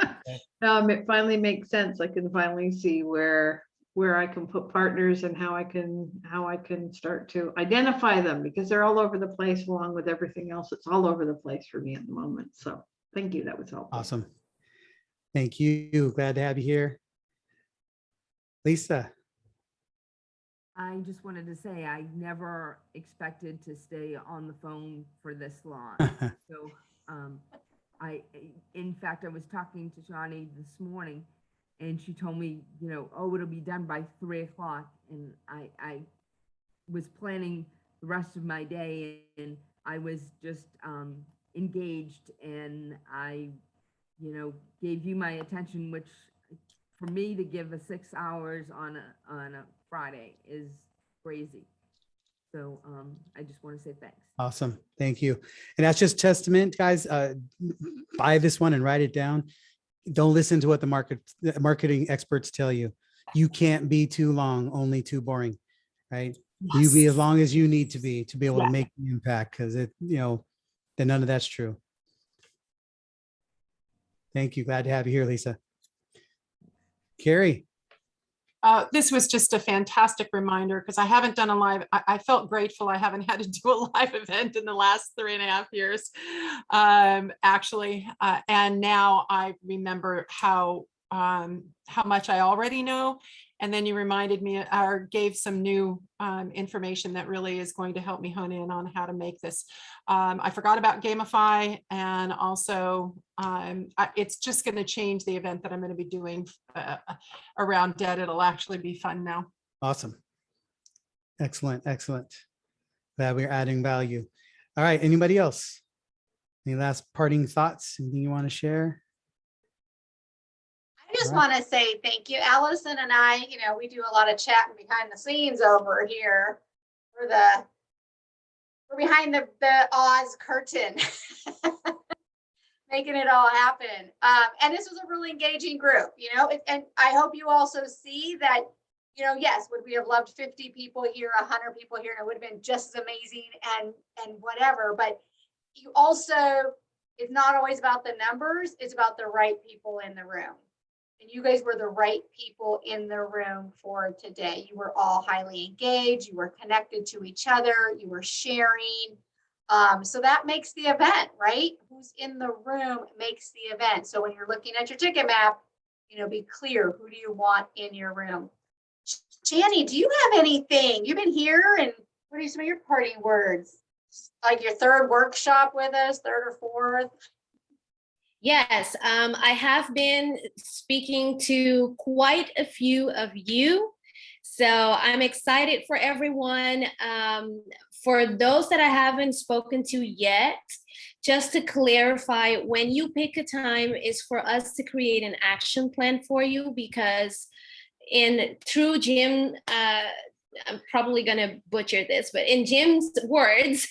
It finally makes sense. I can finally see where I can put partners and how I can start to identify them, because they're all over the place along with everything else. It's all over the place for me at the moment. So thank you. That was helpful. Awesome. Thank you. Glad to have you here. Lisa. I just wanted to say I never expected to stay on the phone for this long. So in fact, I was talking to Shawnee this morning, and she told me, you know, oh, it'll be done by 3 o'clock. And I was planning the rest of my day, and I was just engaged, and I, you know, gave you my attention, which for me to give a 6 hours on a Friday is crazy. So I just want to say thanks. Awesome. Thank you. And that's just testament, guys. Buy this one and write it down. Don't listen to what the marketing experts tell you. You can't be too long, only too boring, right? Yes. You be as long as you need to be able to make the impact, because it, you know, then none of that's true. Thank you. Glad to have you here, Lisa. Carrie. This was just a fantastic reminder, because I haven't done a live. I felt grateful I haven't had to do a live event in the last 3.5 years, actually. And now I remember how much I already know. And then you reminded me, or gave some new information that really is going to help me hone in on how to make this. I forgot about Gamify, and also it's just going to change the event that I'm going to be doing around debt. It'll actually be fun now. Awesome. Excellent. Excellent. Glad we're adding value. All right. Anybody else? Any last parting thoughts? Anything you want to share? I just want to say thank you. Allison and I, you know, we do a lot of chatting behind the scenes over here we're behind the Oz curtain, making it all happen. And this was a really engaging group, you know, and I hope you also see that you know, yes, would we have loved 50 people here, 100 people here, and it would have been just as amazing and whatever. But you also, it's not always about the numbers, it's about the right people in the room. And you guys were the right people in the room for today. You were all highly engaged, you were connected to each other, you were sharing. So that makes the event, right? Who's in the room makes the event. So when you're looking at your ticket map, you know, be clear, who do you want in your room? Shani, do you have anything? You've been here, and what are some of your parting words? Like your third workshop with us, third or fourth? Yes, I have been speaking to quite a few of you. So I'm excited for everyone. For those that I haven't spoken to yet, just to clarify, when you pick a time is for us to create an action plan for you, because in true Jim, I'm probably gonna butcher this, but in Jim's words,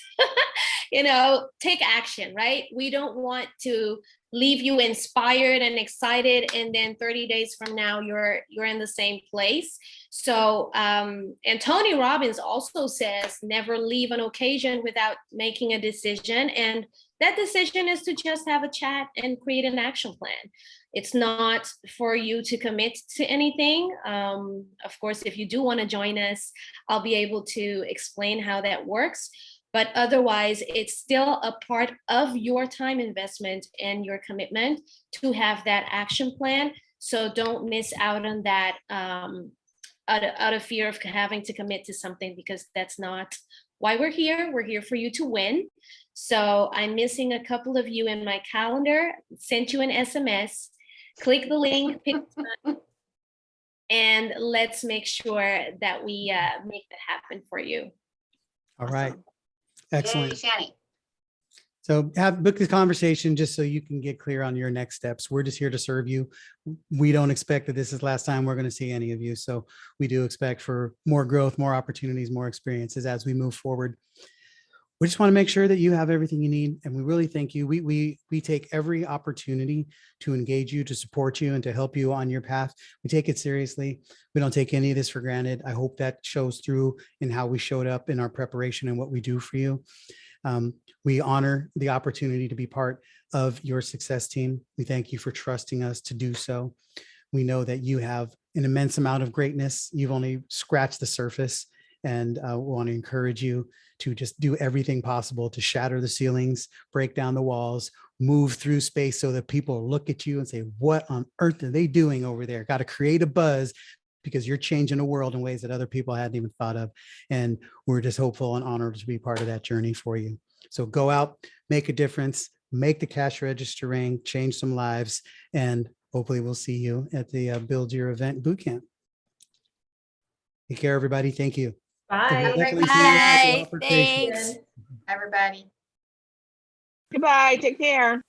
you know, take action, right? We don't want to leave you inspired and excited, and then 30 days from now you're in the same place. So and Tony Robbins also says never leave an occasion without making a decision, and that decision is to just have a chat and create an action plan. It's not for you to commit to anything. Of course, if you do want to join us, I'll be able to explain how that works. But otherwise, it's still a part of your time investment and your commitment to have that action plan. So don't miss out on that out of fear of having to commit to something, because that's not why we're here. We're here for you to win. So I'm missing a couple of you in my calendar, sent you an SMS, click the link, pick the time, and let's make sure that we make that happen for you. All right. Excellent. Yay, Shani. So book this conversation just so you can get clear on your next steps. We're just here to serve you. We don't expect that this is the last time we're going to see any of you. So we do expect for more growth, more opportunities, more experiences as we move forward. We just want to make sure that you have everything you need. And we really thank you. We take every opportunity to engage you, to support you, and to help you on your path. We take it seriously. We don't take any of this for granted. I hope that shows through in how we showed up in our preparation and what we do for you. We honor the opportunity to be part of your success team. We thank you for trusting us to do so. We know that you have an immense amount of greatness. You've only scratched the surface, and we want to encourage you to just do everything possible to shatter the ceilings, break down the walls, move through space so that people look at you and say, what on earth are they doing over there? Got to create a buzz, because you're changing the world in ways that other people hadn't even thought of. And we're just hopeful and honored to be part of that journey for you. So go out, make a difference, make the cash register ring, change some lives, and hopefully we'll see you at the Build Your Event Bootcamp. Take care, everybody. Thank you. Bye. Bye. Thanks. Everybody. Goodbye. Take care.